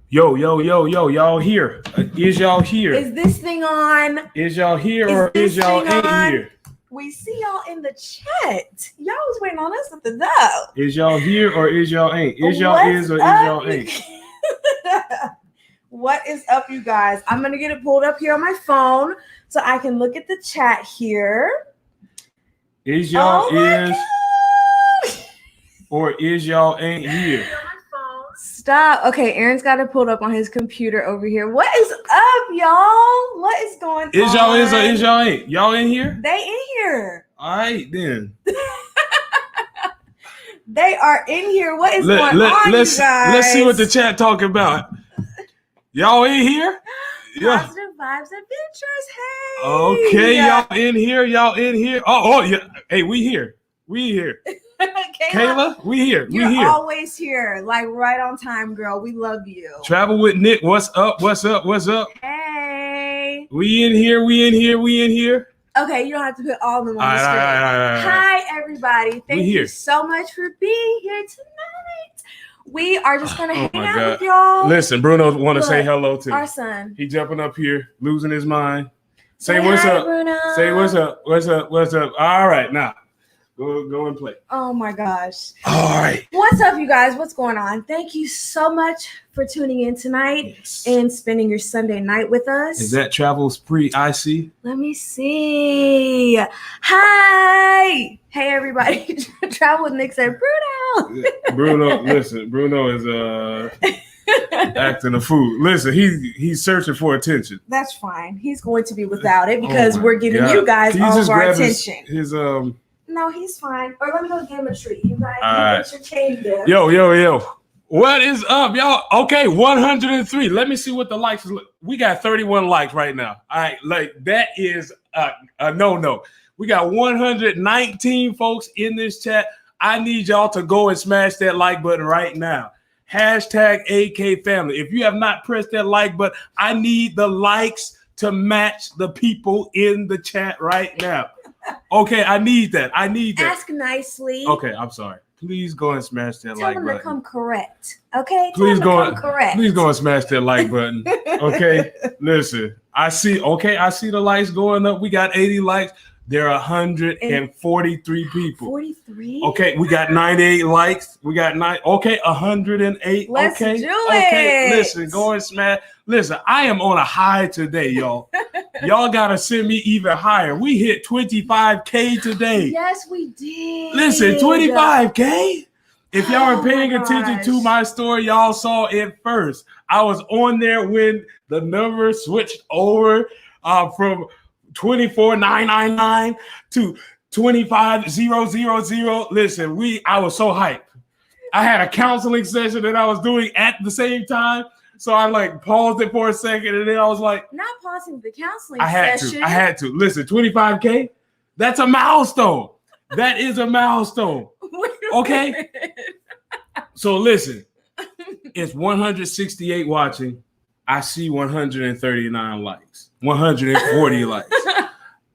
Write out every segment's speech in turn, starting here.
Yo, y'all here? Is y'all here? Is this thing on? Is y'all here or is y'all ain't here? We see y'all in the chat. Y'all was waiting on us at the door. Is y'all here or is y'all ain't? Is y'all is or is y'all ain't? What is up, you guys? I'm gonna get it pulled up here on my phone so I can look at the chat here. Is y'all is or is y'all ain't here? Stop. Okay, Aaron's got it pulled up on his computer over here. What is up, y'all? What is going on? Is y'all is or is y'all ain't? Y'all in here? They in here. All right, then. They are in here. What is going on, you guys? Let's see what the chat talking about. Y'all in here? Positive Vibes Adventures. Hey. Okay, y'all in here. Y'all in here. Oh, yeah. Hey, we here. We here. Kayla, we here. You're always here, like right on time, girl. We love you. Travel with Nick. What's up? What's up? What's up? Hey. We in here. We in here. We in here. Okay, you don't have to put all of them on the screen. Hi, everybody. Thank you so much for being here tonight. We are just going to hang out with y'all. Listen, Bruno want to say hello to our son. He jumping up here, losing his mind. Say what's up. Bruno. Say what's up. What's up. What's up. All right, now. Go and play. Oh my gosh. All right. What's up, you guys? What's going on? Thank you so much for tuning in tonight and spending your Sunday night with us. Is that Travel's pre-IC? Let me see. Hi. Hey, everybody. Travel with Nick said, Bruno. Bruno, listen. Bruno is acting a fool. Listen, he's searching for attention. That's fine. He's going to be without it because we're giving you guys all of our attention. No, he's fine. Or let me go get him a treat. You guys entertain them. Yo. What is up, y'all? Okay, 103. Let me see what the likes is. We got 31 likes right now. All right, like that is a no. We got 119 folks in this chat. I need y'all to go and smash that like button right now. Hashtag AK family. If you have not pressed that like button, I need the likes to match the people in the chat right now. Okay, I need that. Ask nicely. Okay, I'm sorry. Please go and smash that like button. Tell them to come correct. Okay? Please go and smash that like button. Okay? Listen, I see the likes going up. We got 80 likes. There are 143 people. 43? Okay, we got 98 likes. We got 108. Let's do it. Okay, listen, go and smash. Listen, I am on a high today, y'all. Y'all got to send me even higher. We hit 25K today. Yes, we did. Listen, 25K? If y'all are paying attention to my story, y'all saw it first. I was on there when the number switched over from 24,999 to 25,000. Listen, I was so hyped. I had a counseling session that I was doing at the same time. So I paused it for a second and then I was like, not pausing the counseling session. I had to. Listen, 25K, that's a milestone. That is a milestone. Okay? So listen, it's 168 watching. I see 139 likes, 140 likes.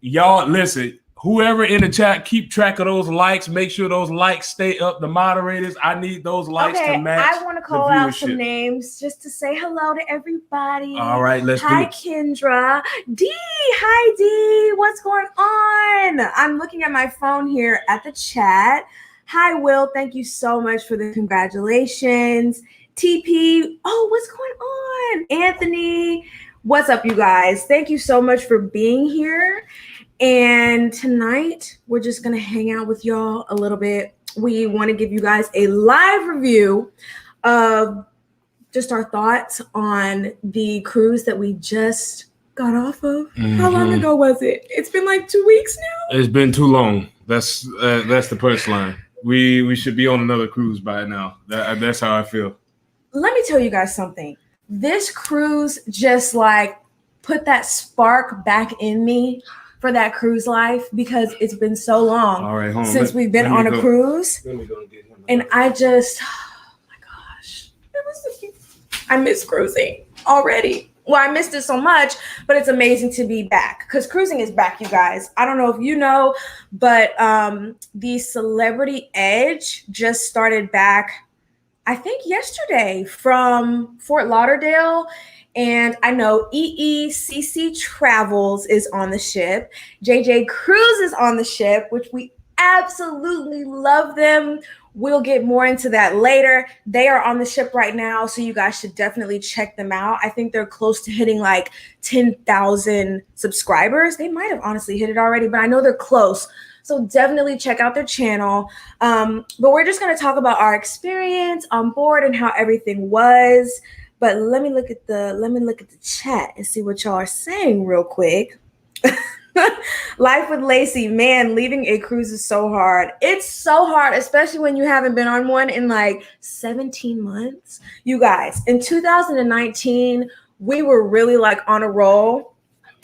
Y'all, listen, whoever in the chat, keep track of those likes. Make sure those likes stay up. The moderators, I need those likes to match. I want to call out some names just to say hello to everybody. All right, let's do it. Hi, Kendra. D. Hi, D. What's going on? I'm looking at my phone here at the chat. Hi, Will. Thank you so much for the congratulations. TP. Oh, what's going on? Anthony. What's up, you guys? Thank you so much for being here. And tonight, we're just going to hang out with y'all a little bit. We want to give you guys a live review of just our thoughts on the cruise that we just got off of. Mm-hmm. How long ago was it? It's been like 2 weeks now? It's been too long. That's the punchline. We should be on another cruise by now. That's how I feel. Let me tell you guys something. This cruise just put that spark back in me for that cruise life because it's been so long since we've been on a cruise. Let me go and get him. And I just, oh my gosh, I miss cruising already. Well, I missed it so much, but it's amazing to be back because cruising is back, you guys. I don't know if you know, but the Celebrity Edge just started back I think yesterday from Fort Lauderdale. And I know EECC Travels is on the ship. JJ Cruise is on the ship, which we absolutely love them. We'll get more into that later. They are on the ship right now, so you guys should definitely check them out. I think they're close to hitting like 10,000 subscribers. They might have honestly hit it already, but I know they're close. So definitely check out their channel. But we're just going to talk about our experience on board and how everything was. But let me look at the chat and see what y'all are saying real quick. Life with Lacey, man, leaving a cruise is so hard. It's so hard, especially when you haven't been on one in like 17 months. You guys, in 2019, we were really like on a roll.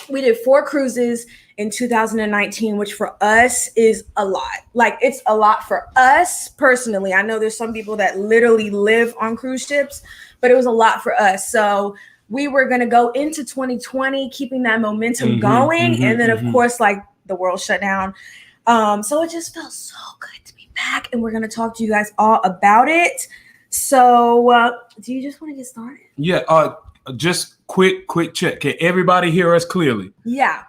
We did 4 cruises in 2019, which for us is a lot. Like, it's a lot for us personally. I know there's some people that literally live on cruise ships, but it was a lot for us. So we were going to go into 2020, keeping that momentum going. And then, of course, like the world shut down. So it just felt so good to be back. And we're going to talk to you guys all about it. So do you just want to get started? Yeah. Just quick check. Can everybody hear us clearly? Yeah.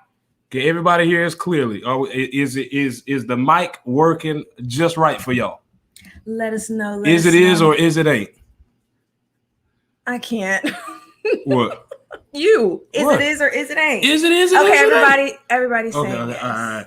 Can everybody hear us clearly? Or is the mic working just right for y'all? Let us know. Is or is it ain't? I can't. What? You. What? It is or is it ain't? Is it? Okay, everybody's saying okay, yes. all right.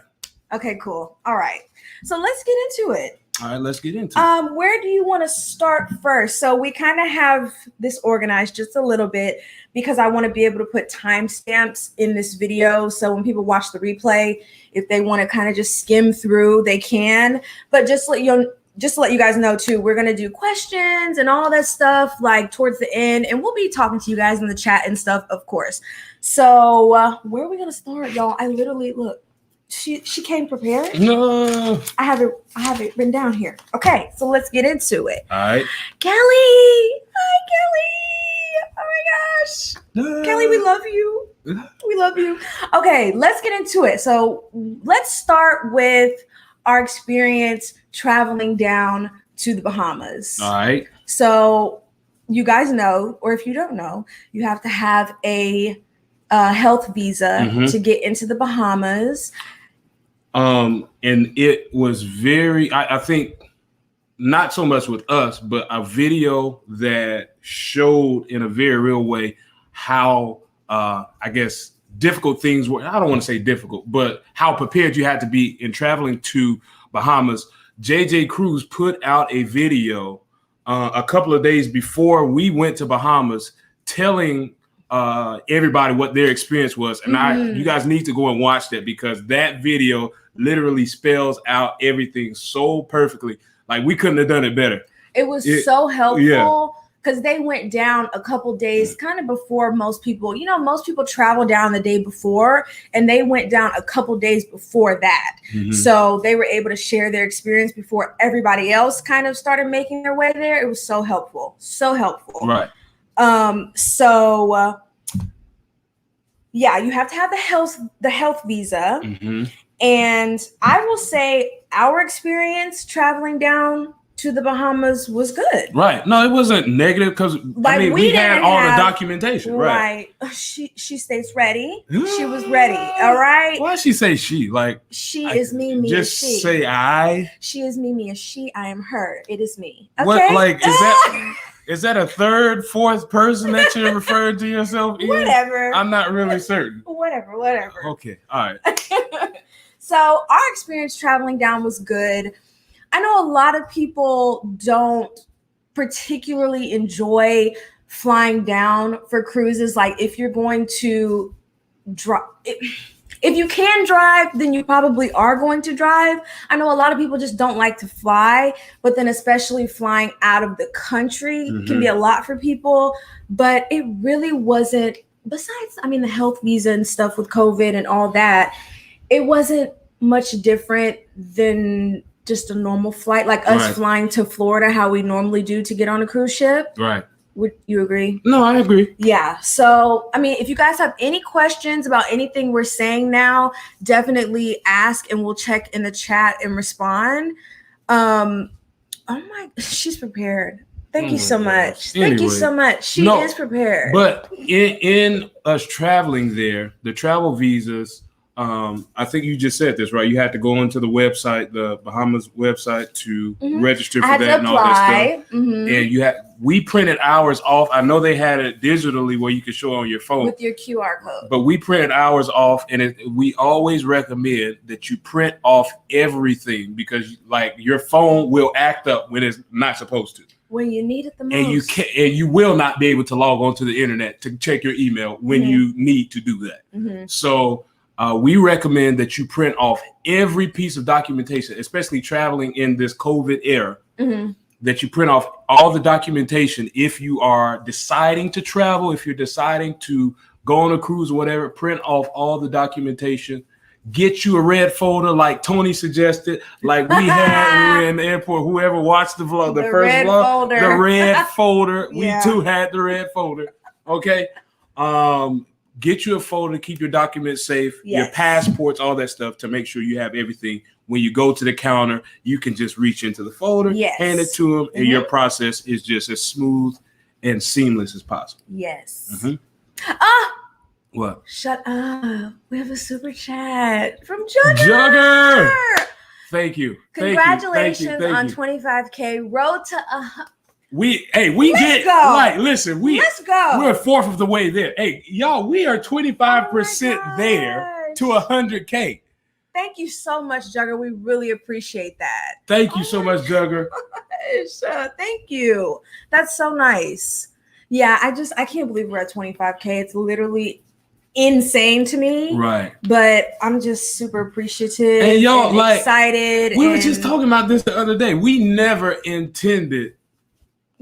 Okay, cool. All right. So let's get into it. All right, let's get into it. Where do you want to start first? So we kind of have this organized just a little bit because I want to be able to put timestamps in this video. So when people watch the replay, if they want to kind of just skim through, they can. But just to let you guys know too, we're going to do questions and all that stuff like towards the end. And we'll be talking to you guys in the chat and stuff, of course. So where are we going to start, y'all? I literally, look. She came prepared. No, I have it written down here. Okay, so let's get into it. all right. Kelly, hi Kelly. Oh my gosh, Kelly, we love you. We love you. Okay, let's get into it. So let's start with our experience traveling down to the Bahamas. All right. So you guys know, or if you don't know, you have to have a health visa to get into the Bahamas. And it was very, I think, not so much with us, but a video that showed in a very real way how, I guess, difficult things were. I don't want to say difficult, but how prepared you had to be in traveling to Bahamas. JJ Cruise put out a video a couple of days before we went to Bahamas telling everybody what their experience was. And you guys need to go and watch that because that video literally spells out everything so perfectly. Like, we couldn't have done it better. It was so helpful because they went down a couple days kind of before most people. You know, most people travel down the day before, and they went down a couple days before that. So they were able to share their experience before everybody else kind of started making their way there. It was so helpful. So helpful. Right. Yeah, you have to have the health visa. And I will say our experience traveling down to the Bahamas was good. Right. No, it wasn't negative because like, we had all the documentation. Right. She stays ready. She was ready. All right. Why she say she? Like, she is me, just is she. Say I. She is me, is she. I am her. It is me. Okay? What, like, is that a third, fourth person that you're referring to yourself in? Whatever. I'm not really certain. Whatever. Okay. All right. So our experience traveling down was good. I know a lot of people don't particularly enjoy flying down for cruises. Like, if you're going to drive, if you can drive, then you probably are going to drive. I know a lot of people just don't like to fly, but then especially flying out of the country can be a lot for people. But it really wasn't, besides, I mean, the health visa and stuff with COVID and all that, it wasn't much different than just a normal flight, like us flying to Florida, how we normally do to get on a cruise ship. Right. Would you agree? No, I agree. Yeah. So, I mean, if you guys have any questions about anything we're saying now, definitely ask and we'll check in the chat and respond. Oh my, she's prepared. Thank you so much. Anyway, Thank you so much. She is prepared. But in us traveling there, the travel visas, I think you just said this, right? You had to go onto the website, the Bahamas website, to register for that and all that stuff. And we printed ours off. I know they had it digitally where you could show it on your phone with your QR code. But we printed ours off, and we always recommend that you print off everything, because like your phone will act up when it's not supposed to. When you need it the most. And you will not be able to log on to the internet to check your email when you need to do that. So we recommend that you print off every piece of documentation, especially traveling in this COVID era, that you print off all the documentation. If you are deciding to travel, if you're deciding to go on a cruise or whatever, print off all the documentation. Get you a red folder like Tony suggested, like we had when we were in the airport. Whoever watched the vlog, the first vlog, the red folder. We too had the red folder. Okay. Get you a folder to keep your documents safe, your passports, all that stuff, to make sure you have everything. When you go to the counter, you can just reach into the folder, hand it to them, and your process is just as smooth and seamless as possible. Yes. What? Shut up. We have a super chat from Jugger. Thank you. Congratulations on 25K. Road to let's go. Listen, let's go. We're a fourth of the way there. Hey, y'all, we are 25% there to 100K. Thank you so much, Jugger. We really appreciate that. Thank you so much, Jugger. Thank you. That's so nice. Yeah, I can't believe we're at 25K. It's literally insane to me. Right. But I'm just super appreciative and y'all excited. We were just talking about this the other day. We never intended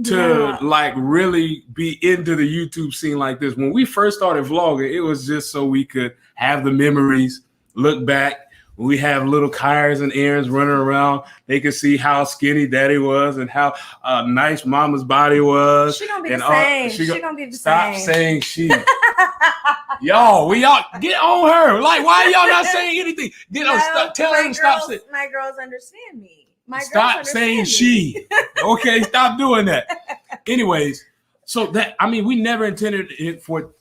to really be into the YouTube scene like this. When we first started vlogging, it was just so we could have the memories, look back. We have little Kyers and Aarons running around. They could see how skinny Daddy was and how nice Mama's body was. She gonna be the same. She gonna be the same. Stop saying she. Y'all get on her. Like, why y'all not saying anything? Tell her to stop saying. My girls understand me. Stop saying she. Okay, stop doing that. Anyways, so we never intended it for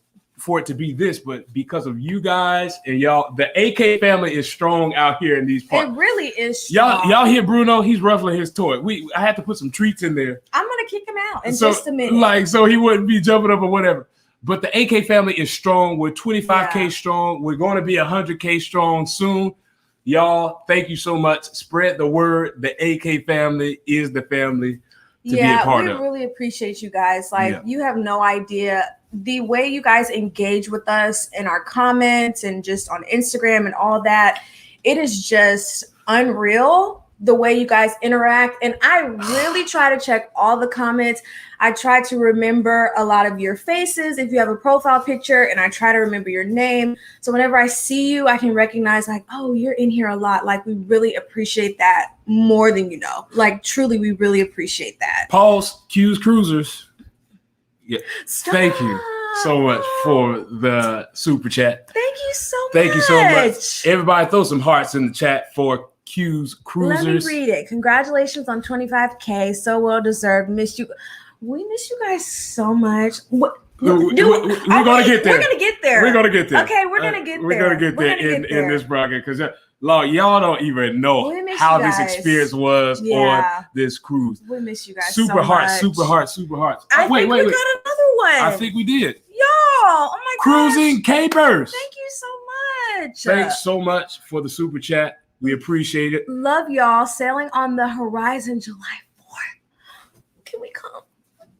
it to be this, but because of you guys and y'all, the AK family is strong out here in these parts. It really is strong. Y'all hear Bruno? He's ruffling his toy. I had to put some treats in there. I'm gonna kick him out in just a minute. Like, so he wouldn't be jumping up or whatever. But the AK family is strong. We're 25K strong. We're going to be 100K strong soon. Y'all, thank you so much. Spread the word. The AK family is the family to be a part of. We really appreciate you guys. You have no idea the way you guys engage with us in our comments and just on Instagram and all that. It is just unreal the way you guys interact. And I really try to check all the comments. I try to remember a lot of your faces if you have a profile picture, and I try to remember your name. So whenever I see you, I can recognize you're in here a lot. Like, we really appreciate that more than you know. Like, truly, we really appreciate that. Pause. Q's Cruisers. Yeah. Thank you so much for the super chat. Thank you so much. Thank you so much. Everybody throw some hearts in the chat for Q's Cruisers. Let me read it. Congratulations on 25K. So well deserved. Miss you. We miss you guys so much. We're going to get there. We're going to get there. We're going to get there. Okay, we're going to get there. We're going to get there in this bracket, because y'all don't even know how this experience was on this cruise. We miss you guys super so hearts, much. Super hearts, super hearts. Wait. We got another one. I think we did. Y'all, oh my gosh. Cruising Capers. Thank you so much. Thanks so much for the super chat. We appreciate it. Love y'all. Sailing on the horizon July 4th. Can we come?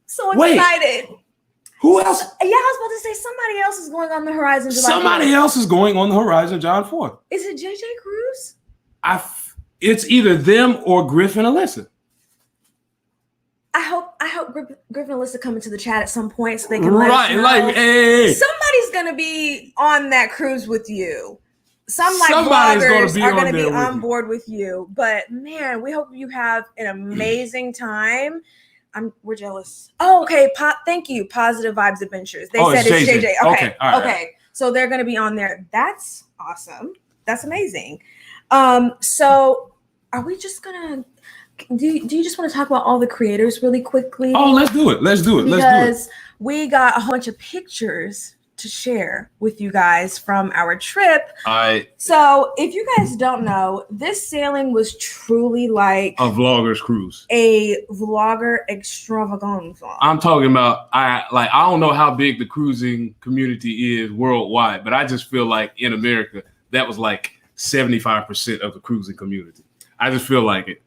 So excited. Who else? Yeah, I was about to say somebody else is going on the horizon July 4th. Somebody else is going on the horizon July 4th. Is it JJ Cruz? It's either them or Griffin Alyssa. I hope Griffin and Alyssa come into the chat at some point so they can let us know. Hey. Somebody's gonna be on that cruise with you. Somebody's vloggers are gonna be on board with you. But man, we hope you have an amazing time. We're jealous. Oh, okay. Thank you. Positive Vibes Adventures. They said it's JJ. Okay. Okay. So they're gonna be on there. That's awesome. That's amazing. So are we just gonna do you just want to talk about all the creators really quickly? Oh, let's do it. Because we got a whole bunch of pictures to share with you guys from our trip. So if you guys don't know, this sailing was truly like a vlogger's cruise, a vlogger extravaganza. I'm talking about, I don't know how big the cruising community is worldwide, but I just feel like in America, that was like 75% of the cruising community. I just feel like it.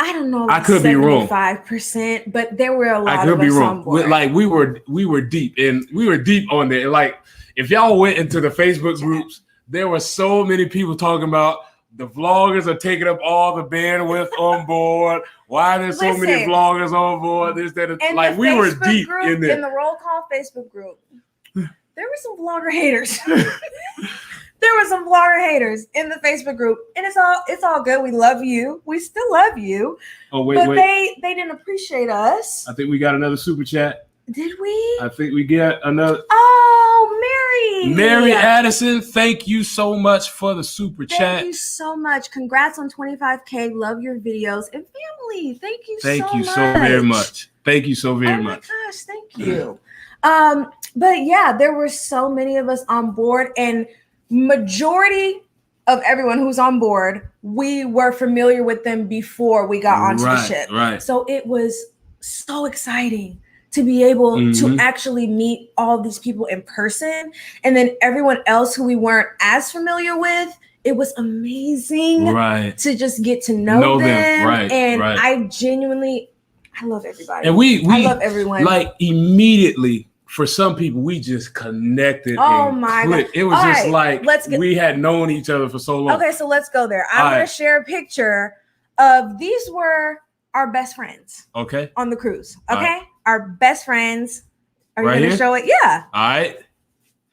I don't know. I could be wrong. 5%, but there were a lot I could of be us wrong. on board. Like we were deep, and we were deep on there. Like if y'all went into the Facebook groups, there were so many people talking about the vloggers are taking up all the bandwidth on board. Why are there so many vloggers on board? This, that, and like we were deep in there. In the roll call Facebook group, there were some vlogger haters. There were some vlogger haters in the Facebook group, and it's all good. We love you. We still love you. Oh wait, but they didn't appreciate us. I think we got another super chat. Did we? I think we get another. Oh, Mary Addison, thank you so much for the super chat. Thank you so much. Congrats on 25K. Love your videos and family. Thank you so very much. Thank you so very much. Oh my gosh, thank you. But yeah, there were so many of us on board, and majority of everyone who's on board, we were familiar with them before we got onto the ship. Right. So it was so exciting to be able to actually meet all these people in person. And then everyone else who we weren't as familiar with, it was amazing to just get to know them. I love everybody. And I love everyone. Like immediately, for some people, we just connected. Oh my God. It was just like we had known each other for so long. Okay, so let's go there. I'm going to share a picture of, these were our best friends. Okay. On the cruise. Okay. Our best friends. Are you going to show it? Yeah. All right.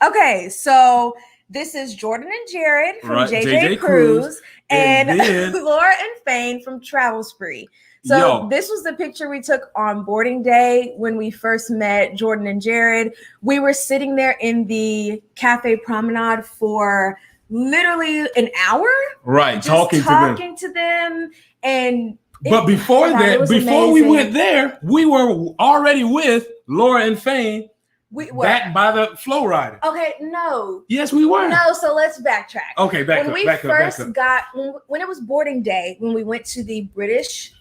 Okay, so this is Jordan and Jared from JJ Cruise and Laura and Fane from Travel Spree. So this was the picture we took on boarding day when we first met Jordan and Jared. We were sitting there in the Cafe Promenade for literally an hour. Right, talking to them. And but before we went there, we were already with Laura and Fane. We were back by the flow rider. Okay, no. Yes, we were. No, so let's backtrack. Okay, when it was boarding day, when we went to the British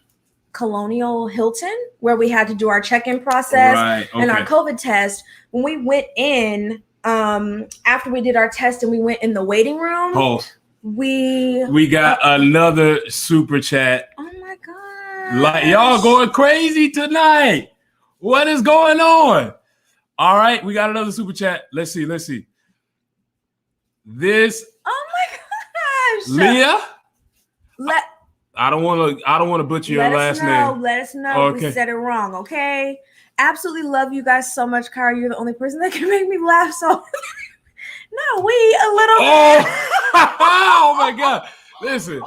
Colonial Hilton, where we had to do our check-in process and our COVID test. When we went in, after we did our test and we went in the waiting room, we got another super chat. Oh my God. Like y'all going crazy tonight. What is going on? All right, we got another super chat. Let's see. This. Oh my gosh. Leah. I don't want to butcher your last name. Let us know if we said it wrong, okay? Absolutely love you guys so much, Kara. You're the only person that can make me laugh. So, no, we a little. Oh my God! Listen,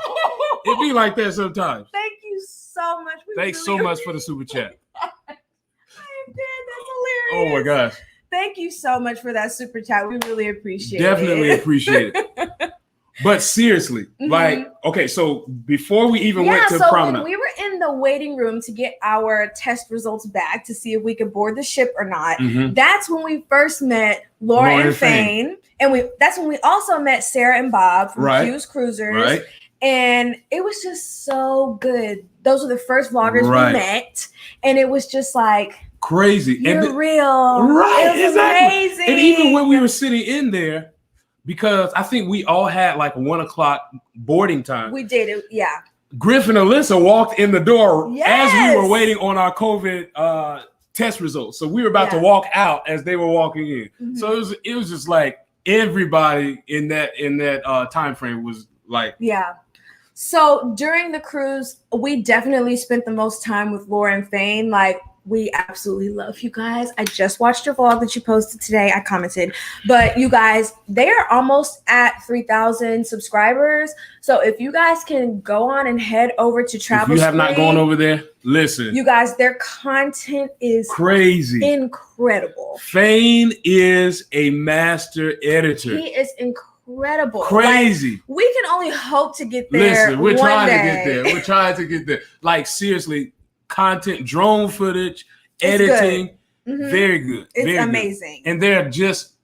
it be like that sometimes. Thank you so much. Thanks so much for the super chat. I am dead. That's hilarious. Oh my gosh! Thank you so much for that super chat. We really appreciate it. Definitely appreciate it. But seriously, so before we even went to the promenade. When we were in the waiting room to get our test results back to see if we could board the ship or not, that's when we first met Laura and Fane. And that's when we also met Sarah and Bob from Hughes Cruisers. Right. And it was just so good. Those were the first vloggers we met. And it was just like crazy. You're real. Right. It was amazing. And even when we were sitting in there, because I think we all had like 1 o'clock boarding time. We did it, yeah. Griff and Alyssa walked in the door as we were waiting on our COVID test results. So we were about to walk out as they were walking in. So it was just like everybody in that time frame was like. Yeah. So during the cruise, we definitely spent the most time with Laura and Fane. Like, we absolutely love you guys. I just watched your vlog that you posted today. I commented, but you guys, they are almost at 3,000 subscribers. So if you guys can go on and head over to Travel Spree. If you have not gone over there, listen. You guys, their content is crazy, incredible. Fane is a master editor. He is incredible. incredible. Crazy. Like, we can only hope to get there. Listen, we're trying day. to get there. We're trying to get there. Like, seriously, content, drone footage, editing, very good. It's very amazing. Good. And they're just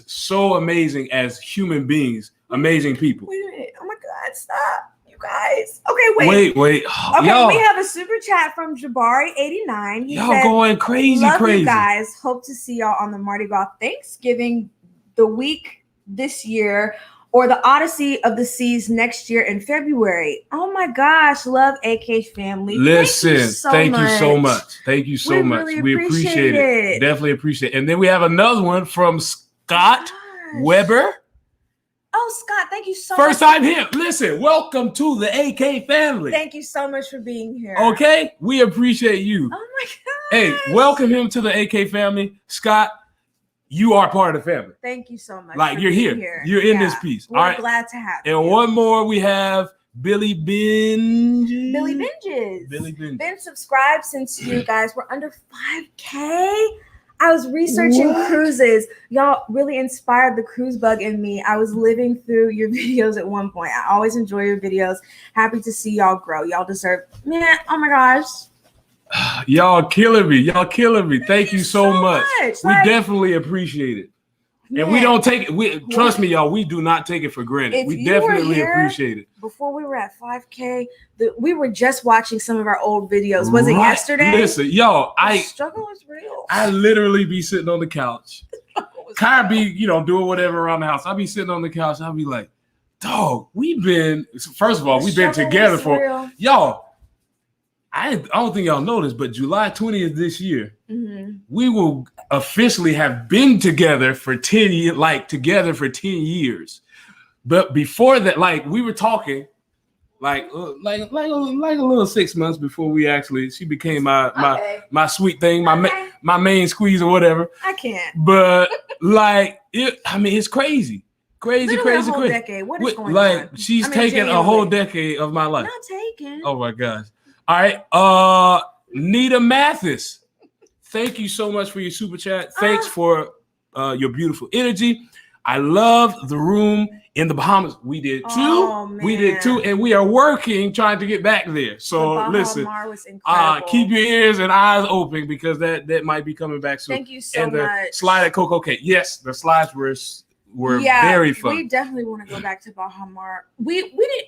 so amazing as human beings, amazing people. Wait a minute. Oh my God, stop. You guys. Okay, wait. Okay, y'all, we have a super chat from Jabari89. He y'all said, going crazy. Love you guys. Hope to see y'all on the Mardi Gras Thanksgiving the week this year, or the Odyssey of the Seas next year in February. Oh my gosh, love AK family. Listen, thank you so much. Thank you so We much. really We appreciate it. Definitely appreciate it. And then we have another one from Scott Weber. Oh, Scott, thank you so First much. time here. Listen, welcome to the AK family. Thank you so much for being here. Okay, we appreciate you. Oh my God. Hey, welcome him to the AK family. Scott, you are part of the family. Thank you so much. Like, you're here. You're in this piece. We're all right. glad to have you. And one more, we have Billy Binges. Billy Binges. Billy Binges. Been subscribed since you guys were under 5K. I was researching cruises. Y'all really inspired the cruise bug in me. I was living through your videos at one point. I always enjoy your videos. Happy to see y'all grow. Y'all deserve, man, oh my gosh. Y'all killing me. Y'all killing me. Thank you so much. We Like, definitely appreciate it. man, And we don't take it. Trust me, y'all. We do not take it for granted. We definitely appreciate it. Before we were at 5K, we were just watching some of our old videos. Was it yesterday? Listen, y'all, the struggle is real. I literally be sitting on the couch. Kind of be, doing whatever around the house. I'll be sitting on the couch. I'll be like, dog, first of all, we've been together for, y'all, I don't think y'all know this, but July 20th this year, we will officially have been together for 10 years, together for 10 years. But before that, we were talking, like a little 6 months before she became my sweet thing, my main squeeze or whatever. I can't. But it's crazy. Crazy. Decade. What is going on? She's taking a whole decade of my life. Not taking. Oh my gosh. All right. Nita Mathis. Thank you so much for your super chat. Thanks for your beautiful energy. I love the room in the Bahamas. We did too. Oh, man. We did too. And we are working, trying to get back there. So listen, Mar was incredible. keep your ears and eyes open because that might be coming back soon. Thank you so and the much. slide at Coco Cake. Yes, the slides were very fun. We definitely want to go back to Baja Mar. We didn't.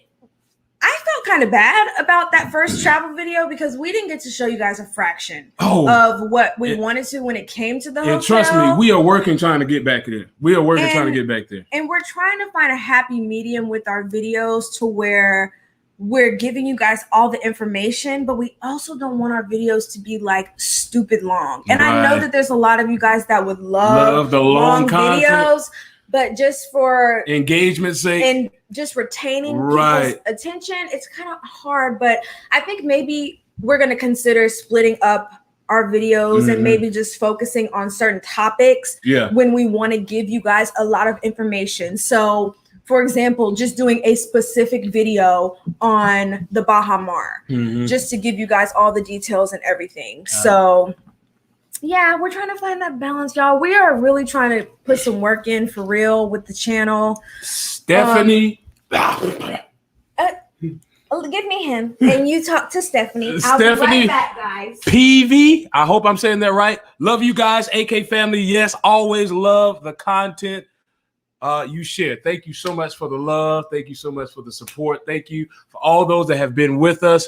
I felt kind of bad about that first travel video because we didn't get to show you guys a fraction of what we wanted to when it came to the hotel. And trust me, we are working trying to get back there. We are working trying to get back there. And we're trying to find a happy medium with our videos to where we're giving you guys all the information, but we also don't want our videos to be stupid long. And I know that there's a lot of you guys that would love the long videos. But just for engagement's sake and just retaining people's attention, it's kind of hard. But I think maybe we're going to consider splitting up our videos and maybe just focusing on certain topics when we want to give you guys a lot of information. So, for example, just doing a specific video on the Baja Mar, just to give you guys all the details and everything. So... yeah, we're trying to find that balance, y'all. We are really trying to put some work in for real with the channel. Stephanie. Give me him and you talk to Stephanie. I'll be right back, guys. PV. I hope I'm saying that right. Love you guys, AK family. Yes, always love the content you share. Thank you so much for the love. Thank you so much for the support. Thank you for all those that have been with us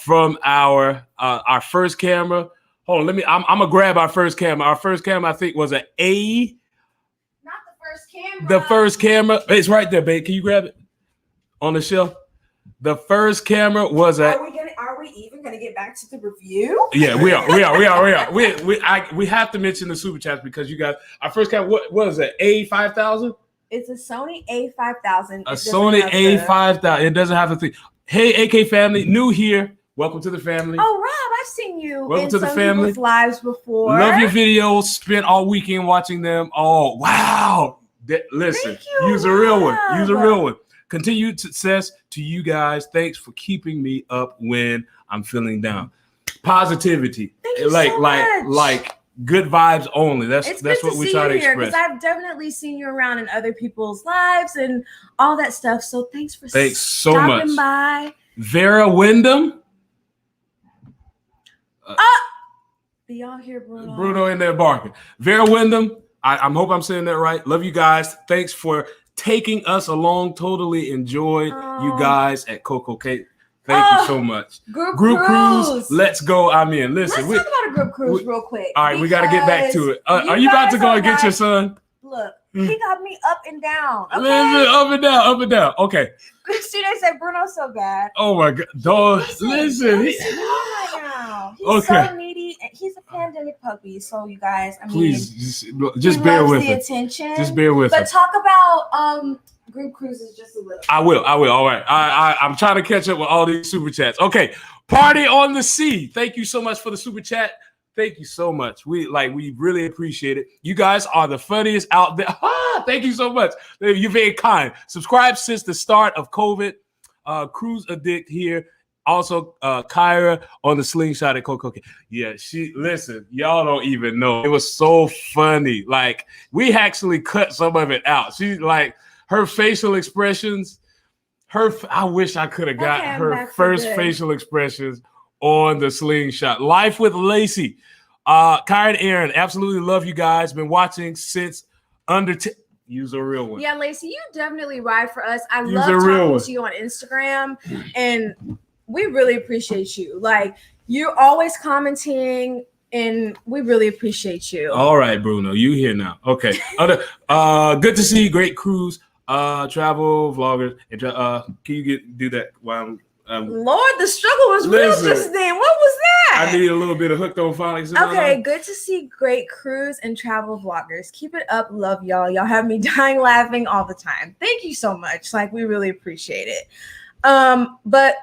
from our first camera. Hold on, I'm gonna grab our first camera. Our first camera, I think, was an A. Not the first camera. The first camera, it's right there, babe. Can you grab it on the shelf? The first camera was a. Are we even gonna get back to the review? Yeah, we are. We have to mention the super chats because you guys. Our first camera, what was it? A5000. It's a Sony A5000. A Sony A5000. It doesn't have the thing. Hey, AK family, new here. Welcome to the family. Oh, Rob, I've seen you in some people's lives before. Love your videos. Spent all weekend watching them. Oh, wow. Listen, use a real one. Use a real one. Continued success to you guys. Thanks for keeping me up when I'm feeling down. Positivity. Thank you so much. good vibes only. That's It's what we try to express. Because I've definitely seen you around in other people's lives and all that stuff. So thanks so stopping much. By. Vera Wyndham. Be y'all here, Bruno. Bruno in there barking. Vera Wyndham. I hope I'm saying that right. Love you guys. Thanks for taking us along. Totally enjoyed you guys at Coco Cake. Thank you so much. Group cruise. Let's go. I'm in. Listen. Let's talk about a group cruise real quick. All right, we got to get back to it. Are you about to go and get your son? Look, he got me up and down. Okay? Listen, up and down. Okay. See, they said Bruno's so bad. Oh my God, dog. Listen. He's so needy. He's a pandemic puppy. So you guys, I mean, please just bear with the attention. Just bear with But talk about group cruises just a little. I will. All right. I'm trying to catch up with all these super chats. Okay. Party on the Sea. Thank you so much for the super chat. Thank you so much. We really appreciate it. You guys are the funniest out there. Thank you so much. You're very kind. Subscribe since the start of COVID. Cruise Addict here. Also, Kyra on the slingshot at Coco. Yeah, listen, y'all don't even know. It was so funny. Like, we actually cut some of it out. She's like, her facial expressions, I wish I could have got her first facial expressions on the slingshot. Life with Lacey. Kyra and Aaron, absolutely love you guys. Been watching since use a real one. Yeah, Lacey, you definitely ride for us. I love talking to you on Instagram, and we really appreciate you. Like, you're always commenting, and we really appreciate you. All right, Bruno, you here now. Okay. Good to see you. Great cruise. Travel vloggers. Can you do that while I'm Lord, the struggle was real just then. What was that? I need a little bit of hooked on phonics. Okay, good to see great cruise and travel vloggers. Keep it up. Love y'all. Y'all have me dying laughing all the time. Thank you so much. Like, we really appreciate it. But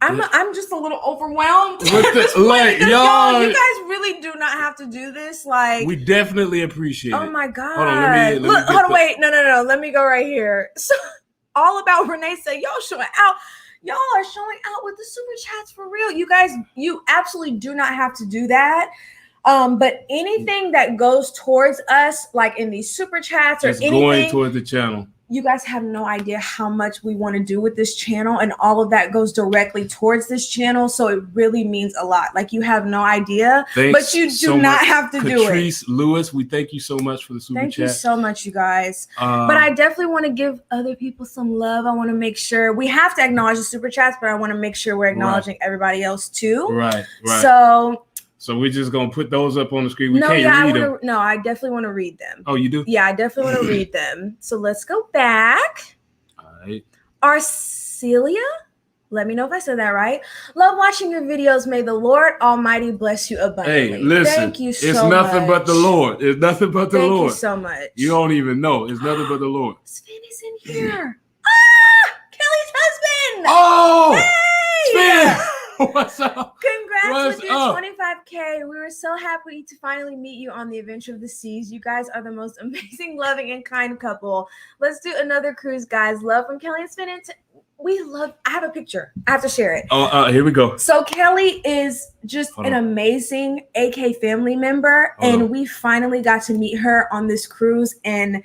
I'm just a little overwhelmed. Like, y'all, you guys really do not have to do this. Like, we definitely appreciate it. Oh my God. Hold on, hold on, wait. No. Let me go right here. So, all about Renee said, y'all showing out. Y'all are showing out with the super chats for real. You guys, you absolutely do not have to do that. But anything that goes towards us, like in these super chats or anything, going towards the channel. You guys have no idea how much we want to do with this channel, and all of that goes directly towards this channel. So it really means a lot. Like, you have no idea, but you do not have to do it. Patrice Lewis, we thank you so much for the super chat. Thank you so much, you guys. But I definitely want to give other people some love. I want to make sure we have to acknowledge the super chats, but I want to make sure we're acknowledging everybody else too. Right. So we're just gonna put those up on the screen. We can't read them. No, I definitely want to read them. Oh, you do? Yeah, I definitely want to read them. So let's go back. All right. Arcelia, let me know if I said that right. Love watching your videos. May the Lord Almighty bless you abundantly. Hey, listen. Thank you so much. It's nothing but the Lord. It's nothing but the Lord. Thank you so much. You don't even know. It's nothing but the Lord. Sven is in here. Kelly's husband. Oh, hey! Sven. What's up? Congrats with your 25K. We were so happy to finally meet you on the Adventure of the Seas. You guys are the most amazing, loving, and kind couple. Let's do another cruise, guys. Love from Kelly and Sven. I have a picture. I have to share it. Here we go. So Kelly is just an amazing AK family member, and we finally got to meet her on this cruise. And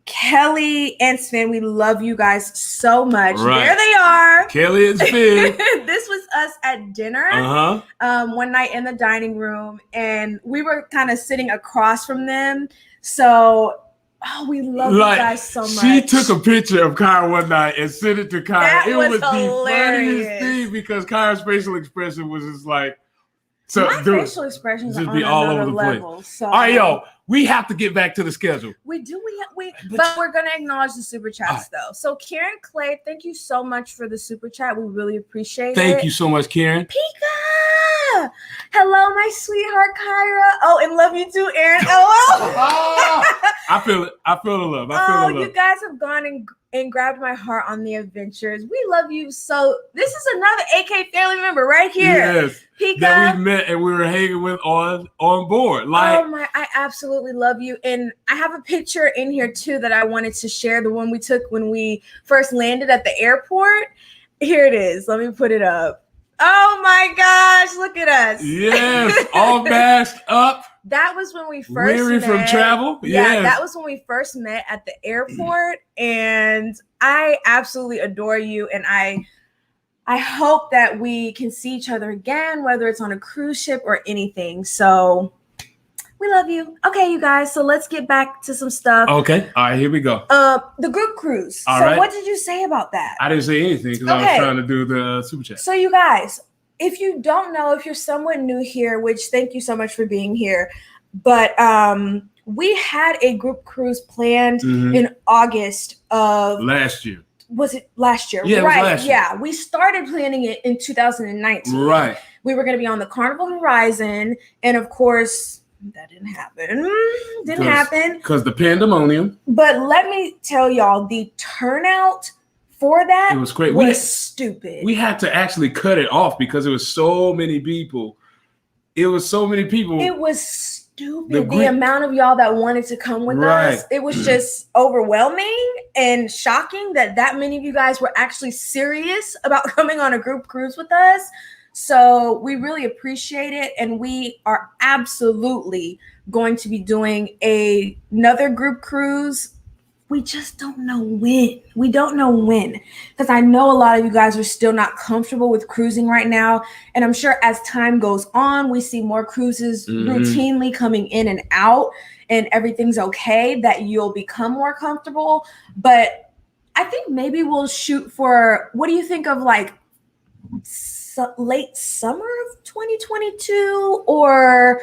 Kelly and Sven, we love you guys so much. Right. There they are. Kelly and Sven. This was us at dinner one night in the dining room, and we were kind of sitting across from them. So, we love you guys so much. She took a picture of Kyra one night and sent it to Kyra. It was hilarious. The funniest thing because Kyra's facial expression was just like, my facial expressions are on all over the level, place. So. All right, yo, we have to get back to the schedule. We do. But we're going to acknowledge the super chats, though. So, Karen Clay, thank you so much for the super chat. We really appreciate it. Thank you so much, Karen. Pika! Hello, my sweetheart, Kyra. Oh, and love you too, Aaron. I feel it. I feel the love. You guys have gone and grabbed my heart on the adventures. We love you so. This is another AK family member right here. Yes. Pika. That we met and we were hanging with on board. I absolutely love you. And I have a picture in here too that I wanted to share. The one we took when we first landed at the airport. Here it is. Let me put it up. Oh my gosh, look at us. Yes, all masked up. that was when we first Weary met. from travel? Yeah, Yes. that was when we first met at the airport. And I absolutely adore you. And I hope that we can see each other again, whether it's on a cruise ship or anything. So we love you. Okay, you guys. So let's get back to some stuff. Okay. All right, here we go. The group cruise. All so right. what did you say about that? I didn't say anything because I was trying to do the super chat. So you guys, if you don't know, if you're somewhat new here, which thank you so much for being here, but we had a group cruise planned in August of last year. Was it last year? Yeah, right. It was last year. Yeah, we started planning it in 2019. Right. We were going to be on the Carnival Horizon, and of course, that didn't happen. Didn't happen because the pandemonium. But let me tell y'all, the turnout for that it was great. Was stupid. We had to actually cut it off because it was so many people. It was stupid. The amount of y'all that wanted to come with us, it was just overwhelming and shocking that many of you guys were actually serious about coming on a group cruise with us. So we really appreciate it. And we are absolutely going to be doing another group cruise. We just don't know when. We don't know when. Because I know a lot of you guys are still not comfortable with cruising right now. And I'm sure as time goes on, we see more cruises routinely coming in and out and everything's okay, that you'll become more comfortable. But I think maybe we'll shoot for, what do you think of like late summer of 2022? Or,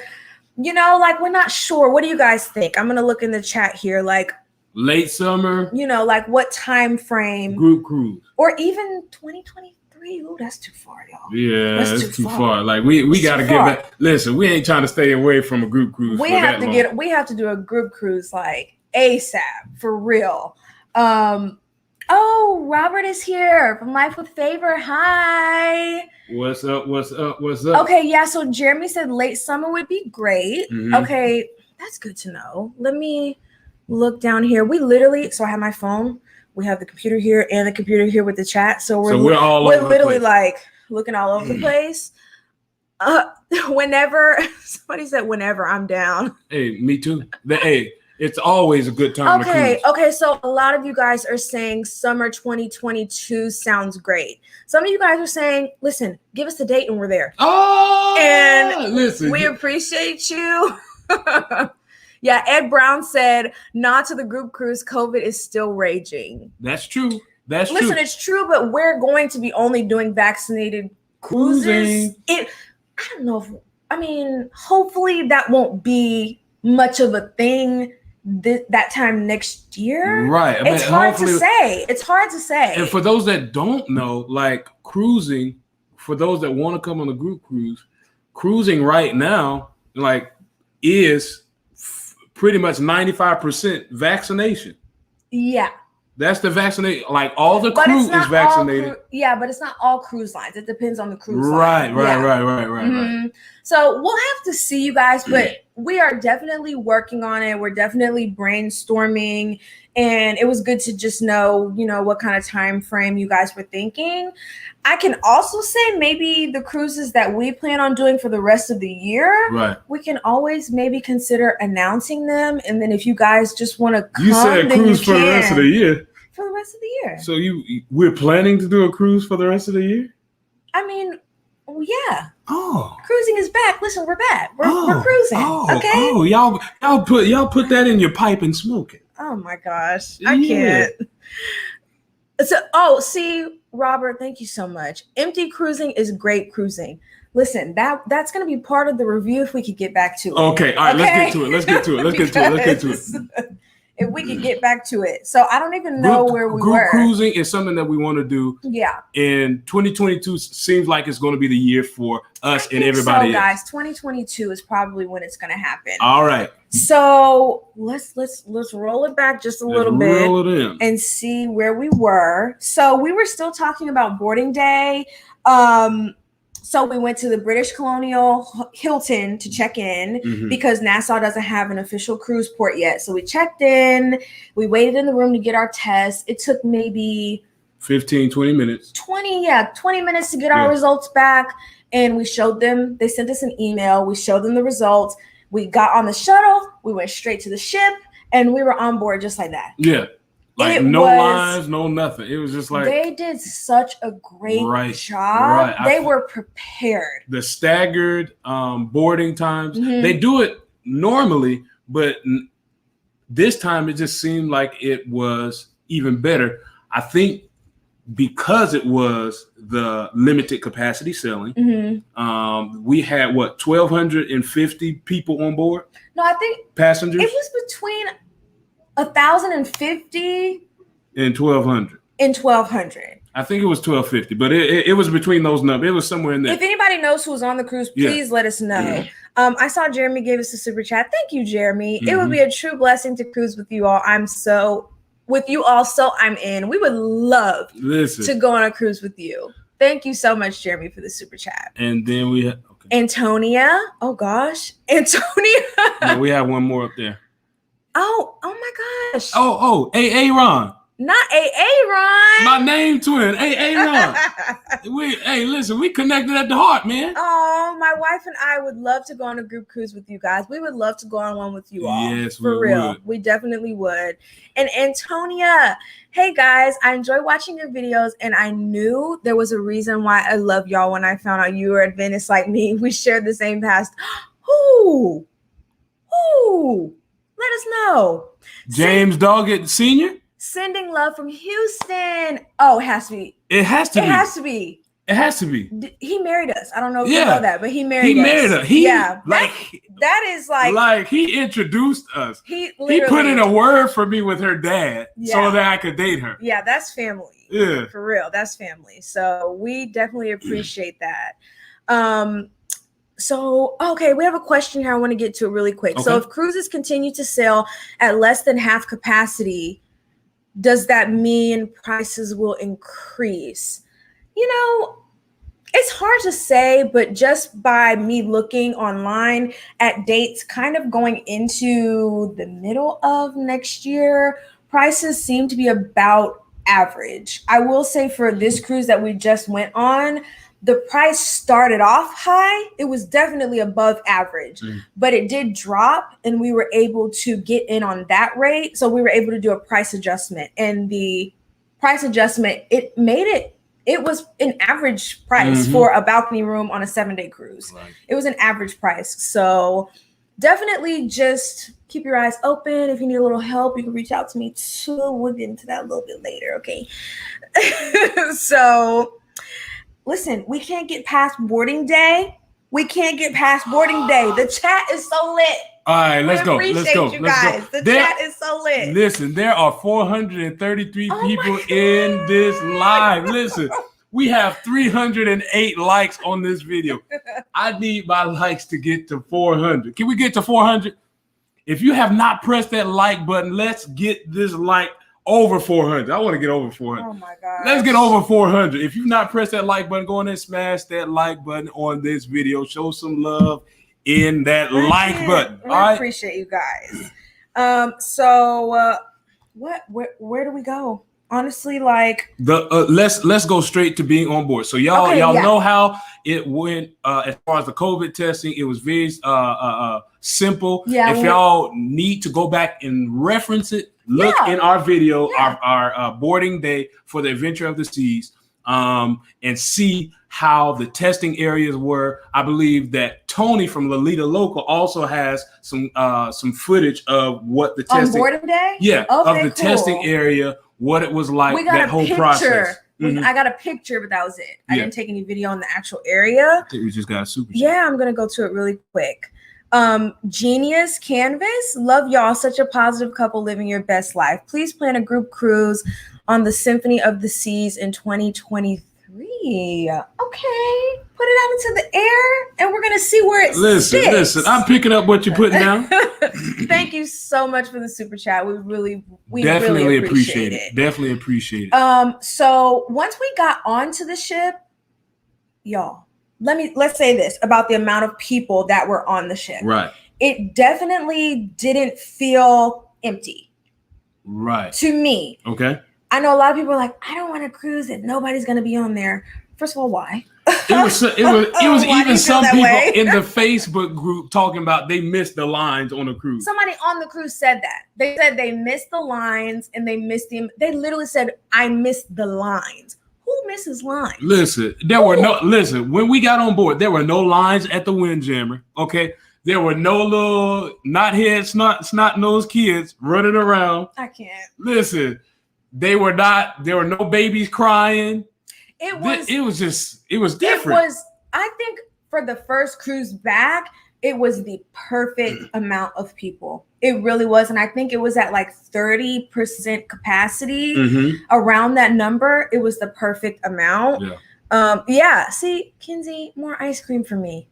like we're not sure. What do you guys think? I'm going to look in the chat here. Like, late summer, like what time frame? Group cruise, or even 2023. Ooh, that's too far, y'all. Yeah, that's too far. Like we got to get back. Listen, we ain't trying to stay away from a group cruise. We have to do a group cruise like ASAP for real. Oh, Robert is here from Life with Favor. Hi. What's up? Okay, yeah. So Jeremy said late summer would be great. Okay, that's good to know. Let me look down here. So I have my phone. We have the computer here and the computer here with the chat. So we're literally like looking all over the place. Whenever somebody said whenever, I'm down. Hey, me too. It's always a good time. Okay. So a lot of you guys are saying summer 2022 sounds great. Some of you guys are saying, listen, give us a date and we're there. Oh, and listen, we appreciate you. Yeah, Ed Brown said, not to the group cruise, COVID is still raging. That's true. Listen, it's true, but we're going to be only doing vaccinated cruises. I don't know hopefully that won't be much of a thing that time next year. Right. It's hard to say. And for those that don't know, like cruising, for those that want to come on a group cruise, cruising right now, like is pretty much 95% vaccination. Yeah. That's the vaccinate. Like all the crew is vaccinated. But it's not all cruise lines. It depends on the cruise line. Right. So we'll have to see, you guys, but we are definitely working on it. We're definitely brainstorming, and it was good to just know, what kind of time frame you guys were thinking. I can also say maybe the cruises that we plan on doing for the rest of the year, right? We can always maybe consider announcing them, and then if you guys just want to come, you said cruise for the rest of the year. For the rest of the year. So we're planning to do a cruise for the rest of the year? Yeah. Oh. Cruising is back. Listen, we're back. We're cruising. Okay. Oh, y'all put that in your pipe and smoke it. Oh my gosh. I can't. See, Robert, thank you so much. Empty cruising is great cruising. Listen, that's going to be part of the review if we could get back to it. Okay. All right. Let's get to it. If we could get back to it. So I don't even know where we were. Group cruising is something that we want to do. Yeah. And 2022 seems like it's going to be the year for us and everybody else. Guys, 2022 is probably when it's going to happen. All right. So let's roll it back just a little bit and see where we were. So we were still talking about boarding day. So we went to the British Colonial Hilton to check in because Nassau doesn't have an official cruise port yet. So we checked in, we waited in the room to get our test. It took maybe 15, 20 minutes. 20 minutes to get our results back. And we showed them, they sent us an email. We showed them the results. We got on the shuttle, we went straight to the ship, and we were on board just like that. Yeah. Like no lines, no nothing. It was just like they did such a great job. They were prepared. The staggered boarding times. They do it normally, but this time it just seemed like it was even better. I think because it was the limited capacity sailing, we had 1,250 people on board. No, I think passengers. It was between 1,050 and 1,200. And 1,200. I think it was 1,250, but it was between those numbers. It was somewhere in there. If anybody knows who was on the cruise, please let us know. I saw Jeremy gave us a super chat. Thank you, Jeremy. It would be a true blessing to cruise with you all. I'm in. We would love to go on a cruise with you. Thank you so much, Jeremy, for the super chat. And then we have Antonia. Oh gosh, Antonia. No, we have one more up there. Oh my gosh. Oh, AA Ron. Not AA Ron. My name twin, AA Ron. Hey, listen, we connected at the heart, man. Oh, my wife and I would love to go on a group cruise with you guys. We would love to go on one with you all. Yes, for real. We definitely would. And Antonia, hey guys, I enjoy watching your videos, and I knew there was a reason why I love y'all when I found out you were Adventist like me. We shared the same past. Who? Let us know. James Doggett Sr. Sending love from Houston. Oh, it has to be. It has to be. It has to be. He married us. I don't know if you know that, but he married us. That is like he introduced us. He put in a word for me with her dad so that I could date her. Yeah, that's family. Yeah. For real. That's family. So we definitely appreciate that. So, okay, we have a question here. I want to get to it really quick. Okay. So if cruises continue to sail at less than half capacity, does that mean prices will increase? You know, it's hard to say, but just by me looking online at dates kind of going into the middle of next year, prices seem to be about average. I will say for this cruise that we just went on, the price started off high. It was definitely above average, but it did drop, and we were able to get in on that rate. So we were able to do a price adjustment, and the price adjustment, it was an average price for a balcony room on a 7-day cruise. Right. It was an average price. So definitely just keep your eyes open. If you need a little help, you can reach out to me too. We'll get into that a little bit later. Okay. So listen, we can't get past boarding day. The chat is so lit. All right, let's go. The chat is so lit. Listen, there are 433 people in this live. Listen, we have 308 likes on this video. I need my likes to get to 400. Can we get to 400? If you have not pressed that like button, let's get this like over 400. I want to get over 400. Oh my God. Let's get over 400. If you've not pressed that like button, go in and smash that like button on this video. Show some love in that like button. All right. Appreciate you guys. Where do we go? Honestly, like let's go straight to being on board. So y'all know how it went as far as the COVID testing. It was very simple. Yeah, if y'all need to go back and reference it, look in our video, our boarding day for the Adventure of the Seas, and see how the testing areas were. I believe that Tony from Lolita Local also has some footage of what the testing on boarding day. Yeah, of the testing area, what it was like. We got that whole process. I got a picture, but that was it. I didn't take any video on the actual area. I think we just got a super. Yeah, I'm gonna go to it really quick. Genius Canvas, love y'all. Such a positive couple living your best life. Please plan a group cruise on the Symphony of the Seas in 2023. Okay, put it out into the air, and we're gonna see where it sits. Listen, I'm picking up what you're putting down. Thank you so much for the super chat. We definitely really appreciate it. Definitely appreciate it. So once we got onto the ship, y'all, let's say this about the amount of people that were on the ship. Right. It definitely didn't feel empty. Right. To me. Okay. I know a lot of people are like, I don't want to cruise and nobody's going to be on there. First of all, why? It was Why do even you feel some that people way? in the Facebook group talking about they missed the lines on the cruise. Somebody on the cruise said that. They said they missed the lines and they missed them. They literally said, I missed the lines. Who misses lines? Listen, when we got on board, there were no lines at the Windjammer. Okay. There were no little knothead, snot-nosed kids running around. I can't. Listen, there were no babies crying. It was different. I think for the first cruise back, it was the perfect amount of people. It really was. And I think it was at like 30% capacity, around that number. It was the perfect amount. Yeah. See, Kinsey, more ice cream for me.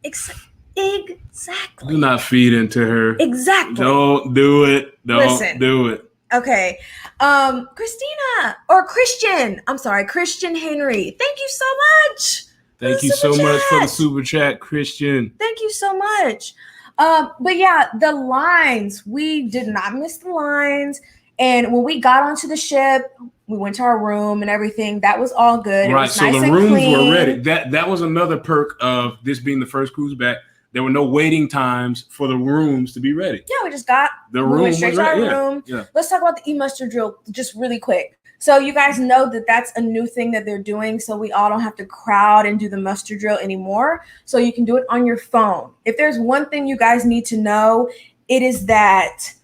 Exactly. Do not feed into her. Exactly. Don't do it. Do it. Okay. Christina or Christian. I'm sorry, Christian Henry. Thank you so much. Thank you so much for the super chat, Christian. Thank you so much. But yeah, the lines, we did not miss the lines. And when we got onto the ship, we went to our room and everything. That was all good. Right. So the rooms were ready. That was another perk of this being the first cruise back. There were no waiting times for the rooms to be ready. Yeah, we just got the room. Went straight to our room. Yeah. Let's talk about the e-muster drill just really quick. So you guys know that that's a new thing that they're doing. So we all don't have to crowd and do the muster drill anymore. So you can do it on your phone. If there's one thing you guys need to know, it is that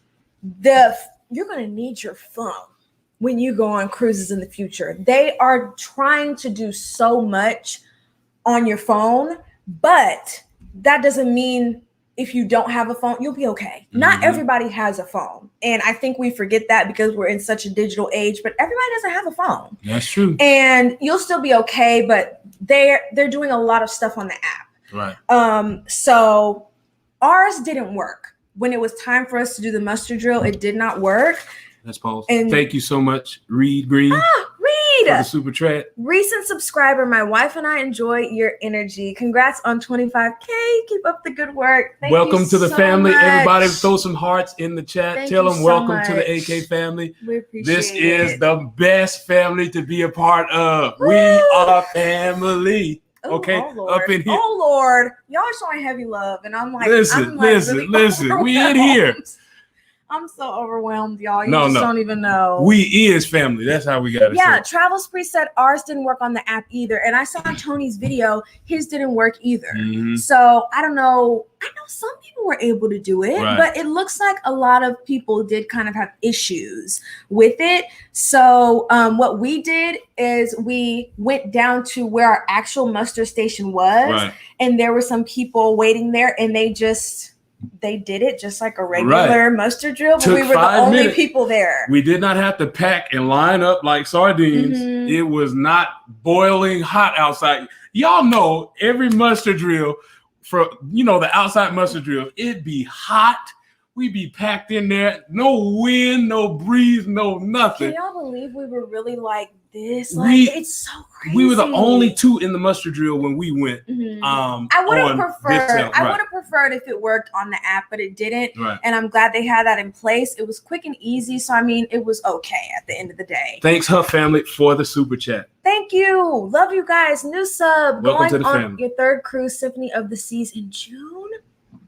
you're going to need your phone when you go on cruises in the future. They are trying to do so much on your phone, but that doesn't mean if you don't have a phone, you'll be okay. Not everybody has a phone. And I think we forget that because we're in such a digital age, but everybody doesn't have a phone. That's true. And you'll still be okay, but they're doing a lot of stuff on the app. Right. So ours didn't work. When it was time for us to do the muster drill, it did not work. Let's pause. And thank you so much, Reed Green. Reed, for the super chat. Recent subscriber. My wife and I enjoy your energy. Congrats on 25K. Keep up the good work. Welcome to the family. Much. Everybody throw some hearts in the chat. Tell them welcome to the AK family. We appreciate this is the best family to be a part of. Woo! We are family. Okay, up in here. Oh Lord, y'all showing heavy love, and I'm like, listen. Really we in here. I'm so overwhelmed, y'all. You No. don't even know. We is family. That's how we got it. Yeah, Travel Spree said ours didn't work on the app either, and I saw Tony's video; his didn't work either. So I don't know. I know some people were able to do it, but it looks like a lot of people did kind of have issues with it. So what we did is we went down to where our actual muster station was, and there were some people waiting there, and they did it just like a regular muster drill, but we were the only people there. We did not have to pack and line up like sardines. It was not boiling hot outside. Y'all know every muster drill, for the outside muster drill, it'd be hot. We'd be packed in there, no wind, no breeze, no nothing. Can y'all believe we were really like this? It's so crazy. We were the only two in the muster drill when we went. I would have preferred if it worked on the app, but it didn't. And I'm glad they had that in place. It was quick and easy. So I mean, it was okay at the end of the day. Thanks, her family, for the super chat. Thank you. Love you guys. New sub. Welcome to the on family. Your third cruise, Symphony of the Seas, in June.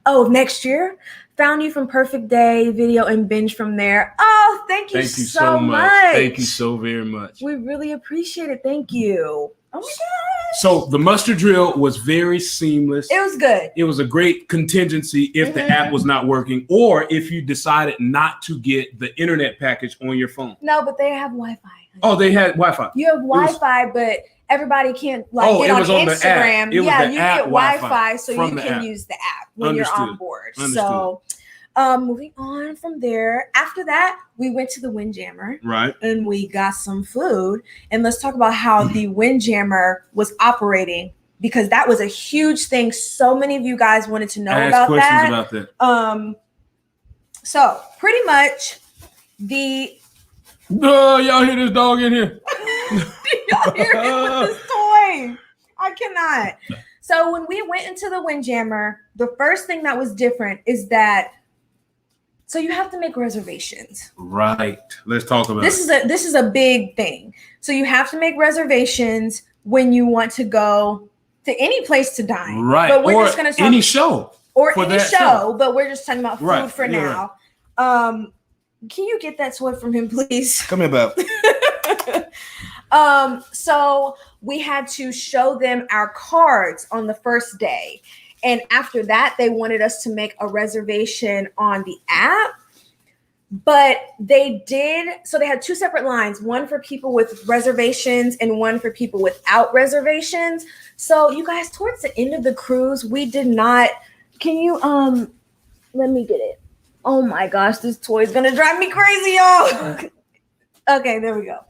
Oh, next year. Found you from Perfect Day video and binge from there. Oh, thank you so much. Thank you so very much. We really appreciate it. Thank you. Oh my gosh. So the muster drill was very seamless. It was good. It was a great contingency if the app was not working, or if you decided not to get the internet package on your phone. No, but they have Wi-Fi. Oh, they had Wi-Fi. You have Wi-Fi, but everybody can't get on Instagram. You get Wi-Fi, so you can use the app when you're on board. So moving on from there, after that, we went to the Windjammer. And we got some food. And let's talk about how the Windjammer was operating, because that was a huge thing. So many of you guys wanted to know about that. So pretty much y'all hear this dog in here? Y'all hear him with this toy? I cannot. So when we went into the Windjammer, the first thing that was different is that you have to make reservations. Let's talk about this. This is a big thing. So you have to make reservations when you want to go to any place to dine. Right. But we're or just gonna talk any show. or for any that show, but we're just talking about food Right. for Yeah, now. Can you get that toy from him, please? Come here, Bob. So we had to show them our cards on the first day. And after that, they wanted us to make a reservation on the app. But they did, so they had two separate lines, one for people with reservations and one for people without reservations. So you guys, towards the end of the cruise, we did not, can you, let me get it. Oh my gosh, this toy is gonna drive me crazy, y'all. Okay, there we go.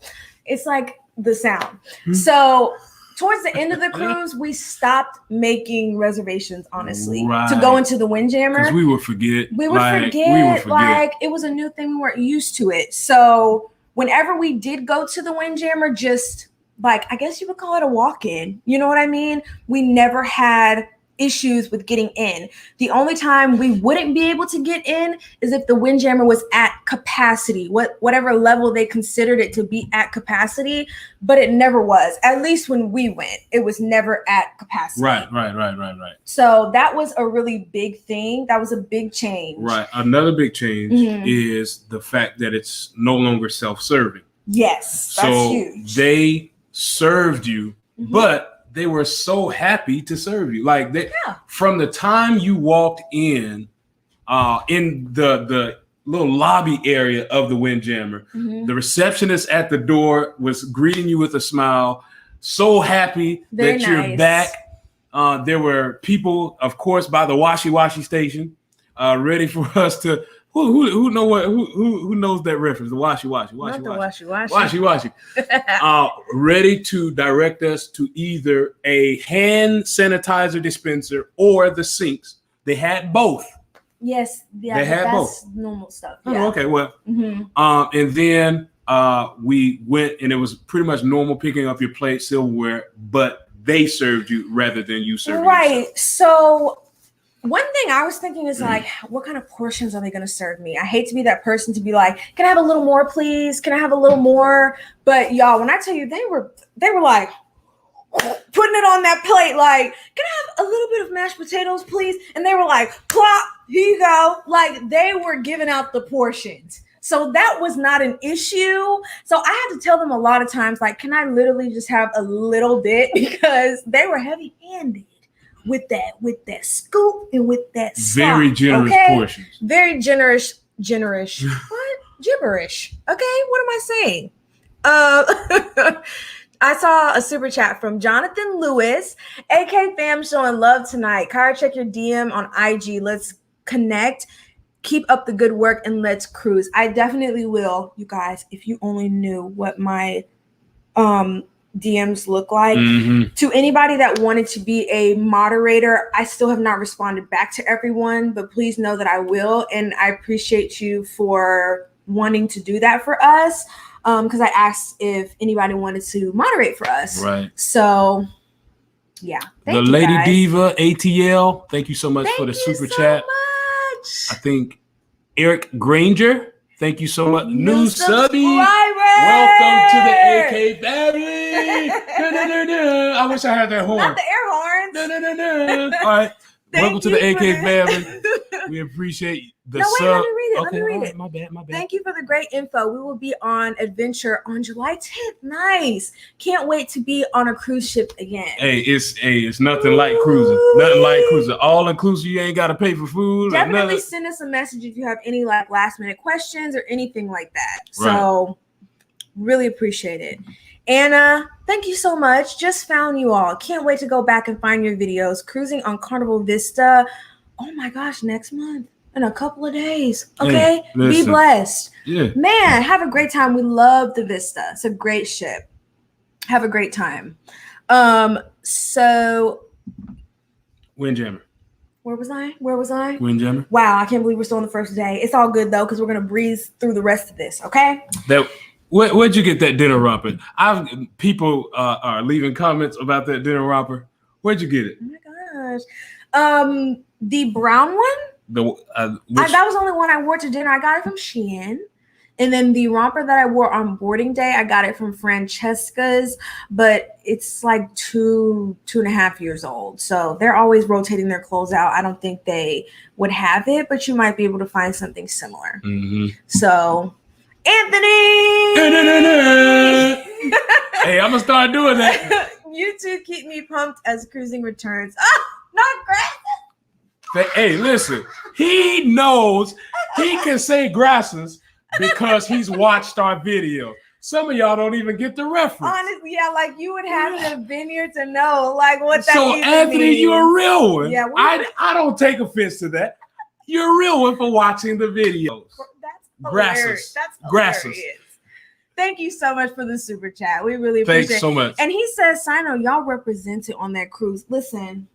It's like the sound. So towards the end of the cruise, we stopped making reservations, honestly, to go into the Windjammer. Because we would forget. We would forget. Like, it was a new thing. We weren't used to it. So whenever we did go to the Windjammer, just like, I guess you would call it a walk-in. You know what I mean? We never had issues with getting in. The only time we wouldn't be able to get in is if the Windjammer was at capacity, whatever level they considered it to be at capacity, but it never was. At least when we went, it was never at capacity. Right. So that was a really big thing. That was a big change. Right. Another big change is the fact that it's no longer self-serving. Yes, that's so huge. They served you, but they were so happy to serve you. Like from the time you walked in the little lobby area of the Windjammer, the receptionist at the door was greeting you with a smile, so happy that you're back. There were people, of course, by the washy station, ready for us to. Who knows that reference? The washy. Ready to direct us to either a hand sanitizer dispenser or the sinks. They had both. Yes, yeah, they had both. Normal stuff. Yeah. Oh, okay, well, and then we went, and it was pretty much normal picking up your plate, silverware, but they served you rather than you serving yourself. So. One thing I was thinking is like, what kind of portions are they going to serve me? I hate to be that person to be like, can I have a little more, please? Can I have a little more? But y'all, when I tell you, they were like putting it on that plate, like, can I have a little bit of mashed potatoes, please? And they were like, plop, here you go. Like, they were giving out the portions. So that was not an issue. So I had to tell them a lot of times, like, can I literally just have a little bit? Because they were heavy-handed. With that scoop and with that very generous portions. Very generous. What? Gibberish. Okay, what am I saying? I saw a super chat from Jonathan Lewis. AK fam showing love tonight. Kara, check your DM on IG. Let's connect. Keep up the good work and let's cruise. I definitely will, you guys. If you only knew what my DMs look like. To anybody that wanted to be a moderator, I still have not responded back to everyone, but please know that I will, and I appreciate you for wanting to do that for us, because I asked if anybody wanted to moderate for us. Right. So yeah, the Lady guys. Diva ATL, thank you so much for the super chat. I think Eric Granger, thank you so much. New subby. Welcome to the AK family. I wish I had that horn. Not the air horns. All right. Welcome to the AK family. We appreciate the sub. Let me read it. My bad. Thank you for the great info. We will be on adventure on July 10th. Nice. Can't wait to be on a cruise ship again. It's nothing like cruising. Nothing like cruising. All inclusive. You ain't got to pay for food. Definitely send us a message if you have any like last minute questions or anything like that. So really appreciate it. Anna, thank you so much. Just found you all. Can't wait to go back and find your videos. Cruising on Carnival Vista. Oh my gosh, next month. In a couple of days. Okay? Be blessed. Yeah. Man, have a great time. We love the Vista. It's a great ship. Have a great time. So Windjammer. Where was I? Windjammer. Wow, I can't believe we're still on the first day. It's all good though, because we're gonna breeze through the rest of this, okay? Where'd you get that dinner romper? People are leaving comments about that dinner romper. Where'd you get it? Oh my gosh. The brown one? That was the only one I wore to dinner. I got it from Shein. And then the romper that I wore on boarding day, I got it from Francesca's, but it's like 2.5 years old. So they're always rotating their clothes out. I don't think they would have it, but you might be able to find something similar. So, Anthony! Hey, I'm going to start doing that. You two keep me pumped as cruising returns. Oh, not gracias. Hey, listen, he knows he can say gracias because he's watched our video. Some of y'all don't even get the reference. Honestly, yeah, like you would have to have been here to know like what that So Anthony, means. you're a real one. Yeah, I don't take offense to that. You're a real one for watching the videos. That's hilarious. That's hilarious. Thank you so much for the super chat. We really appreciate it. Thanks so much. And he says, Sino, y'all represented on that cruise. Listen.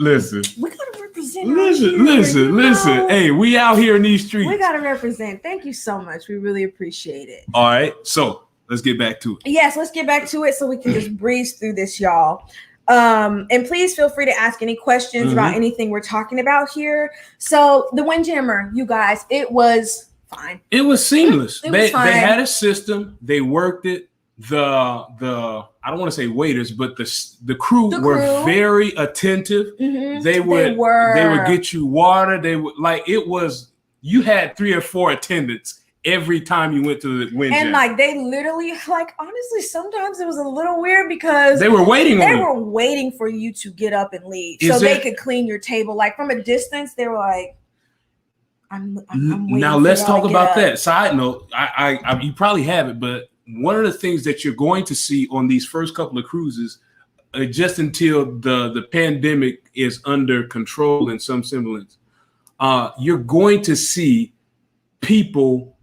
We gotta represent. Listen. Hey, we out here in these streets. We gotta represent. Thank you so much. We really appreciate it. All right, so let's get back to it. Yes, let's get back to it so we can just breeze through this, y'all. And please feel free to ask any questions about anything we're talking about here. So the Windjammer, you guys, it was fine. It was seamless. They had a system. They worked it. I don't want to say waiters, but the crew were very attentive. They would get you water. They would you had 3 or 4 attendants every time you went to the Windjammer. And like they literally, like honestly, sometimes it was a little weird because they were waiting for you to get up and leave they could clean your table. Like from a distance, they were like, I'm waiting. Now let's talk about that. Side note, I you probably have it, but one of the things that you're going to see on these first couple of cruises, just until the pandemic is under control in some semblance, you're going to see people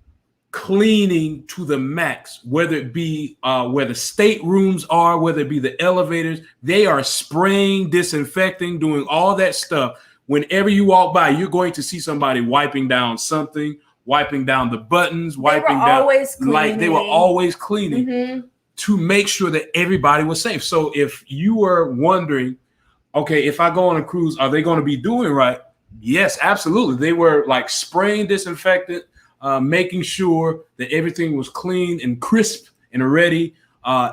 cleaning to the max, whether it be where the staterooms are, whether it be the elevators. They are spraying, disinfecting, doing all that stuff. Whenever you walk by, you're going to see somebody wiping down something, wiping down the buttons, wiping down, like they were always cleaning to make sure that everybody was safe. So if you were wondering, okay, if I go on a cruise, are they going to be doing right? Yes, absolutely. They were like spraying disinfectant, making sure that everything was clean and crisp and ready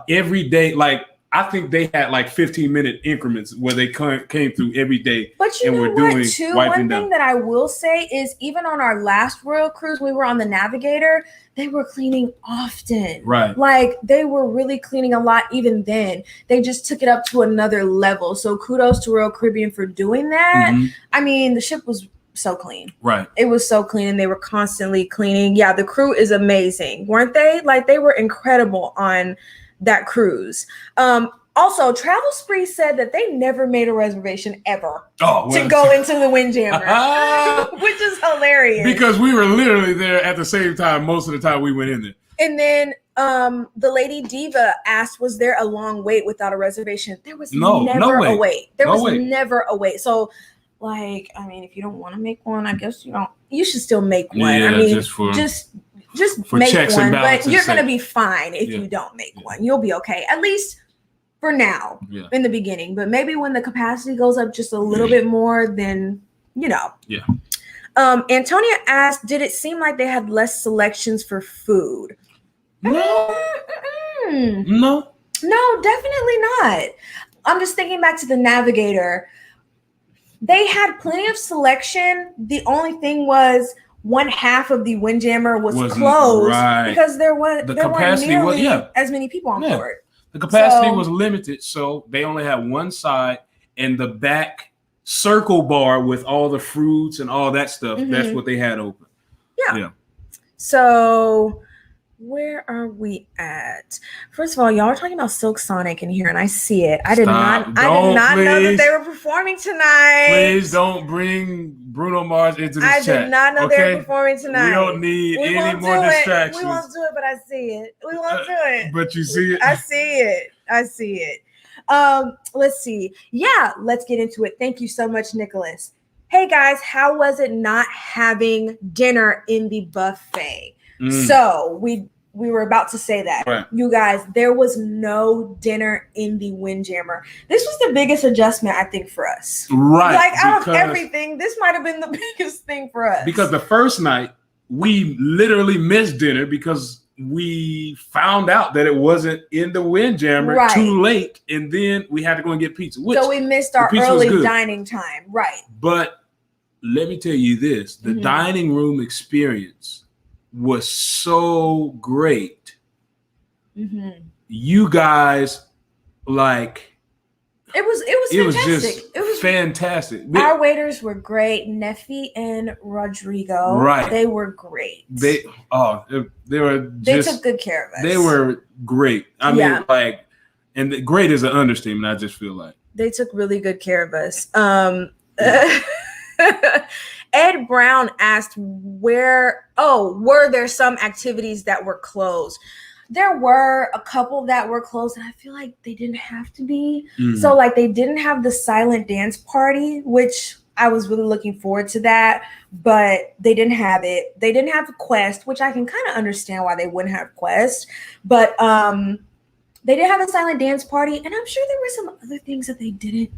every day. Like I think they had like 15-minute increments where they came through every day. But you know what, too? One thing that I will say is even on our last Royal Cruise, we were on the Navigator, they were cleaning often. Right. Like they were really cleaning a lot even then. They just took it up to another level. So kudos to Royal Caribbean for doing that. I mean, the ship was so clean. Right. It was so clean and they were constantly cleaning. Yeah, the crew is amazing, weren't they? Like they were incredible on that cruise. Also, Travel Spree said that they never made a reservation ever to go into the Windjammer, which is hilarious. Because we were literally there at the same time most of the time we went in there. And then the Lady Diva asked, was there a long wait without a reservation? There was never a wait. There was never a wait. So, like, I mean, if you don't want to make one, I guess you should still make one. Yeah, I mean, just for make one, but you're going to be fine if you don't make one. You'll be okay, at least for now, in the beginning. But maybe when the capacity goes up just a little bit more, then, Yeah. Antonia asked, did it seem like they had less selections for food? No, definitely not. I'm just thinking back to the Navigator. They had plenty of selection. The only thing was one half of the Windjammer was closed because there weren't nearly as many people on board. The capacity was limited, so they only had one side and the back circle bar with all the fruits and all that stuff. That's what they had open. Yeah. So where are we at? First of all, y'all are talking about Silk Sonic in here, and I see it. I did not know that they were performing tonight. Please don't bring Bruno Mars into this chat. I did not know they were performing tonight. We don't need any more distractions. We won't do it, but I see it. We won't do it. But you see it? I see it. Let's see. Yeah, let's get into it. Thank you so much, Nicholas. Hey guys, how was it not having dinner in the buffet? So we were about to say that. Right. You guys, there was no dinner in the Windjammer. This was the biggest adjustment, I think, for us. Right. Like out of everything, this might have been the biggest thing for us. Because the first night, we literally missed dinner because we found out that it wasn't in the Windjammer too late, and then we had to go and get pizza. So we missed our early dining time, right? But let me tell you this: the dining room experience was so great. You guys, like, it was fantastic. It was fantastic. Our waiters were great. Neffy and Rodrigo. Right. They were great. They took good care of us. They were great. I mean, like, and great is an understatement, I just feel like. They took really good care of us. Ed Brown asked were there some activities that were closed? There were a couple that were closed, and I feel like they didn't have to be. So, like, they didn't have the silent dance party, which I was really looking forward to that, but they didn't have it. They didn't have Quest, which I can kind of understand why they wouldn't have Quest, but they did have a silent dance party, and I'm sure there were some other things that they didn't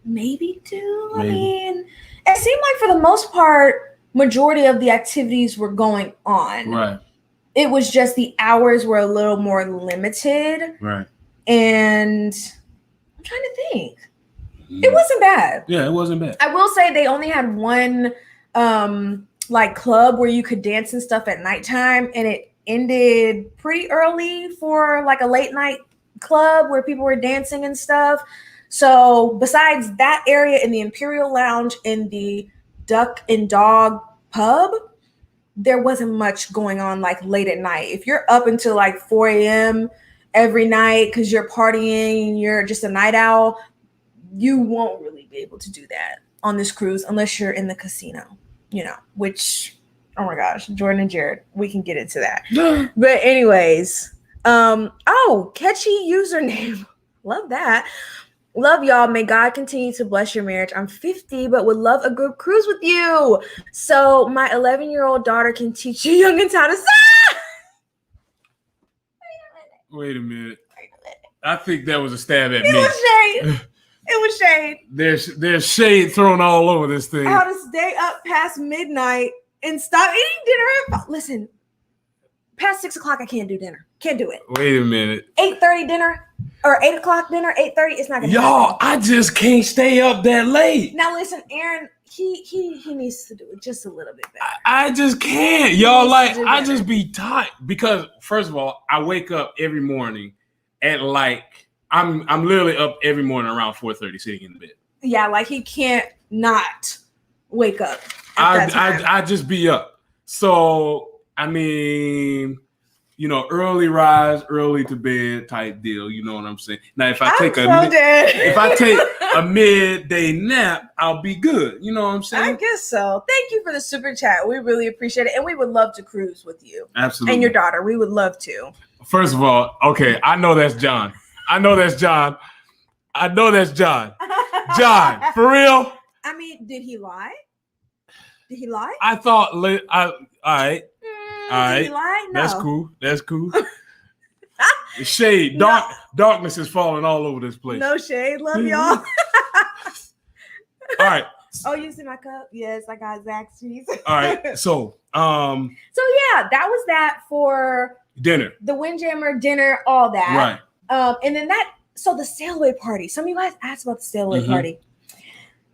maybe do. I mean, it seemed like for the most part, majority of the activities were going on. Right. It was just the hours were a little more limited. Right. And I'm trying to think. It wasn't bad. Yeah, it wasn't bad. I will say they only had one like club where you could dance and stuff at nighttime, and it ended pretty early for like a late night club where people were dancing and stuff. So besides that area in the Imperial Lounge in the Duck and Dog pub, there wasn't much going on like late at night. If you're up until like 4 a.m. every night because you're partying and you're just a night owl, you won't really be able to do that on this cruise unless you're in the casino, which, oh my gosh, Jordan and Jared, we can get into that. But anyways, catchy username. Love that. Love y'all. May God continue to bless your marriage. I'm 50, but would love a group cruise with you. So my 11-year-old daughter can teach you youngins how to say. Wait a minute. I think that was a stab at me. It was shade. It was shade. There's shade thrown all over this thing. How to stay up past midnight and stop eating dinner. Listen, past 6 o'clock, I can't do dinner. Can't do it. Wait a minute. 8:30 dinner or 8 o'clock dinner, 8:30. It's not gonna happen. I just can't stay up that late. Now listen, Aaron, he needs to do it just a little bit better. I just can't. Y'all, like, I just be tired because first of all, I wake up every morning at like I'm literally up every morning around 4:30 sitting in the bed. Yeah, like he can't not wake up. I just be up. So I mean, early rise, early to bed type deal. You know what I'm saying? Now, if I take a midday nap, I'll be good. You know what I'm saying? I guess so. Thank you for the super chat. We really appreciate it, and we would love to cruise with you. Absolutely. And your daughter, we would love to. First of all, okay, I know that's John. John, for real? I mean, did he lie? I thought, all right. All right. Did he lie? No. That's cool. Shade. Darkness is falling all over this place. No shade. Love y'all. All right. Oh, you see my cup? Yes, I got Zach's cheese. All right. So yeah, that was that for dinner. The Windjammer dinner, all that. Right. And then so the Sailboat Party. Some of you guys asked about the Sailboat Party.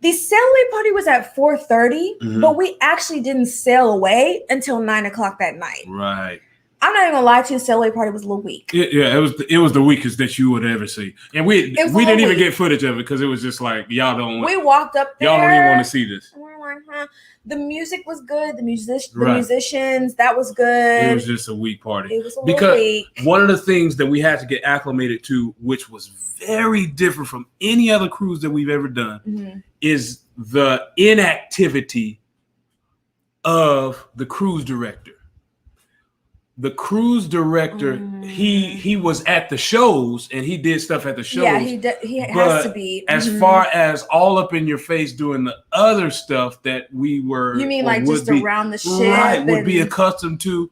The Sailaway Party was at 4:30, but we actually didn't sail away until 9 o'clock that night. Right. I'm not even gonna lie to you, the Sailaway Party was a little weak. Yeah, it was the weakest that you would ever see, and we didn't even get footage of it because it was just like y'all don't. We walked up there. Y'all don't even want to see this. And we're like, The music was good. The musicians, that was good. It was just a weak party. It was a little weak. One of the things that we had to get acclimated to, which was very different from any other cruise that we've ever done, is the inactivity of the cruise director. The cruise director, he was at the shows and he did stuff at the shows. Yeah, he has to be. As far as all up in your face doing the other stuff that we were, you mean like just around the ship, right? Would be accustomed to.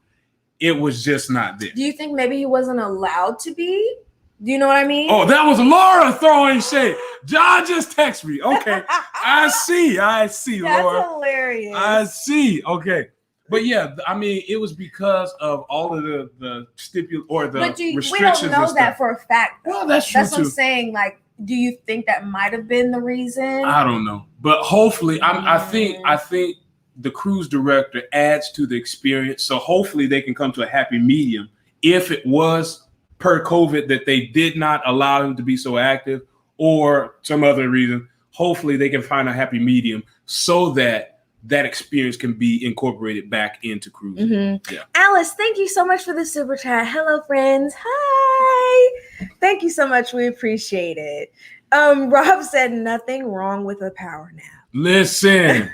It was just not there. Do you think maybe he wasn't allowed to be? Do you know what I mean? Oh, that was Laura throwing shade. John just texted me. Okay, I see, That's Laura. Hilarious. I see. Okay. But yeah, I mean, it was because of all of the restrictions. We don't know that for a fact. Well, that's true That's what I'm saying. Like, do you think that might have been the reason? I don't know, but hopefully, I think the cruise director adds to the experience. So hopefully, they can come to a happy medium. If it was per COVID that they did not allow him to be so active, or some other reason, hopefully they can find a happy medium so that experience can be incorporated back into cruising. Mm-hmm. Yeah. Alice, thank you so much for the super chat. Hello, friends. Hi. Thank you so much. We appreciate it. Rob said nothing wrong with a power nap. Listen.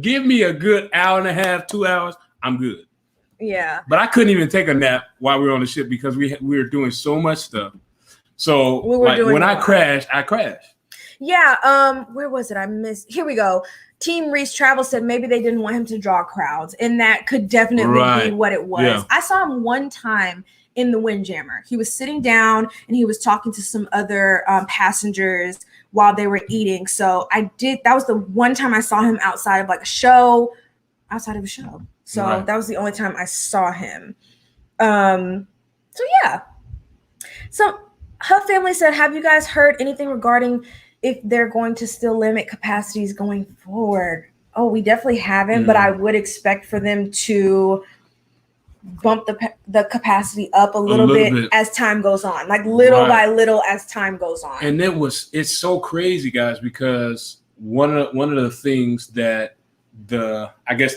Give me a good hour and a half, 2 hours. I'm good. Yeah. But I couldn't even take a nap while we were on the ship because we were doing so much stuff. So when I crashed. Yeah. Where was it? I missed. Here we go. Team Reese Travel said maybe they didn't want him to draw crowds, and that could definitely be what it was. Yeah. I saw him one time in the Windjammer. He was sitting down and he was talking to some other passengers while they were eating. So that was the one time I saw him outside of a show. So that was the only time I saw him. So yeah. So her family said, have you guys heard anything regarding if they're going to still limit capacities going forward? Oh, we definitely haven't, but I would expect for them to bump the capacity up a little bit as time goes on, little by little as time goes on. And it's so crazy, guys, because one of the things that the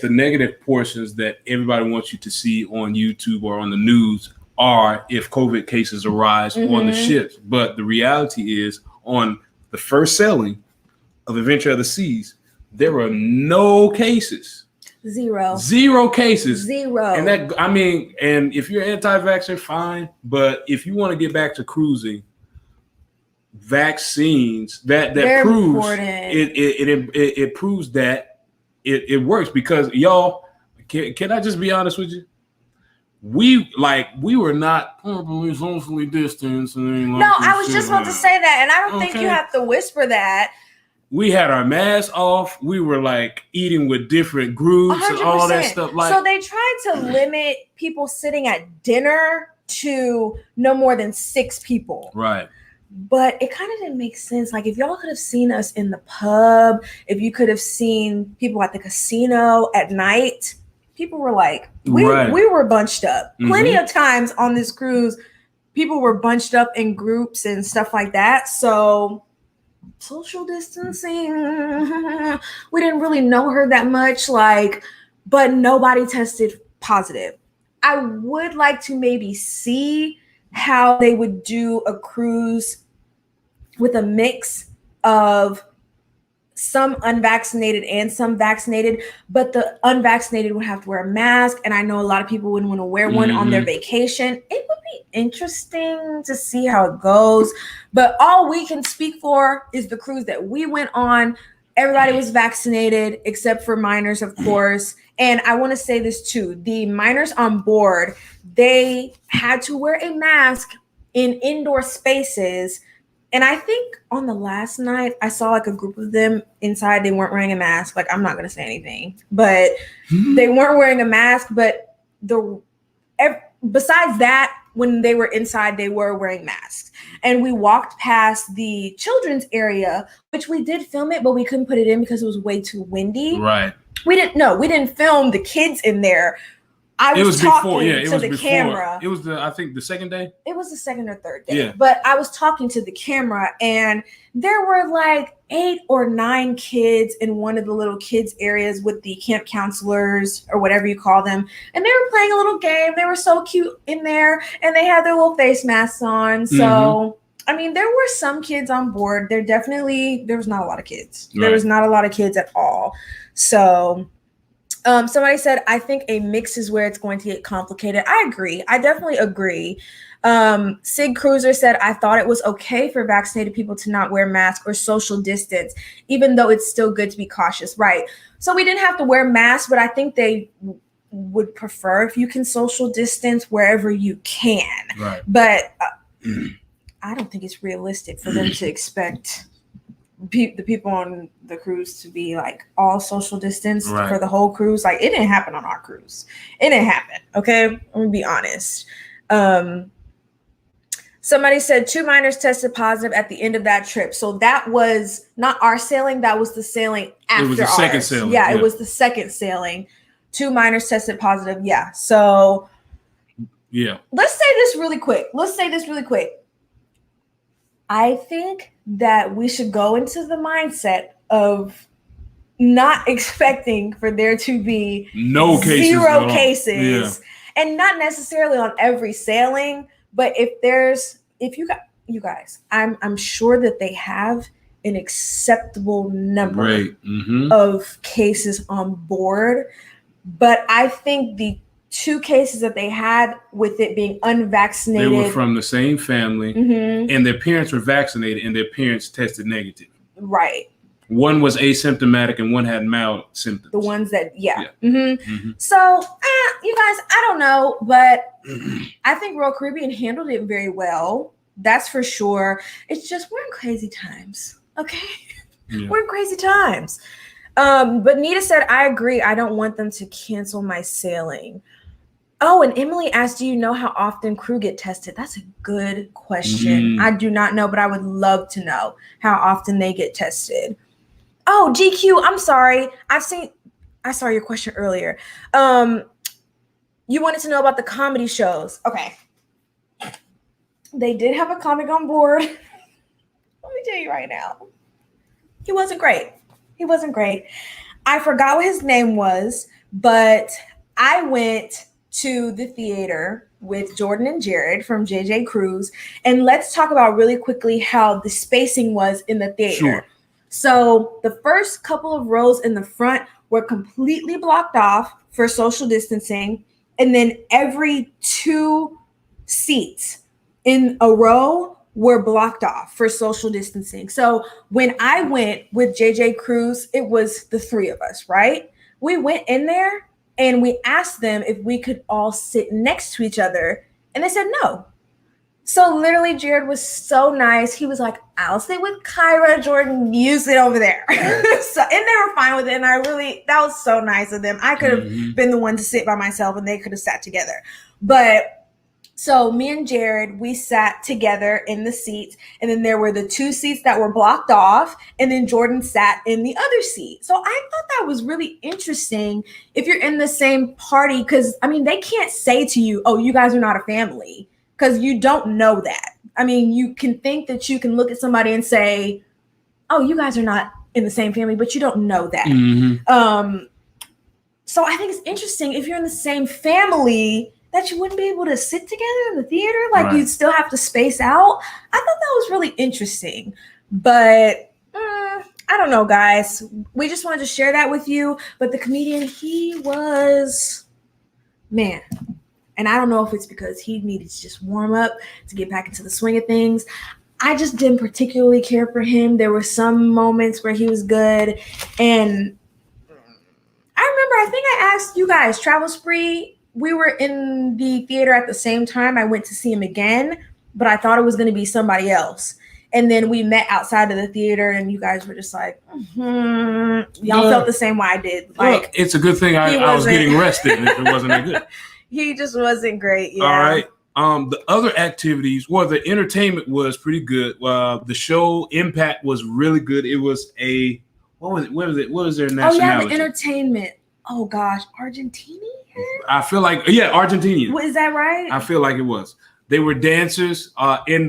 negative portions that everybody wants you to see on YouTube or on the news are if COVID cases arise on the ships. But the reality is, on the first sailing of Adventure of the Seas, there were no cases. Zero cases. And and if you're anti-vaxxer, fine. But if you want to get back to cruising, vaccines that proves it proves that it works, because y'all, can I just be honest with you? We were not socially distanced. No, I was just about to say that, and I don't think you have to whisper that. We had our masks off. We were eating with different groups 100%. And all that stuff. So they tried to limit people sitting at dinner to no more than 6 people. Right. But it kind of didn't make sense. If y'all could have seen us in the pub, if you could have seen people at the casino at night, people were we were bunched up. Plenty of times on this cruise, people were bunched up in groups and stuff like that. So social distancing, we didn't really know her that much, but nobody tested positive. I would like to maybe see how they would do a cruise with a mix of some unvaccinated and some vaccinated, but the unvaccinated would have to wear a mask. And I know a lot of people wouldn't want to wear one on their vacation. It would be interesting to see how it goes. But all we can speak for is the cruise that we went on. Everybody was vaccinated except for minors, of course. And I want to say this too. The minors on board, they had to wear a mask in indoor spaces. And I think on the last night, I saw a group of them inside. They weren't wearing a mask. I'm not going to say anything, but they weren't wearing a mask. But besides that, when they were inside, they were wearing masks. And we walked past the children's area, which we did film it, but we couldn't put it in because it was way too windy. Right. We didn't film the kids in there. I was talking to the camera. It was I think the second day. It was the second or third day. Yeah. But I was talking to the camera, and there were 8 or 9 kids in one of the little kids areas with the camp counselors or whatever you call them. And they were playing a little game. They were so cute in there, and they had their little face masks on. So, there were some kids on board. There was not a lot of kids. Right. There was not a lot of kids at all. So somebody said, I think a mix is where it's going to get complicated. I agree. I definitely agree. Sig Cruiser said, I thought it was okay for vaccinated people to not wear masks or social distance, even though it's still good to be cautious. Right. So we didn't have to wear masks, but I think they would prefer if you can social distance wherever you can. Right. But I don't think it's realistic for them to expect the people on the cruise to be like all social distance Right. for the whole cruise. Like it didn't happen on our cruise. It didn't happen. Okay, I'm gonna be honest. Somebody said 2 minors tested positive at the end of that trip. So that was not our sailing. That was the sailing after It was the ours. second sailing. Yeah, it was the second sailing. 2 minors tested positive. Yeah. So yeah. let's say this really quick. I think that we should go into the mindset of not expecting for there to be No cases. zero cases. And not necessarily on every sailing, but if you guys, I'm sure that they have an acceptable number of cases on board. But I think the 2 cases that they had with it being unvaccinated, they were from the same family, and their parents were vaccinated, and their parents tested negative. Right. One was asymptomatic, and one had mild symptoms. The ones that, So, you guys, I don't know, but I think Royal Caribbean handled it very well. That's for sure. It's just we're in crazy times. Okay, we're in crazy times. But Nita said, I agree. I don't want them to cancel my sailing. Oh, and Emily asked, do you know how often crew get tested? That's a good question. I do not know, but I would love to know how often they get tested. Oh, GQ, I'm sorry. I saw your question earlier. You wanted to know about the comedy shows. Okay. They did have a comic on board. Let me tell you right now. He wasn't great. I forgot what his name was, but I went to the theater with Jordan and Jared from JJ Cruise. And let's talk about really quickly how the spacing was in the theater. Sure. So the first couple of rows in the front were completely blocked off for social distancing. And then every 2 seats in a row were blocked off for social distancing. So when I went with JJ Cruise, it was the 3 of us, right? We went in there and we asked them if we could all sit next to each other. And they said no. So literally, Jared was so nice. He was like, I'll sit with Kyra, Jordan, you sit over there. And they were fine with it. And that was so nice of them. I could have been the one to sit by myself and they could have sat together. But so me and Jared, we sat together in the seats. And then there were the 2 seats that were blocked off. And then Jordan sat in the other seat. So I thought that was really interesting if you're in the same party. Because, I mean, they can't say to you, oh, you guys are not a family. Because you don't know that. I mean, you can think that you can look at somebody and say, oh, you guys are not in the same family, but you don't know that. So I think it's interesting if you're in the same family that you wouldn't be able to sit together in the theater. Like you'd still have to space out. I thought that was really interesting. But I don't know, guys. We just wanted to share that with you. But the comedian, he was, man. And I don't know if it's because he needed to just warm up to get back into the swing of things. I just didn't particularly care for him. There were some moments where he was good. And I remember, I think I asked you guys, Travel Spree, we were in the theater at the same time. I went to see him again, but I thought it was going to be somebody else. And then we met outside of the theater and you guys were just like, y'all felt the same way I did. Like, it's a good thing I was getting rested if it wasn't that good. He just wasn't great. Yeah. All right. The other activities, the entertainment was pretty good. The show Impact was really good. It was what was their nationality? Oh, yeah, the entertainment. Oh, gosh. Argentinian? I feel like, Argentinian. Is that right? I feel like it was. They were dancers first of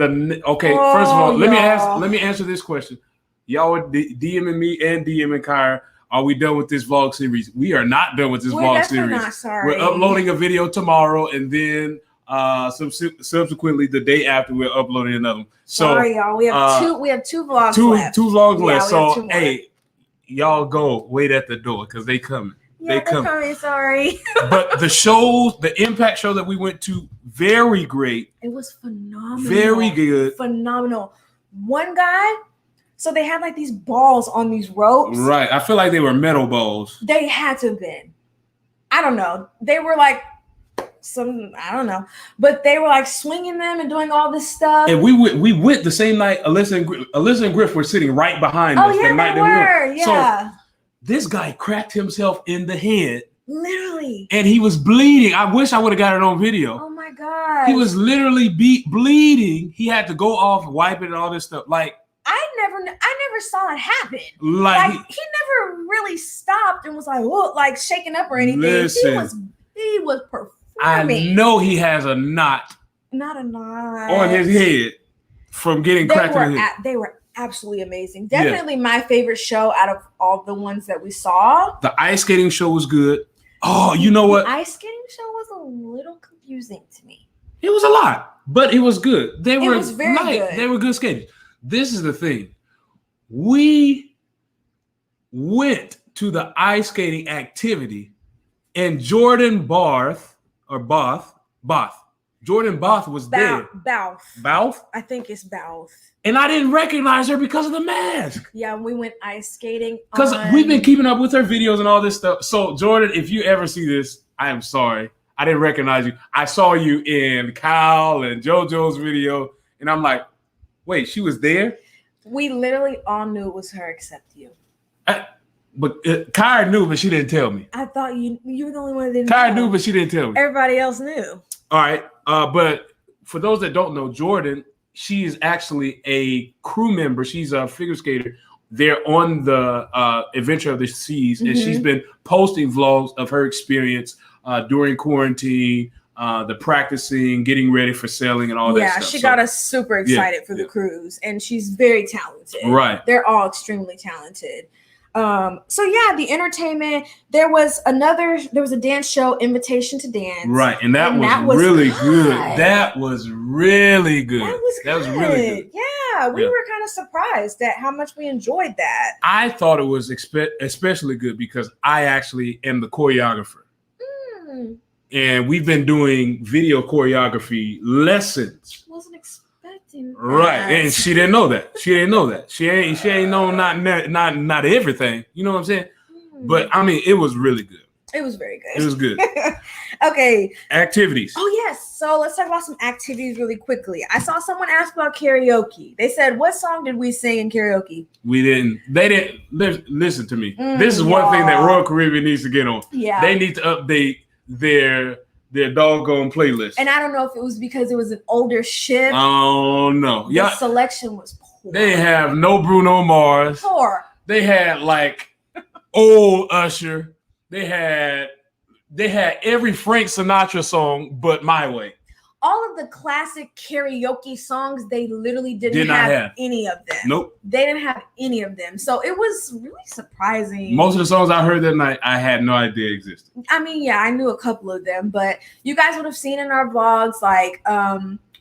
all, let me answer this question. Y'all were DMing me and DMing Kyra. Are we done with this vlog series? We are not done with this vlog series. Not sorry. We're uploading a video tomorrow, and then subsequently the day after we're uploading another one. So sorry, y'all. We have two vlogs left. Two vlogs left. So hey, y'all go wait at the door because they coming. Yeah, they're coming. Sorry. But the Impact show that we went to, very great. It was phenomenal. Very good. Phenomenal. One guy. So they had like these balls on these ropes. Right. I feel like they were metal balls. They had to have been. I don't know. They were like I don't know, but they were like swinging them and doing all this stuff. And we went the same night. Alyssa and Griff were sitting right behind us. Yeah, the night they were. Yeah. So this guy cracked himself in the head. Literally. And he was bleeding. I wish I would have got it on video. Oh my God. He was literally bleeding. He had to go off, wipe it, and all this stuff. Like I never saw it happen. Like he never really stopped and was like, whoa, like shaking up or anything. Listen, he was performing. I know he has a knot. Not a knot on his head from getting cracked in the head. They were absolutely amazing. Definitely my favorite show out of all the ones that we saw. The ice skating show was good. Oh, you know what? The ice skating show was a little confusing to me. It was a lot, but it was good. It was very good. They were good skaters. This is the thing. We went to the ice skating activity, and Jordan Both. Jordan Both was there. Bouth? I think it's Bouth. And I didn't recognize her because of the mask. Yeah, we went ice skating. Because we've been keeping up with her videos and all this stuff. So, Jordan, if you ever see this, I am sorry. I didn't recognize you. I saw you in Kyle and JoJo's video, and I'm like, wait, she was there? We literally all knew it was her except you. But Kyra knew, but she didn't tell me. I thought you were the only one that didn't Kyra knew, but she didn't tell me. Everybody else knew. All right. But for those that don't know, Jordan, she is actually a crew member. She's a figure skater. They're on the Adventure of the Seas, and she's been posting vlogs of her experience during quarantine, the practicing, getting ready for sailing, and all that stuff. Yeah, she got us super excited for the cruise, and she's very talented. Right. They're all extremely talented. The entertainment, there was a dance show, Invitation to Dance. Right. And that was really good. That was really good. That was really good. Yeah. We were kind of surprised at how much we enjoyed that. I thought it was especially good because I actually am the choreographer. And we've been doing video choreography lessons. Wasn't expecting that. Right, and she didn't know that. She ain't know not everything. You know what I'm saying? But I mean, it was really good. It was very good. It was good. Okay. Activities. Oh yes. So let's talk about some activities really quickly. I saw someone ask about karaoke. They said, "What song did we sing in karaoke?" We didn't. They didn't. Listen to me. This is one thing that Royal Caribbean needs to get on. Yeah. They need to update their doggone playlist. And I don't know if it was because it was an older ship. Oh no. The selection was poor. They have no Bruno Mars. Poor. They had like old Usher. They had every Frank Sinatra song but My Way. All of the classic karaoke songs, they literally didn't have any of them. Nope. They didn't have any of them. So it was really surprising. Most of the songs I heard that night, I had no idea existed. I mean, yeah, I knew a couple of them, but you guys would have seen in our vlogs, like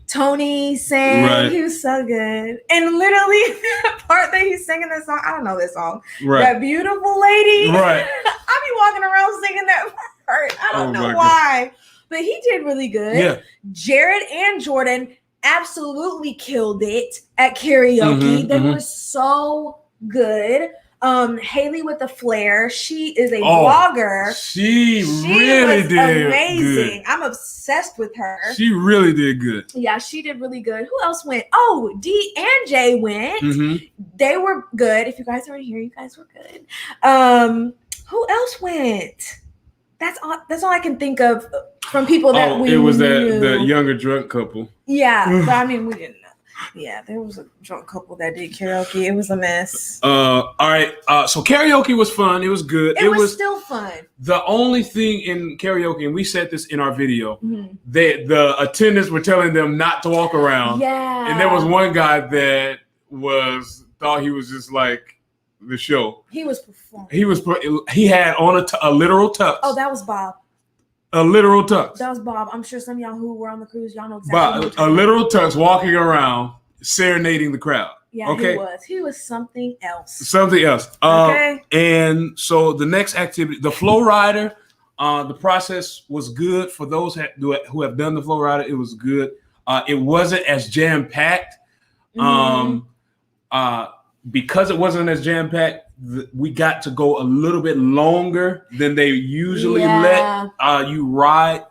Tony sang. Right. He was so good. And literally the part that he's singing that song, I don't know this song. Right. That beautiful lady. Right. I be walking around singing that part. I don't know why. God. But he did really good. Yeah. Jared and Jordan absolutely killed it at karaoke. They were so good. Haley with the flair. She is a blogger. She really did amazing. Good. I'm obsessed with her. She really did good. Yeah, she did really good. Who else went? Oh, D and J went. They were good. If you guys are here, you guys were good. Who else went? That's all I can think of from people that we knew. It was the younger drunk couple. Yeah, but I mean, we didn't know. Yeah, there was a drunk couple that did karaoke. It was a mess. All right. So karaoke was fun. It was good. It was still fun. The only thing in karaoke, and we said this in our video, the attendants were telling them not to walk around. Yeah. And there was one guy that thought he was just like the show. He was performing. He had on a literal tux. Oh, that was Bob. A literal tux. That was Bob. I'm sure some of y'all who were on the cruise, y'all know exactly. Bob, a literal tux walking around, serenading the crowd. Yeah, okay? He was something else. Something else. Okay. And so the next activity, the flow rider, the process was good for those who have done the flow rider. It was good. It wasn't as jam packed. Because it wasn't as jam packed, we got to go a little bit longer than they usually let you ride.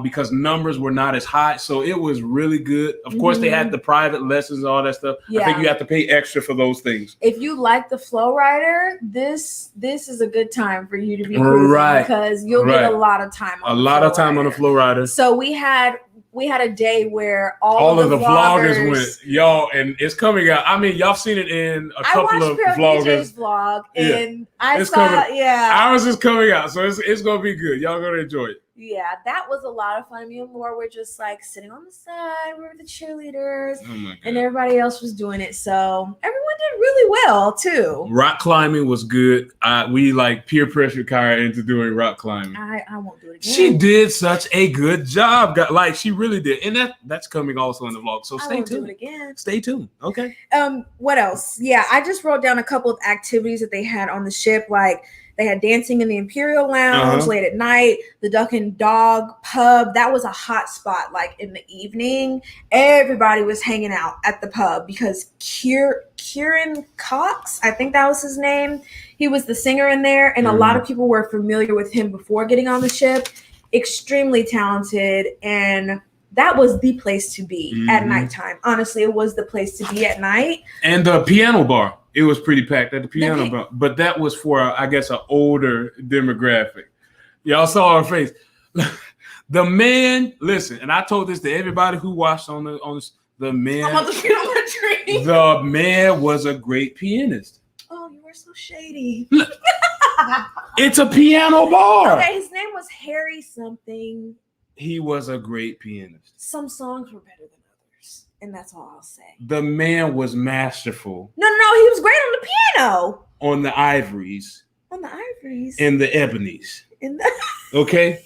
because numbers were not as high. So it was really good. Of course, they had the private lessons and all that stuff. I think you have to pay extra for those things. If you like the Flow Rider, this is a good time for you to be cruising because you'll get a lot of time on the Flow Rider. So we had a day where all of the vloggers went, yo, and it's coming out. I mean, y'all seen it in a couple of vloggers. Vlog, and I saw, ours is coming out, so it's gonna be good. Y'all gonna enjoy it. Yeah, that was a lot of fun. Me and Laura were just like sitting on the side. We were the cheerleaders, and everybody else was doing it. So everyone did really well too. Rock climbing was good. We like peer pressure Kyra into doing rock climbing. I won't do it again. She did such a good job. Like she really did, and that's coming also in the vlog. So stay tuned. Do it again. Stay tuned. Okay. What else? Yeah, I just wrote down a couple of activities that they had on the ship, like. They had dancing in the Imperial Lounge late at night, the Duck and Dog pub. That was a hot spot. Like in the evening, everybody was hanging out at the pub because Kieran Cox, I think that was his name. He was the singer in there, and a lot of people were familiar with him before getting on the ship. Extremely talented, and that was the place to be at nighttime. Honestly, it was the place to be at night. And the piano bar. It was pretty packed at the piano bar, but that was for, I guess, an older demographic. Y'all saw her face. The man, listen, and I told this to everybody who watched on the man. The man was a great pianist. Oh, you were so shady. It's a piano bar. Okay, his name was Harry something. He was a great pianist. Some songs were better than others, and that's all I'll say. The man was masterful. No, he was great on the piano. On the ivories. On the ivories. And the ebonies. Okay?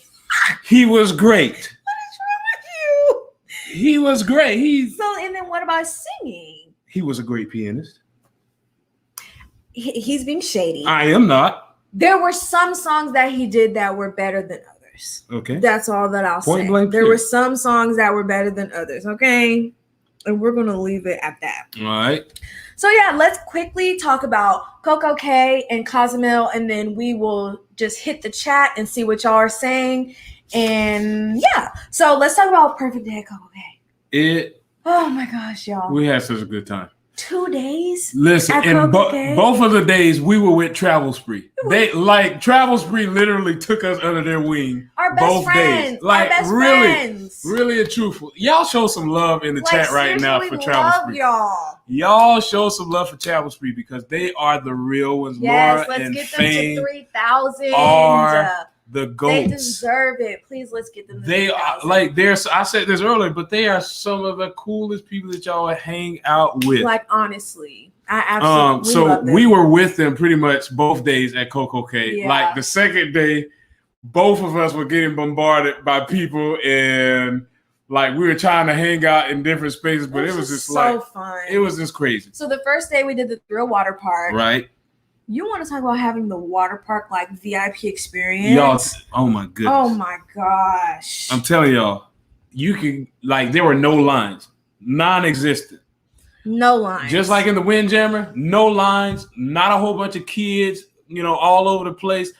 He was great. What is wrong with you? He was great. And then what about singing? He was a great pianist. He's being shady. I am not. There were some songs that he did that were better than others. Okay. That's all that I'll say. There were some songs that were better than others. Okay. And we're going to leave it at that. All right. So, yeah, let's quickly talk about Coco Cay and Cozumel, and then we will just hit the chat and see what y'all are saying. And, yeah. So, let's talk about Perfect Day at Coco Cay. Oh, my gosh, y'all. We had such a good time. 2 days. Listen, and both of the days we were with Travel Spree. Travel Spree literally took us under their wing. Our best friends. Days. Like really and truthful. Y'all show some love in the chat right now for Travel Spree. Y'all show some love for Travel Spree because they are the real ones. Yes, Laura and get Fane them to 3,000. Are the goats. They deserve it. Please, let's get them. They are I said this earlier, but they are some of the coolest people that y'all hang out with. Like honestly, I absolutely love them. We were with them pretty much both days at Coco Cay. Yeah. Like the second day, both of us were getting bombarded by people, and like we were trying to hang out in different spaces, but it was just so fun. It was just crazy. So the first day we did the Thrill Water Park. Right. You want to talk about having the water park like VIP experience? Y'all, oh my goodness. Oh my gosh. I'm telling y'all, you can there were no lines, non-existent. No lines. Just like in the Windjammer, no lines, not a whole bunch of kids, all over the place.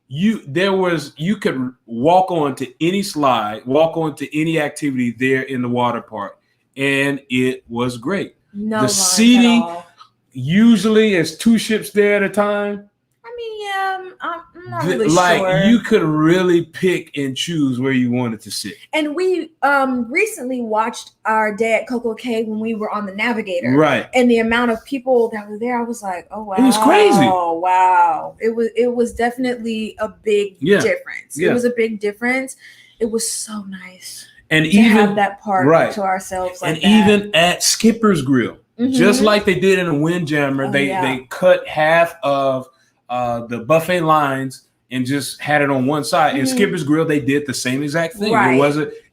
You could walk onto any slide, walk onto any activity there in the water park, and it was great. No the lines seating. At all. Usually it's 2 ships there at a time. I mean, yeah, I'm not really sure. You could really pick and choose where you wanted to sit. And we recently watched our day at Coco Cay when we were on the Navigator. Right. And the amount of people that were there, I was like, oh wow. It was crazy. Oh wow. It was definitely a big difference. Yeah. It was a big difference. It was so nice. And to have that park to ourselves like that. And even at Skipper's Grill. Mm-hmm. Just like they did in the Windjammer, they cut half of the buffet lines and just had it on one side. Mm-hmm. In Skipper's Grill, they did the same exact thing. Right.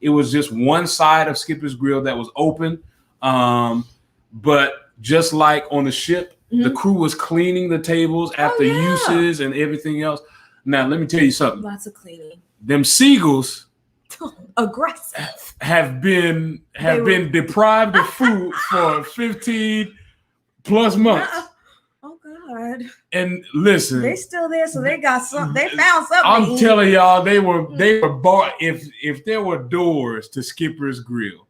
It was just one side of Skipper's Grill that was open. But just like on the ship, the crew was cleaning the tables after uses and everything else. Now, let me tell you something. Lots of cleaning. Them seagulls aggressive have been deprived of food for 15 plus months. Oh God. God. And listen, They still there, so they got some. They found something. I'm telling y'all, they were bought. If there were doors to Skipper's Grill,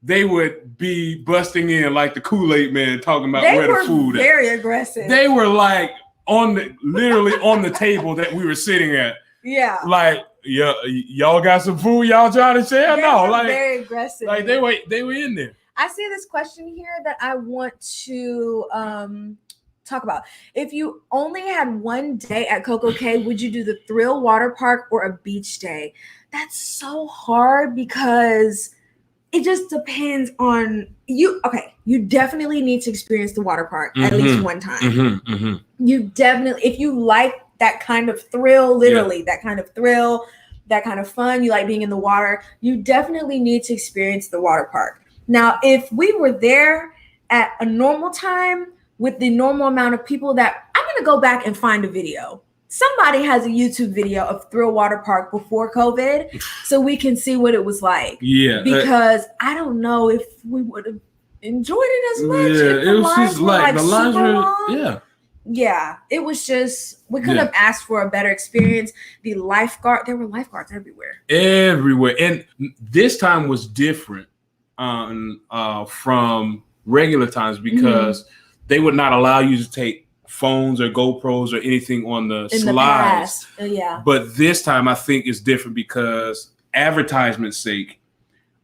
they would be busting in like the Kool-Aid Man talking about where the food is. Very aggressive. They were like literally on the table that we were sitting at. Yeah. Like, yeah, y'all got some food y'all trying to share? No, like very aggressive. Like they were in there. I see this question here that I want to talk about. If you only had one day at Coco Cay, would you do the thrill water park or a beach day? That's so hard because it just depends on you. Okay, you definitely need to experience the water park at least one time. You definitely, if you like that kind of thrill, literally that kind of thrill, that kind of fun, you like being in the water, you definitely need to experience the water park. Now, if we were there at a normal time with the normal amount of people, that I'm going to go back and find a video. Somebody has a YouTube video of Thrill Water Park before COVID, so we can see what it was like. Yeah. Because I don't know if we would have enjoyed it as much. Yeah, it was just like the lines were, yeah, it was just, we could have asked for a better experience. The lifeguard, there were lifeguards everywhere. And this time was different from regular times because they would not allow you to take phones or GoPros or anything on the slides. But this time I think it's different because advertisement's sake,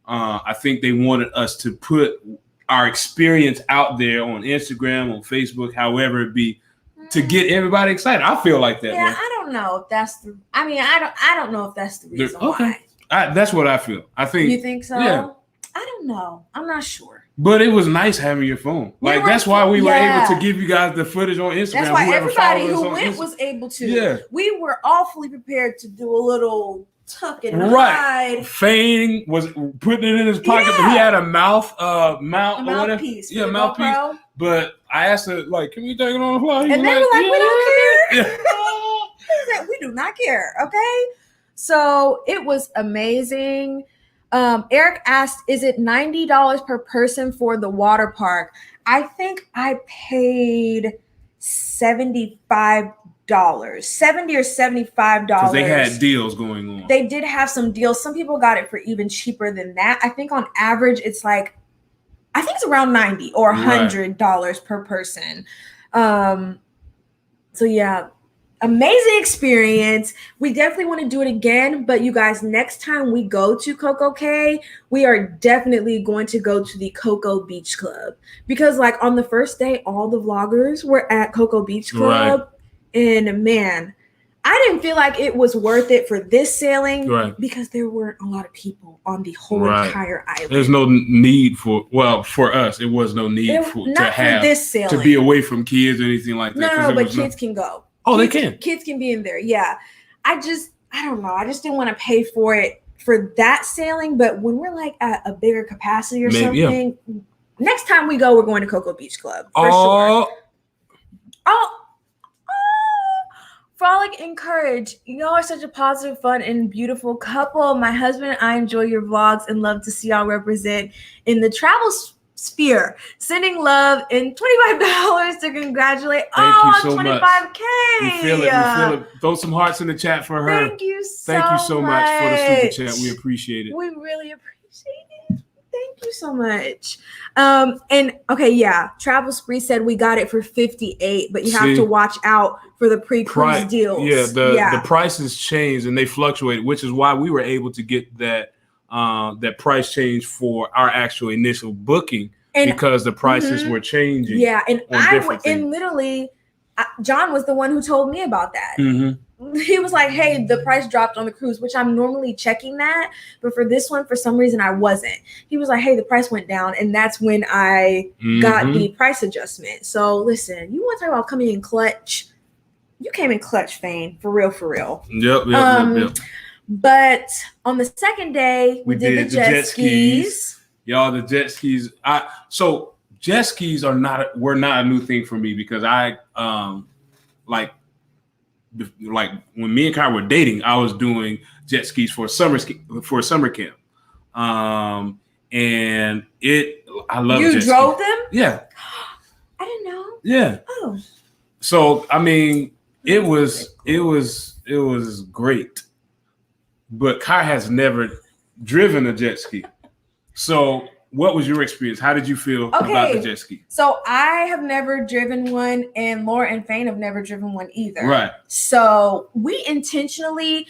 I think they wanted us to put our experience out there on Instagram, on Facebook, however it be, to get everybody excited. I feel like that. Yeah, I don't know if that's the. I mean, I don't know if that's the reason why. That's what I feel. I think. You think so? Yeah. I don't know. I'm not sure. But it was nice having your phone. Like that's why we were able to give you guys the footage on Instagram. That's why everybody who went was able to. Yeah. We were all fully prepared to do a little tuck and hide. Fane was putting it in his pocket, but he had a mouthpiece. Yeah, mouthpiece. But I asked her, like, can we take it on the fly? And they were like, we don't care. He said, we do not care. Okay. So it was amazing. Eric asked, is it $90 per person for the water park? I think I paid $75, $70 or $75. Because they had deals going on. They did have some deals. Some people got it for even cheaper than that. I think on average, it's like, I think it's around $90 or $100 per person. So yeah. Amazing experience. We definitely want to do it again, but you guys, next time we go to Coco Cay, we are definitely going to go to the Coco Beach Club because like on the first day, all the vloggers were at Coco Beach Club and man, I didn't feel like it was worth it for this sailing because there weren't a lot of people on the whole entire island. There's no need for us, it was no need for this sailing. To be away from kids or anything like that. No, but kids can go. Oh, they can. Kids can be in there. Yeah. I don't know. I just didn't want to pay for it for that sailing. But when we're like at a bigger capacity or something, next time we go, we're going to Coco Beach Club. For sure. Frolic and Courage. Y'all are such a positive, fun, and beautiful couple. My husband and I enjoy your vlogs and love to see y'all represent in the travel sphere. Sending love and $25 to congratulate. Thank you so 25K. Much. We feel it. Throw some hearts in the chat for her. Thank you so much for the super chat. We appreciate it. We really appreciate it. Thank you so much. And okay, yeah. Travel Spree said we got it for $58, but you have to watch out for the pre-cruise deals. Yeah, the prices changed and they fluctuated, which is why we were able to get that price change for our actual initial booking because the prices were changing. Yeah, and literally, John was the one who told me about that. He was like, "Hey, the price dropped on the cruise," which I'm normally checking that, but for this one, for some reason, I wasn't. He was like, "Hey, the price went down," and that's when I got the price adjustment. So listen, you want to talk about coming in clutch? You came in clutch, Fane, for real. Yep. But on the second day, we did the jet skis. Y'all, the jet skis. So jet skis were not a new thing for me because I like when me and Kai were dating, I was doing jet skis for a summer camp. And I love jet skis. You drove them? Yeah. I didn't know. Yeah. Oh. So I mean, it was great. But Kai has never driven a jet ski. So what was your experience? How did you feel about the jet ski? So I have never driven one, and Laura and Fane have never driven one either. Right. So we intentionally,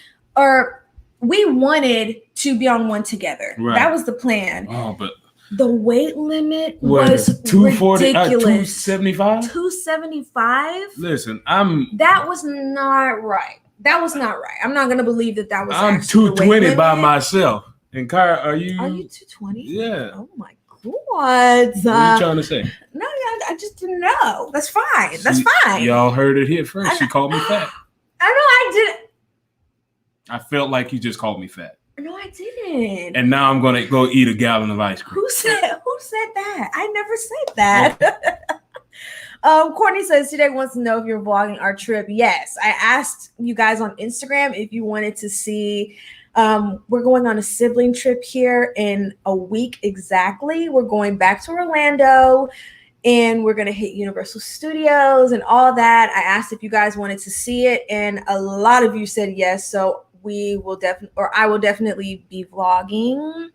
we wanted to be on one together. Right. That was the plan. Oh, but the weight limit was 240, ridiculous. 275? 275? Listen, that was not right. That was not right. I'm not gonna believe that was. I'm 220 by myself. And Kyra, are you 220? Yeah. Oh my God. What are you trying to say? No, I just didn't know. That's fine. That's fine. Y'all heard it here first. She called me fat. I know I didn't. I felt like you just called me fat. No, I didn't. And now I'm gonna go eat a gallon of ice cream. Who said that? I never said that. Courtney says today wants to know if you're vlogging our trip. Yes, I asked you guys on Instagram if you wanted to see. We're going on a sibling trip here in a week exactly. We're going back to Orlando and we're going to hit Universal Studios and all that. I asked if you guys wanted to see it and a lot of you said yes. So I will definitely be vlogging.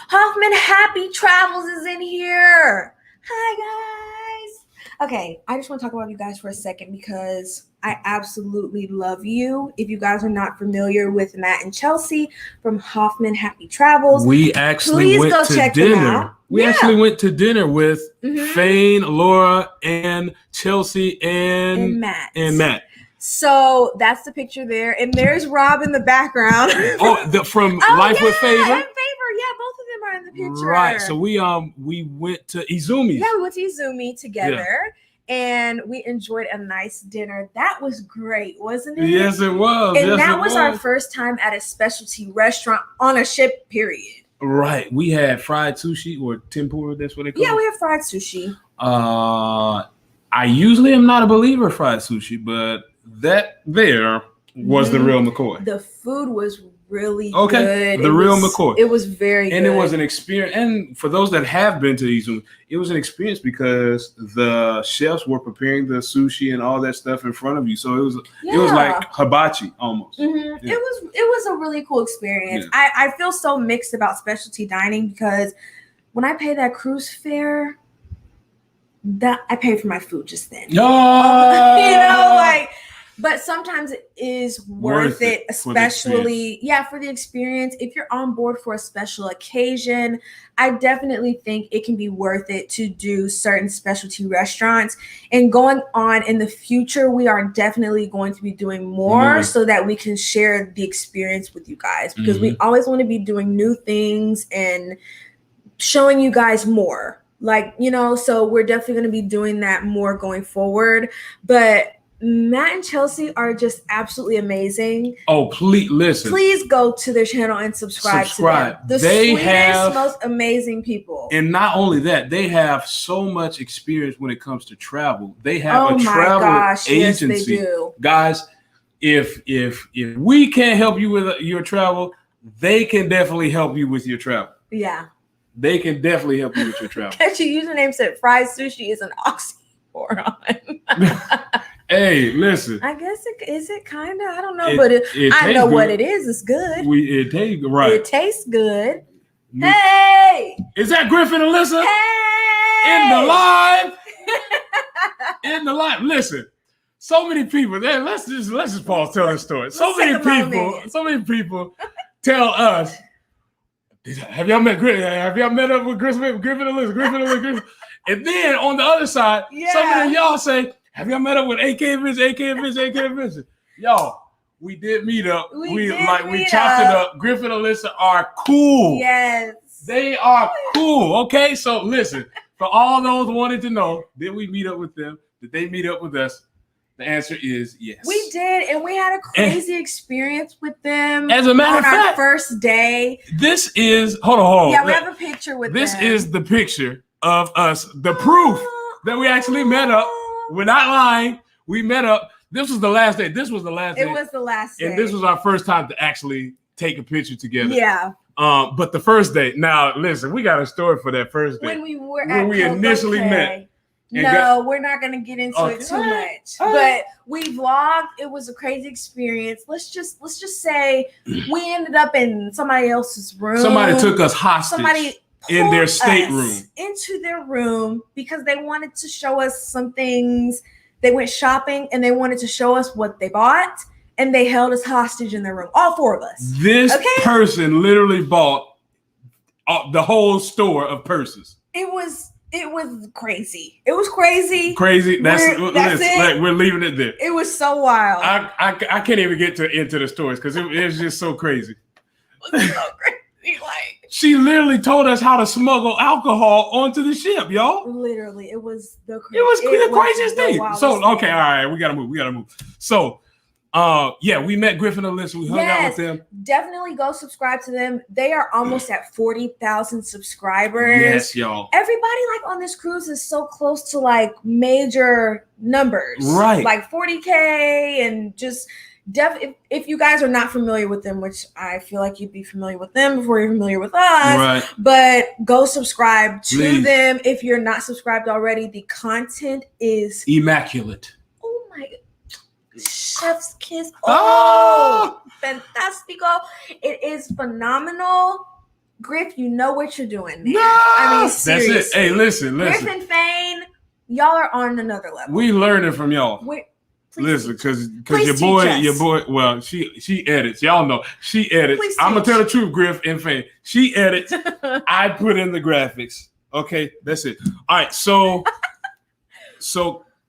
Hoffman Happy Travels is in here. Hi guys. Okay, I just want to talk about you guys for a second because I absolutely love you. If you guys are not familiar with Matt and Chelsea from Hoffman Happy Travels, we actually went to dinner. We actually went to dinner with Fane, Laura, and Chelsea, and Matt. So that's the picture there, and there's Rob in the background. From Life with Favor. And Favor, yeah, both of them are in the picture. Right. So we went to Izumi. Yeah, we went to Izumi together, and we enjoyed a nice dinner. That was great, wasn't it? Yes, it was. And that was our first time at a specialty restaurant on a ship. Period. Right. We had fried sushi or tempura. That's what they call it. Yeah, we have fried sushi. I usually am not a believer of fried sushi, but that there was the real McCoy. The food was really good. Real McCoy. It was very good. And it was an experience. And for those that have been to Izumi, it was an experience because the chefs were preparing the sushi and all that stuff in front of you. So it was like hibachi almost. Mm-hmm. Yeah. It was a really cool experience. Yeah. I feel so mixed about specialty dining because when I pay that cruise fare, that I paid for my food just then. But sometimes it is worth it, especially for the experience. If you're on board for a special occasion, I definitely think it can be worth it to do certain specialty restaurants. And going on in the future, we are definitely going to be doing more so that we can share the experience with you guys because we always want to be doing new things and showing you guys more. So we're definitely going to be doing that more going forward. But Matt and Chelsea are just absolutely amazing. Oh, please listen. Please go to their channel and subscribe. To them. They sweetest, most amazing people. And not only that, they have so much experience when it comes to travel. They have a travel agency. Yes, they do. Guys, if we can't help you with your travel, they can definitely help you with your travel. Yeah. They can definitely help you with your travel. Catchy username said fried sushi is an oxymoron. Hey, listen. I guess it kind of. I don't know, I know good. What it is. It's good. It tastes right. It tastes good. Hey, is that Griffin Alyssa? Hey, in the live. Listen, so many people. Let's just pause. Tell this story. So many people tell us. Have y'all met Griffin? Have y'all met up with Griffin Alyssa? And then on the other side, some of y'all say. Have y'all met up with AK Vincent? Y'all, we did meet up. We chopped it up. Griffin and Alyssa are cool. Yes. They are cool. Okay, so listen, for all those wanting to know, did we meet up with them? Did they meet up with us? The answer is yes. We did, and we had a crazy experience with them. As a matter of fact, on our first day. This is hold on. Yeah, we have a picture with this them. This is the picture of us, the proof that we actually met up. We're not lying. We met up. This was the last day. It was the last day. And this was our first time to actually take a picture together. Yeah. But the first day. Now, listen, we got a story for that first day. When we initially met. No, we're not gonna get into it too much. But we vlogged. It was a crazy experience. Let's just say we ended up in somebody else's room. Somebody took us hostage. Somebody in their stateroom into their room because they wanted to show us some things. They went shopping and they wanted to show us what they bought, and they held us hostage in their room. All four of us. This person literally bought the whole store of purses. It was crazy. It was crazy. Crazy. That's it. Like, we're leaving it there. It was so wild. I can't even get into the stories because it was just so crazy. It was so crazy. Like, she literally told us how to smuggle alcohol onto the ship, y'all. Literally, it was the craziest thing. So okay, all right, we gotta move. So we met Griffin and Alyssa. We hung out with them. Definitely go subscribe to them. They are almost at 40,000 subscribers. Yes, y'all. Everybody like on this cruise is so close to like major numbers, right? Like 40K and just if you guys are not familiar with them, which I feel like you'd be familiar with them before you're familiar with us, right? But go subscribe to them if you're not subscribed already. The content is immaculate. Oh my God. Chef's kiss. Oh, fantastico. It is phenomenal. Griff, you know what you're doing there. No! I mean, seriously. That's it. Hey, listen. Griff and Fane, y'all are on another level. We learning from y'all. Listen, because your boy, well, she edits. Y'all know she edits. I'm gonna tell the truth, Griff and Fane. She edits. I put in the graphics. Okay, that's it. All right, so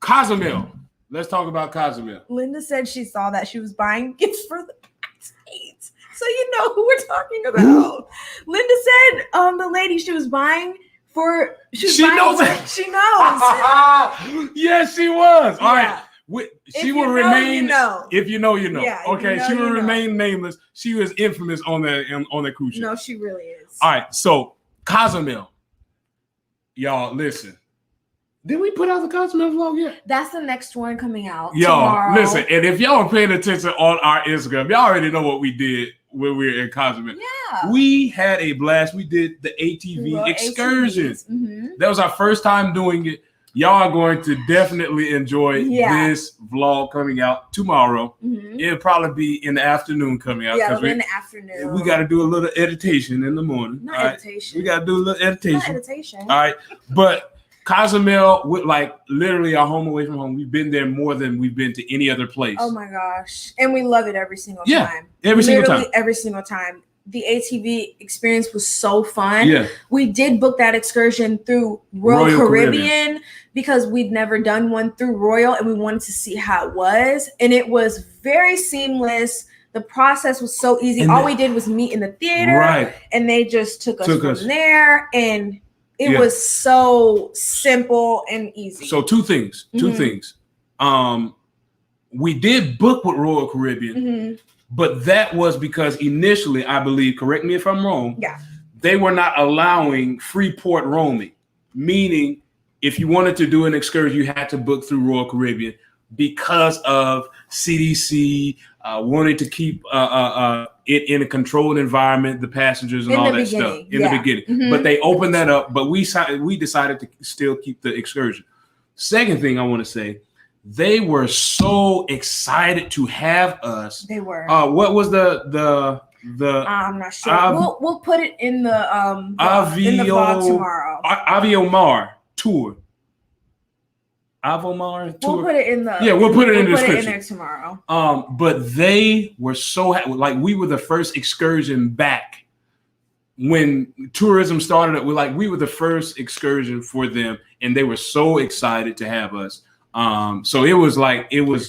Cozumel. Let's talk about Cozumel. Linda said she saw that she was buying gifts for the States. So you know who we're talking about. Linda said the lady she was buying for she knows it. She knows. Yes, she was. All right. She will remain. If you know, you know. Yeah, okay, she will remain nameless. She was infamous on that cruise ship. No, she really is. All right, so Cozumel, y'all listen. Did we put out the Cozumel vlog yet? That's the next one coming out. Y'all tomorrow. Listen, and if y'all are paying attention on our Instagram, y'all already know what we did when we were in Cozumel. Yeah, we had a blast. We did the ATV excursion. Mm-hmm. That was our first time doing it. Y'all are going to definitely enjoy this vlog coming out tomorrow. Mm-hmm. It'll probably be in the afternoon coming out. Yeah, in the afternoon. We got to do a little editation in the morning. Not editation. We got to do a little editation. Not editation. All right. But Cozumel, with like literally our home away from home, we've been there more than we've been to any other place. Oh my gosh. And we love it every single time. Every single time. The ATV experience was so fun. Yeah. We did book that excursion through Royal Caribbean because we'd never done one through Royal and we wanted to see how it was. And it was very seamless. The process was so easy. All we did was meet in the theater. Right. And they just took us from there. And it was so simple and easy. So two things. We did book with Royal Caribbean. Mm-hmm. But that was because initially, I believe, correct me if I'm wrong, they were not allowing free port roaming, meaning if you wanted to do an excursion, you had to book through Royal Caribbean because of CDC wanting to keep it in a controlled environment, the passengers and all that stuff in the beginning. Mm-hmm. But they opened that up, but we decided to still keep the excursion. Second thing I want to say, they were so excited to have us. They were. What was the? I'm not sure. We'll put it in the vlog tomorrow. Avio Mar tour. Avomar tour. We'll put it in the. Yeah, we'll put it in the description. Put it in there tomorrow. But they were so like we were the first excursion back when tourism started. We were the first excursion for them, and they were so excited to have us. So it was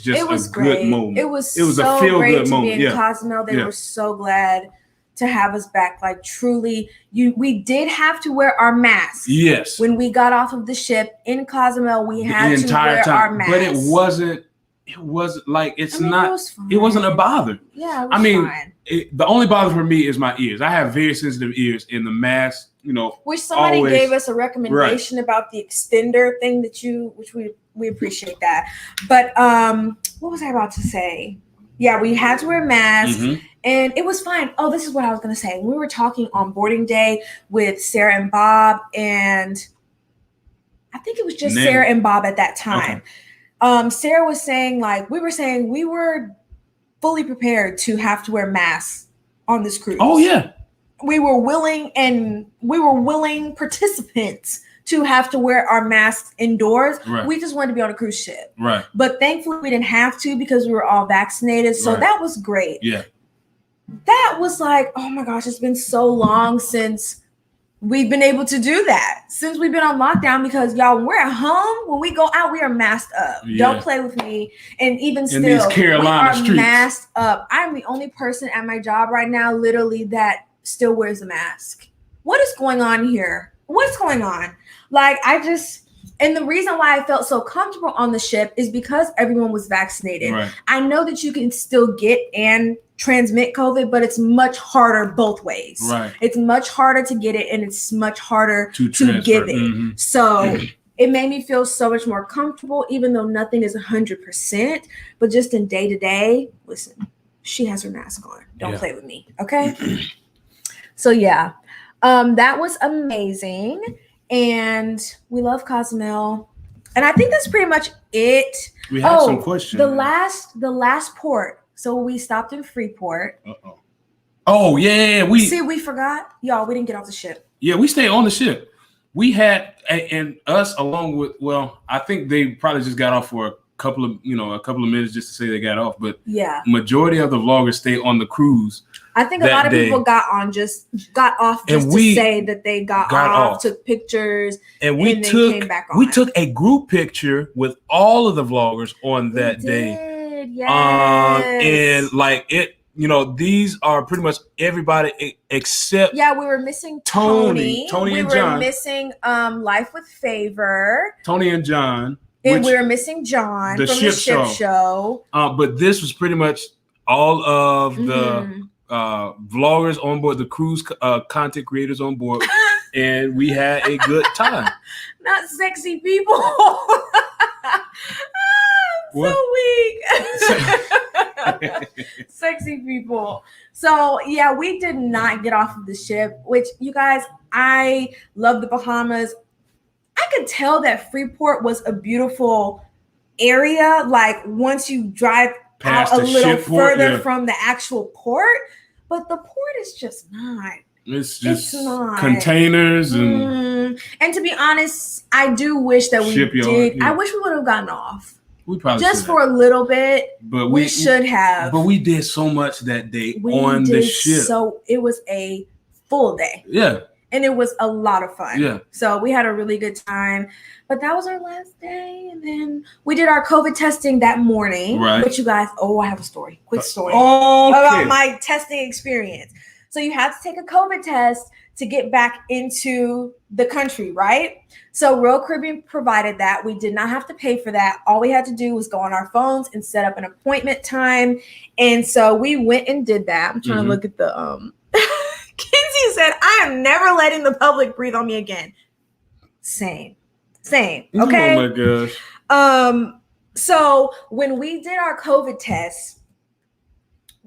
just a good moment. It was a feel good moment. Be in Cozumel. They were so glad to have us back. Like truly, we did have to wear our masks. Yes. When we got off of the ship in Cozumel, we had to wear our masks. But it wasn't like it wasn't a bother. Yeah, it was fine. The only bother for me is my ears. I have very sensitive ears, and the mask, which somebody gave us a recommendation about the extender thing which we appreciate that. But what was I about to say? Yeah, we had to wear masks, and it was fine. Oh, this is what I was going to say. We were talking on boarding day with Sarah and Bob, and I think it was just Sarah and Bob at that time. Okay. Sarah was saying, like, we were fully prepared to have to wear masks on this cruise. Oh yeah. We were willing participants to have to wear our masks indoors. Right. We just wanted to be on a cruise ship. Right. But thankfully we didn't have to because we were all vaccinated. So that was great. Yeah. That was like, oh my gosh, it's been so long since we've been able to do that. Since we've been on lockdown, because y'all, when we're at home, when we go out, we are masked up. Yeah. Don't play with me. And even still, these Carolina we are streets. Masked up. I'm the only person at my job right now, literally, that still wears a mask. What is going on here? What's going on? Like, and the reason why I felt so comfortable on the ship is because everyone was vaccinated. Right. I know that you can still get and transmit COVID, but it's much harder both ways. Right. It's much harder to get it, and it's much harder to give it. Mm-hmm. So it made me feel so much more comfortable, even though nothing is 100%. But just in day to day, listen, she has her mask on. Don't play with me, okay? So yeah, that was amazing, and we love Cozumel, and I think that's pretty much it. We have some questions. The last port. So we stopped in Freeport. Uh-oh. Oh yeah, we forgot, y'all. We didn't get off the ship. Yeah, we stayed on the ship. We had and us along with. Well, I think they probably just got off for a couple of minutes just to say they got off. But yeah, majority of the vloggers stayed on the cruise. I think a lot of people got off just to say that they got off, took pictures, and we came back on. We took a group picture with all of the vloggers on that day. Yes. And like it, these are pretty much everybody except. Yeah, we were missing Tony and John. We were missing Life with Favor. Tony and John. And we were missing John from the ship show. But this was pretty much all of the vloggers on board, the cruise content creators on board, and we had a good time. Not sexy people. So weak. Sexy people. So yeah, we did not get off of the ship, which, you guys, I love the Bahamas. I could tell that Freeport was a beautiful area, like once you drive past out a little further yeah. from the actual port, but the port is just not. It's just containers and to be honest, I do wish that we did. Yeah. I wish we would have gotten off. We probably just for a little bit, but we should have. But we did so much that day on the ship. So it was a full day. Yeah. And it was a lot of fun. Yeah. So we had a really good time. But that was our last day. And then we did our COVID testing that morning. Right. But you guys, I have a story. Quick story. Okay. About my testing experience. So you have to take a COVID test to get back into the country, right? So Royal Caribbean provided that. We did not have to pay for that. All we had to do was go on our phones and set up an appointment time. And so we went and did that. I'm trying to look at the Kinsey said, I am never letting the public breathe on me again. Same. Okay. Oh my gosh. So when we did our COVID tests,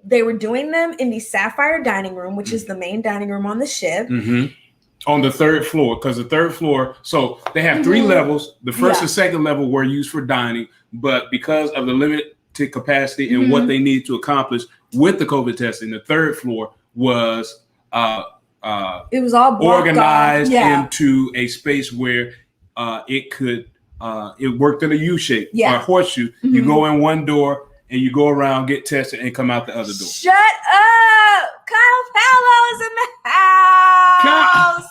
they were doing them in the Sapphire dining room, which is the main dining room on the ship. On the third floor, because the third floor, so they have 3 levels. The first and second level were used for dining, but because of the limited capacity and what they need to accomplish with the COVID testing, the third floor was it was all organized into a space where it could it worked in a U shape or a horseshoe. You go in one door and you go around, get tested, and come out the other door. Shut up! Kyle Paolo is in the house.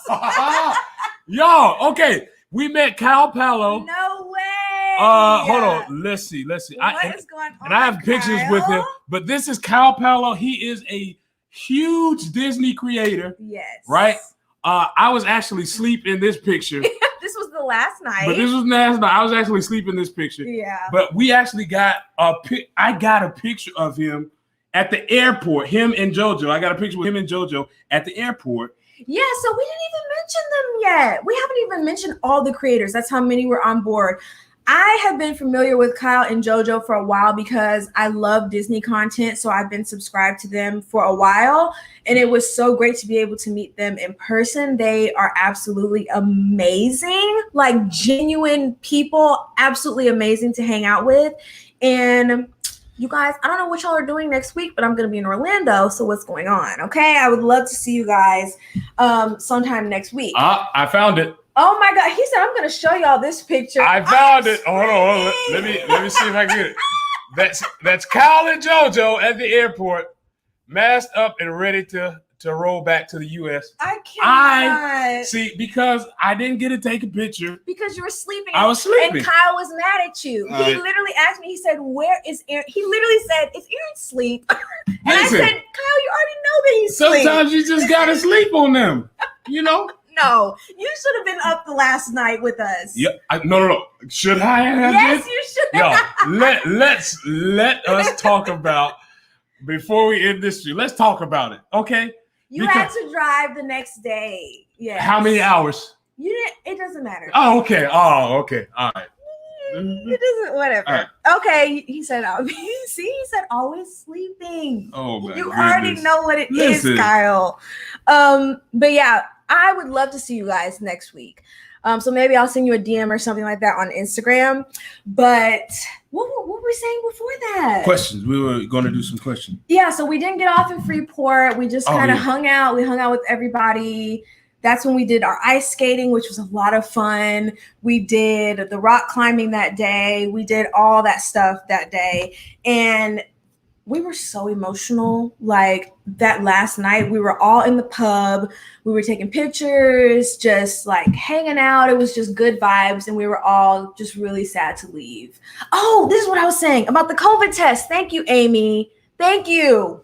Y'all, okay. We met Kyle Paolo. No way. Hold on. Let's see. What is going on? And I have pictures with him, but this is Kyle Paolo. He is a huge Disney creator. Yes. Right? I was actually asleep in this picture. This was the last night. But this was last night. I was actually asleep in this picture. Yeah. But we actually got I got a picture of him at the airport. Him and JoJo. I got a picture with him and JoJo at the airport. Yeah, so we didn't even mention them yet. We haven't even mentioned all the creators. That's how many were on board. I have been familiar with Kyle and JoJo for a while because I love Disney content. So I've been subscribed to them for a while. And it was so great to be able to meet them in person. They are absolutely amazing, like genuine people, absolutely amazing to hang out with. And you guys, I don't know what y'all are doing next week, but I'm going to be in Orlando. So what's going on? Okay. I would love to see you guys sometime next week. I found it. Oh my God. He said, I'm going to show y'all this picture. I found it. Hold on. Let me see if I get it. That's Kyle and JoJo at the airport, masked up and ready to roll back to the U.S. I cannot. See, because I didn't get to take a picture. Because you were sleeping. I was sleeping. And Kyle was mad at you. He literally asked me, he said, where is Aaron? He literally said, is Aaron asleep? And Listen, I said, Kyle, you already know that he's asleep. Sometimes you just got to sleep on them, you know? No, you should have been up the last night with us. Yeah, no. Should I have? Yes, you should. No, let us talk about, before we end this stream, let's talk about it, okay? You had to drive the next day. Yeah. How many hours? You didn't. It doesn't matter. Oh, okay. All right. It doesn't. Whatever. Right. Okay. He said, see, he said always sleeping. Oh my You goodness. already know what it is, Kyle. But yeah, I would love to see you guys next week. So maybe I'll send you a DM or something like that on Instagram. But what were we saying before that? Questions. We were going to do some questions. Yeah, so we didn't get off in Freeport. We just kind of hung out. We hung out with everybody. That's when we did our ice skating, which was a lot of fun. We did the rock climbing that day. We did all that stuff that day. And we were so emotional. Like that last night, we were all in the pub. We were taking pictures, just like hanging out. It was just good vibes. And we were all just really sad to leave. Oh, this is what I was saying about the COVID test. Thank you, Amy. Thank you.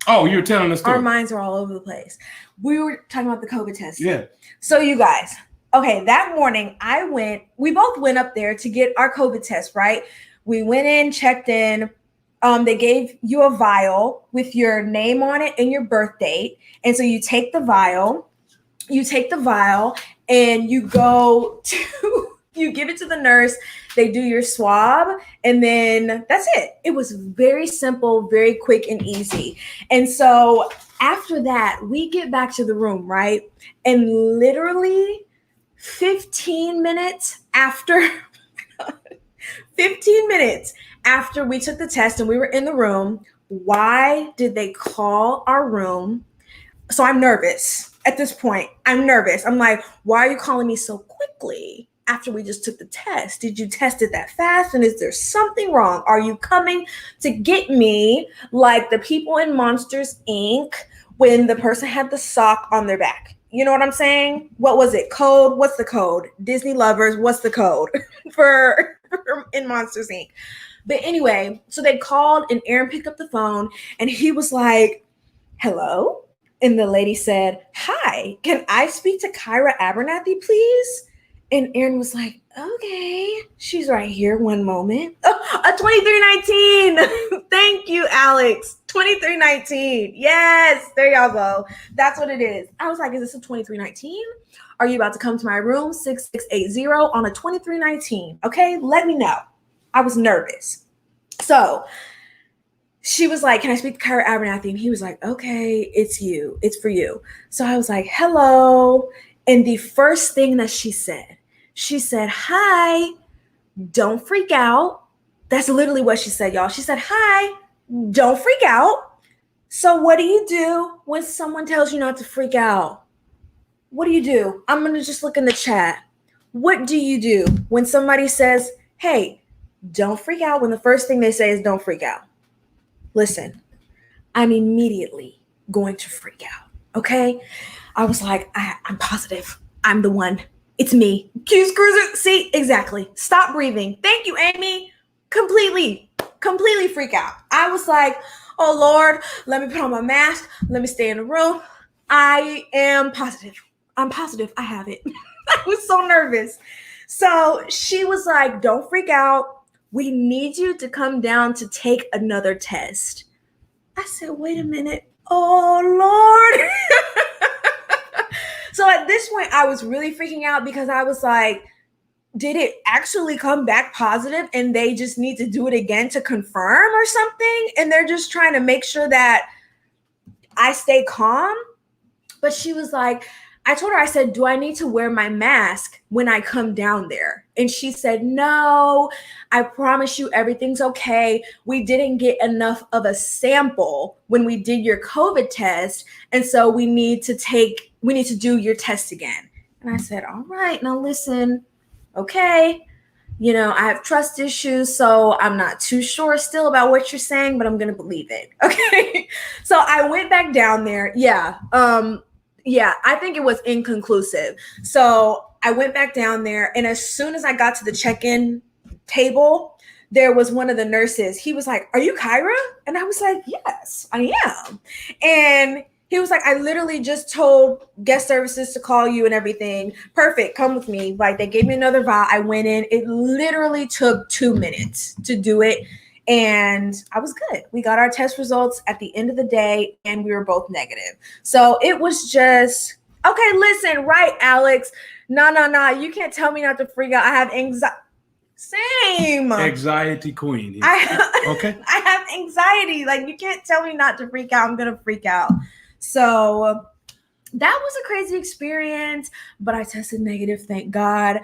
Oh, you were telling us. Our minds are all over the place. We were talking about the COVID test. Yeah. So you guys, okay, that morning we both went up there to get our COVID test, right? We went in, checked in. They gave you a vial with your name on it and your birth date. And so you take the vial and you go to, you give it to the nurse. They do your swab and then that's it. It was very simple, very quick and easy. And so after that, we get back to the room, right? And literally 15 minutes after 15 minutes after we took the test and we were in the room, why did they call our room? So I'm nervous at this point. I'm nervous. I'm like, why are you calling me so quickly after we just took the test? Did you test it that fast? And is there something wrong? Are you coming to get me like the people in Monsters, Inc. when the person had the sock on their back? You know what I'm saying? What was it? Code? What's the code? Disney lovers, what's the code for in Monsters, Inc.? But anyway, so they called and Aaron picked up the phone and he was like, hello? And the lady said, hi, can I speak to Kyra Abernathy, please? And Aaron was like, okay, she's right here. One moment. Oh, a 2319. Thank you, Alex. 2319. Yes, there y'all go. That's what it is. I was like, is this a 2319? Are you about to come to my room? 6680 on a 2319. Okay, let me know. I was nervous. So she was like, can I speak to Kyra Abernathy? And he was like, okay, it's you. It's for you. So I was like, hello. And the first thing that she said, hi, don't freak out. That's literally what she said, y'all. She said, hi, don't freak out. So what do you do when someone tells you not to freak out? What do you do? I'm going to just look in the chat. What do you do when somebody says, hey, don't freak out, when the first thing they say is don't freak out? Listen, I'm immediately going to freak out, okay? I was like, I'm positive. I'm the one. It's me. Q's Cruiser. See, exactly. Stop breathing. Thank you, Amy. Completely freak out. I was like, oh, Lord, let me put on my mask. Let me stay in the room. I am positive. I'm positive. I have it. I was so nervous. So she was like, don't freak out. We need you to come down to take another test. I said, wait a minute. Oh, Lord. So at this point, I was really freaking out because I was like, did it actually come back positive and they just need to do it again to confirm or something? And they're just trying to make sure that I stay calm. But she was like, I told her, I said, do I need to wear my mask when I come down there? And she said, no, I promise you everything's okay. We didn't get enough of a sample when we did your COVID test. And so we need to do your test again. And I said, all right, now listen, okay. You know, I have trust issues, so I'm not too sure still about what you're saying, but I'm going to believe it. Okay. So I went back down there. Yeah. I think it was inconclusive. So I went back down there, and as soon as I got to the check-in table, there was one of the nurses. He was like, are you Kyra? And I was like, yes, I am. And he was like, I literally just told guest services to call you and everything. Perfect. Come with me. Like, they gave me another vial. I went in. It literally took 2 minutes to do it. And I was good. We got our test results at the end of the day, and we were both negative. So it was just, okay, listen, right, Alex? No. You can't tell me not to freak out. I have anxiety. Same. Anxiety queen. Okay. I have anxiety. Like, you can't tell me not to freak out. I'm going to freak out. So that was a crazy experience, but I tested negative, thank God.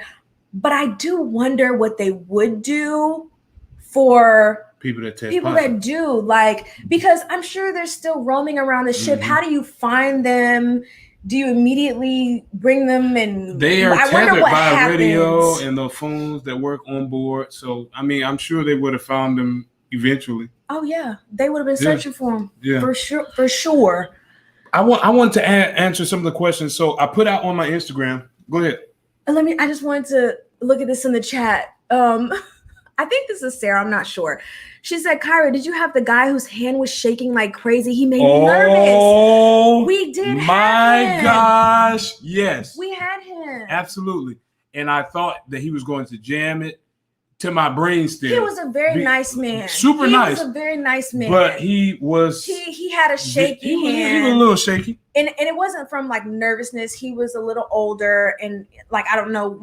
But I do wonder what they would do for people that that do, like, because I'm sure they're still roaming around the ship. How do you find them? Do you immediately bring them? And they are tethered by radio and the phones that work on board. So, I mean, I'm sure they would have found them eventually. Oh yeah, they would have been searching for them. Yeah, for sure. I wanted to answer some of the questions. So I put out on my Instagram. Go ahead. I just wanted to look at this in the chat. I think this is Sarah. I'm not sure. She said, Kyra, did you have the guy whose hand was shaking like crazy? He made me nervous. We did. My gosh. Yes. We had him. Absolutely. And I thought that he was going to jam it to my brainstem. He was a very nice man. Super nice. He was a very nice man. But he was... He had a shaky hand. He was a little shaky. And it wasn't from like nervousness. He was a little older and like, I don't know,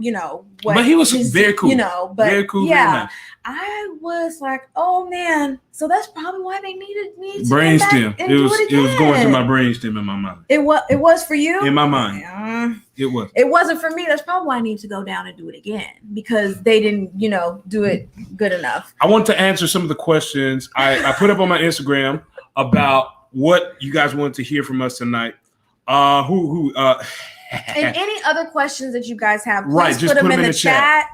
what. But he was very cool. But very cool. Yeah. Very nice. I was like, oh man. So that's probably why they needed me to brainstem. It was going to my brainstem in my mind. It was for you? In my mind. It was. It wasn't for me. That's probably why I need to go down and do it again because they didn't, do it good enough. I want to answer some of the questions I put up on my Instagram about what you guys wanted to hear from us tonight. And any other questions that you guys have, please put them in the chat.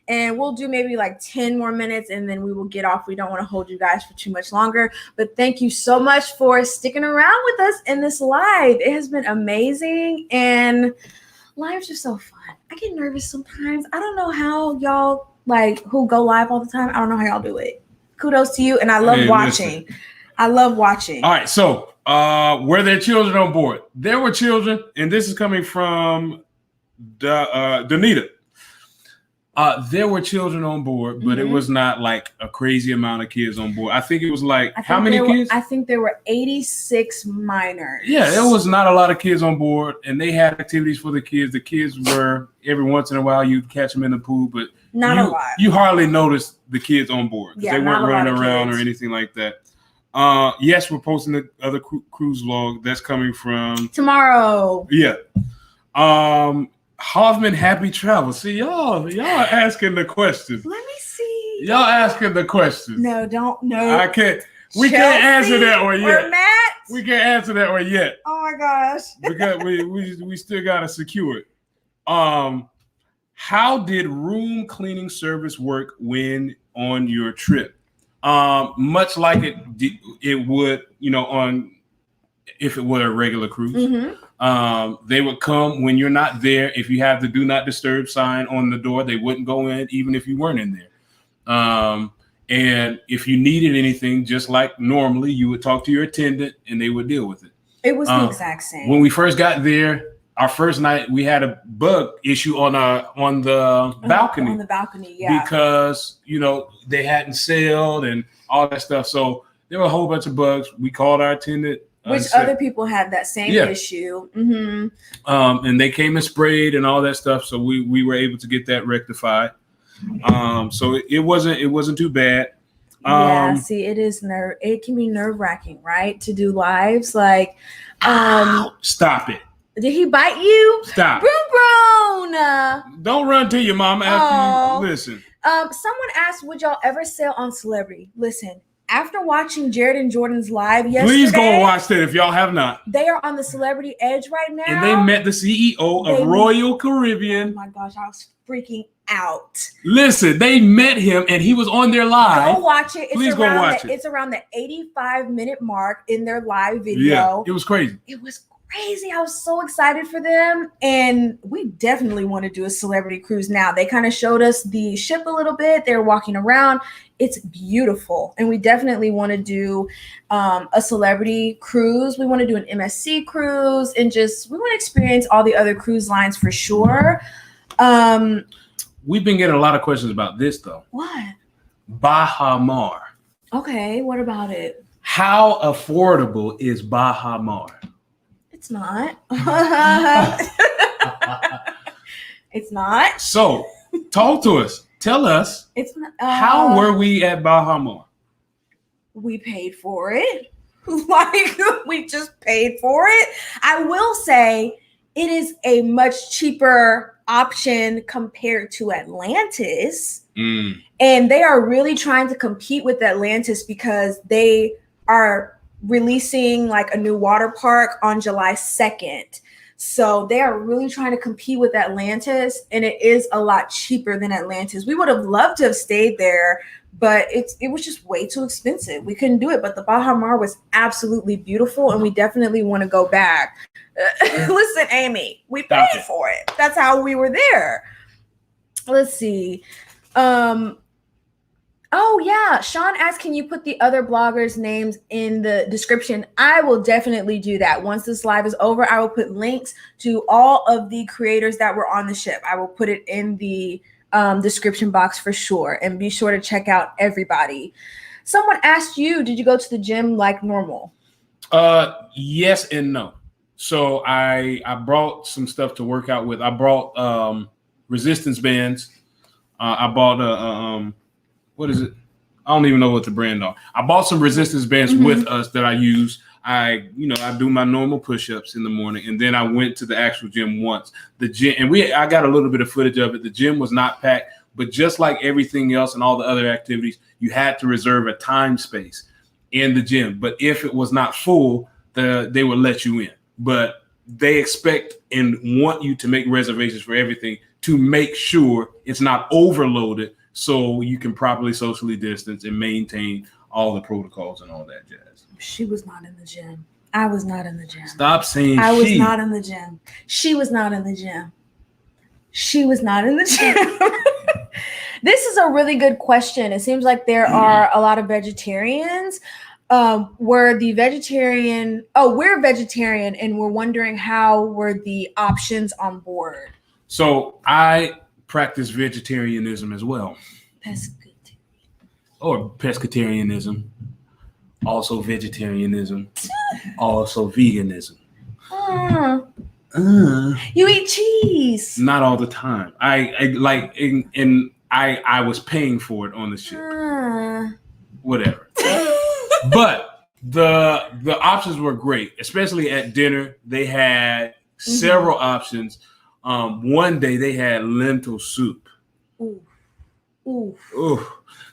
And we'll do maybe like 10 more minutes and then we will get off. We don't want to hold you guys for too much longer. But thank you so much for sticking around with us in this live. It has been amazing. And lives are so fun. I get nervous sometimes. I don't know how y'all who go live all the time. I don't know how y'all do it. Kudos to you. And I love watching. Listen. I love watching. All right. So were there children on board? There were children. And this is coming from Danita. There were children on board, but it was not like a crazy amount of kids on board. I think it was like, how many kids? I think there were 86 minors. Yeah, there was not a lot of kids on board, and they had activities for the kids. The kids were, every once in a while, you'd catch them in the pool, but not a lot. You hardly noticed the kids on board. Yeah, they weren't running around or anything like that. Yes, we're posting the other cruise vlog. That's coming from tomorrow. Yeah. Hoffman, happy travel. See, y'all asking the questions. Let me see. Y'all asking the questions. No, don't. No, I can't. We can't answer that one yet. Or Matt. We can't answer that one yet. Oh my gosh. Because we still gotta secure it. How did room cleaning service work when on your trip? Much like it would, if it were a regular cruise. Mm-hmm. They would come when you're not there. If you have the do not disturb sign on the door, they wouldn't go in even if you weren't in there. And if you needed anything, just like normally, you would talk to your attendant and they would deal with it. It was the exact same. When we first got there, our first night, we had a bug issue on the balcony. On the balcony, yeah. Because, they hadn't sailed and all that stuff. So there were a whole bunch of bugs. We called our attendant. Which other people had that same issue. Mm-hmm. And they came and sprayed and all that stuff. So we were able to get that rectified. So it wasn't too bad. Yeah, see, it can be nerve-wracking, right? To do lives like stop it. Did he bite you? Stop. Broon. Don't run to your mama after you listen. Someone asked, would y'all ever sail on Celebrity? Listen, after watching Jared and Jordan's live yesterday, please go and watch that if y'all have not. They are on the Celebrity Edge right now. And they met the CEO of Royal Caribbean. Oh my gosh, I was freaking out. Listen, they met him and he was on their live. Go watch it. Please go watch it. It's around the 85-minute mark in their live video. Yeah, it was crazy. It was crazy. I was so excited for them. And we definitely want to do a celebrity cruise now. They kind of showed us the ship a little bit. They're walking around. It's beautiful. And we definitely want to do a celebrity cruise. We want to do an MSC cruise and we want to experience all the other cruise lines for sure. We've been getting a lot of questions about this though. What? Baja Mar. Okay, what about it? How affordable is Baja Mar? It's not. It's not. So, talk to us. Tell us. It's not, how were we at Baja Mar? We paid for it. Like, we just paid for it. I will say it is a much cheaper option compared to Atlantis. And they are really trying to compete with Atlantis because they are releasing like a new water park on July 2nd. So they are really trying to compete with Atlantis, and it is a lot cheaper than Atlantis. We would have loved to have stayed there, but it was just way too expensive. We couldn't do it, but the Baja Mar was absolutely beautiful, and we definitely want to go back. Listen, Amy, we paid for it. That's how we were there. Let's see. Oh yeah, Sean asked, can you put the other bloggers' names in the description? I will definitely do that. Once this live is over, I will put links to all of the creators that were on the ship. I will put it in the description box for sure, and be sure to check out everybody. Someone asked you, did you go to the gym like normal? Yes and no. So I brought some stuff to work out with. I brought resistance bands. I bought what is it? I don't even know what the brand are. I bought some resistance bands with us that I use. I do my normal push-ups in the morning, and then I went to the actual gym once. The gym, and I got a little bit of footage of it. The gym was not packed, but just like everything else and all the other activities, you had to reserve a time space in the gym. But if it was not full, they would let you in. But they expect and want you to make reservations for everything to make sure it's not overloaded, so you can properly socially distance and maintain all the protocols and all that jazz. She was not in the gym. I was not in the gym. Stop saying I was not in the gym. She was not in the gym. She was not in the gym. This is a really good question. It seems like there are a lot of vegetarians. We're vegetarian, and we're wondering how were the options on board. So I practice vegetarianism as well. Or pescatarianism. Also vegetarianism. Also veganism. You eat cheese. Not all the time. I was paying for it on the ship. Whatever. But the options were great, especially at dinner. They had several options. One day they had lentil soup. Ooh.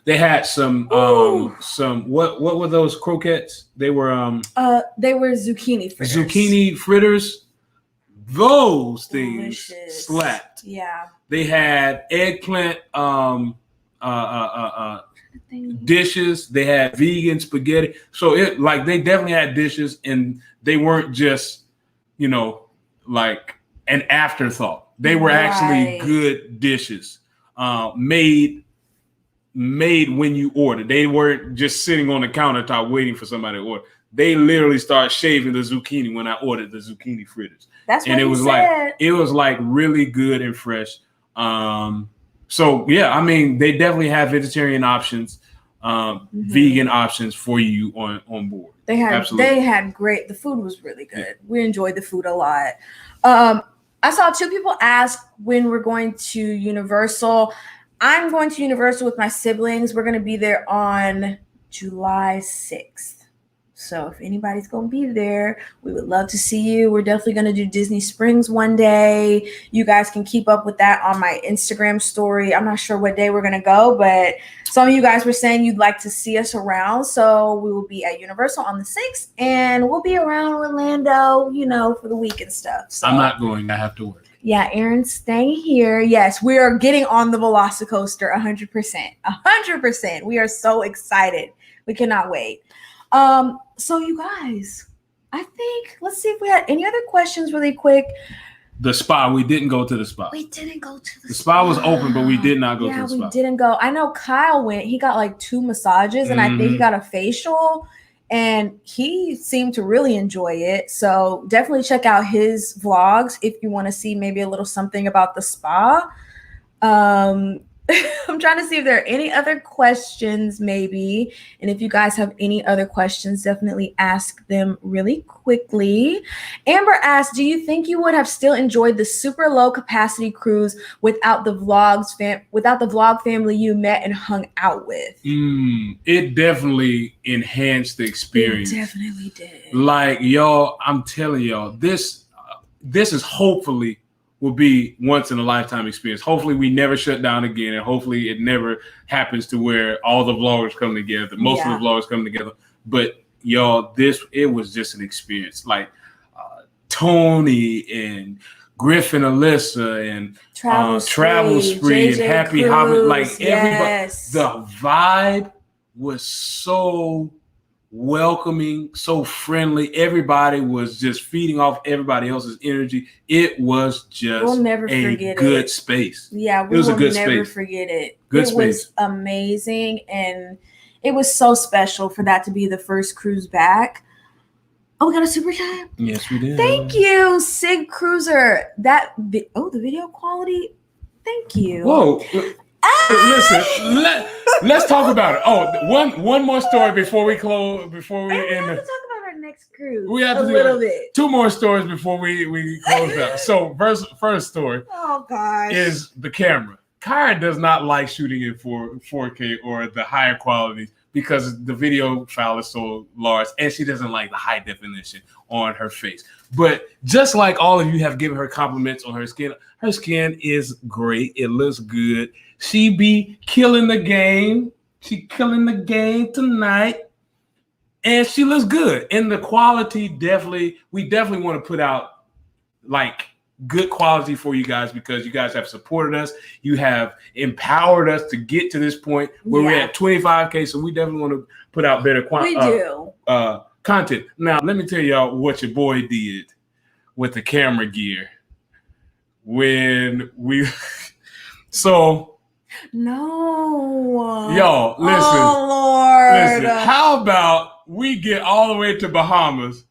They had some what were those croquettes? They were zucchini fritters. Zucchini fritters. Those things delicious. Slapped. Yeah. They had eggplant dishes. They had vegan spaghetti. So they definitely had dishes, and they weren't just, like an afterthought. They were actually good dishes, made when you ordered. They weren't just sitting on the countertop waiting for somebody to order. They literally started shaving the zucchini when I ordered the zucchini fritters. That's what and it was said. It was like really good and fresh. So yeah, I mean, they definitely have vegetarian options, vegan options for you on board. They had great. The food was really good. Yeah. We enjoyed the food a lot. I saw two people ask when we're going to Universal. I'm going to Universal with my siblings. We're going to be there on July 6th. So if anybody's going to be there, we would love to see you. We're definitely going to do Disney Springs one day. You guys can keep up with that on my Instagram story. I'm not sure what day we're going to go, but some of you guys were saying you'd like to see us around. So we will be at Universal on the 6th, and we'll be around Orlando, for the week and stuff. So I'm not going. I have to work. Yeah, Aaron's staying here. Yes, we are getting on the Velocicoaster 100%. 100%. We are so excited. We cannot wait. So you guys, I think, let's see if we had any other questions really quick. The spa, we didn't go to the spa. We didn't go to the spa. The spa was open, but we did not go to the spa. Yeah, we didn't go. I know Kyle went. He got like 2 massages, and I think he got a facial, and he seemed to really enjoy it. So definitely check out his vlogs if you want to see maybe a little something about the spa. I'm trying to see if there are any other questions maybe. And if you guys have any other questions, definitely ask them really quickly. Amber asked, do you think you would have still enjoyed the super low capacity cruise without the vlog family you met and hung out with? It definitely enhanced the experience. It definitely did. Like, y'all, I'm telling y'all, this is hopefully will be once in a lifetime experience. Hopefully we never shut down again, and hopefully it never happens to where all the vloggers come together, most of the vloggers come together. But y'all, it was just an experience. Like Tony and Griffin, Alyssa, and Travel Spree and Happy Hobbit, like everybody, the vibe was so welcoming, so friendly. Everybody was just feeding off everybody else's energy. It was just a good space. Yeah, we will never forget it. It was amazing, and it was so special for that to be the first cruise back. Oh, we got a super chat? Yes, we did. Thank you, Sig Cruiser. The video quality. Thank you. Whoa. Listen, let's talk about it. Oh, one more story before we close. Before we end. We have to talk about our next cruise. We have to do a little bit. 2 more stories before we close out. So first story. Oh gosh. Is the camera. Kyra does not like shooting in 4K or the higher qualities because the video file is so large, and she doesn't like the high definition on her face. But just like all of you have given her compliments on her skin is great. It looks good. She be killing the game. She killing the game tonight. And she looks good. And the quality we definitely want to put out like good quality for you guys because you guys have supported us. You have empowered us to get to this point where we're at 25K. So we definitely want to put out better content. Now, let me tell y'all what your boy did with the camera gear. When we... No. Y'all, listen. Oh, Lord. Listen, how about we get all the way to Bahamas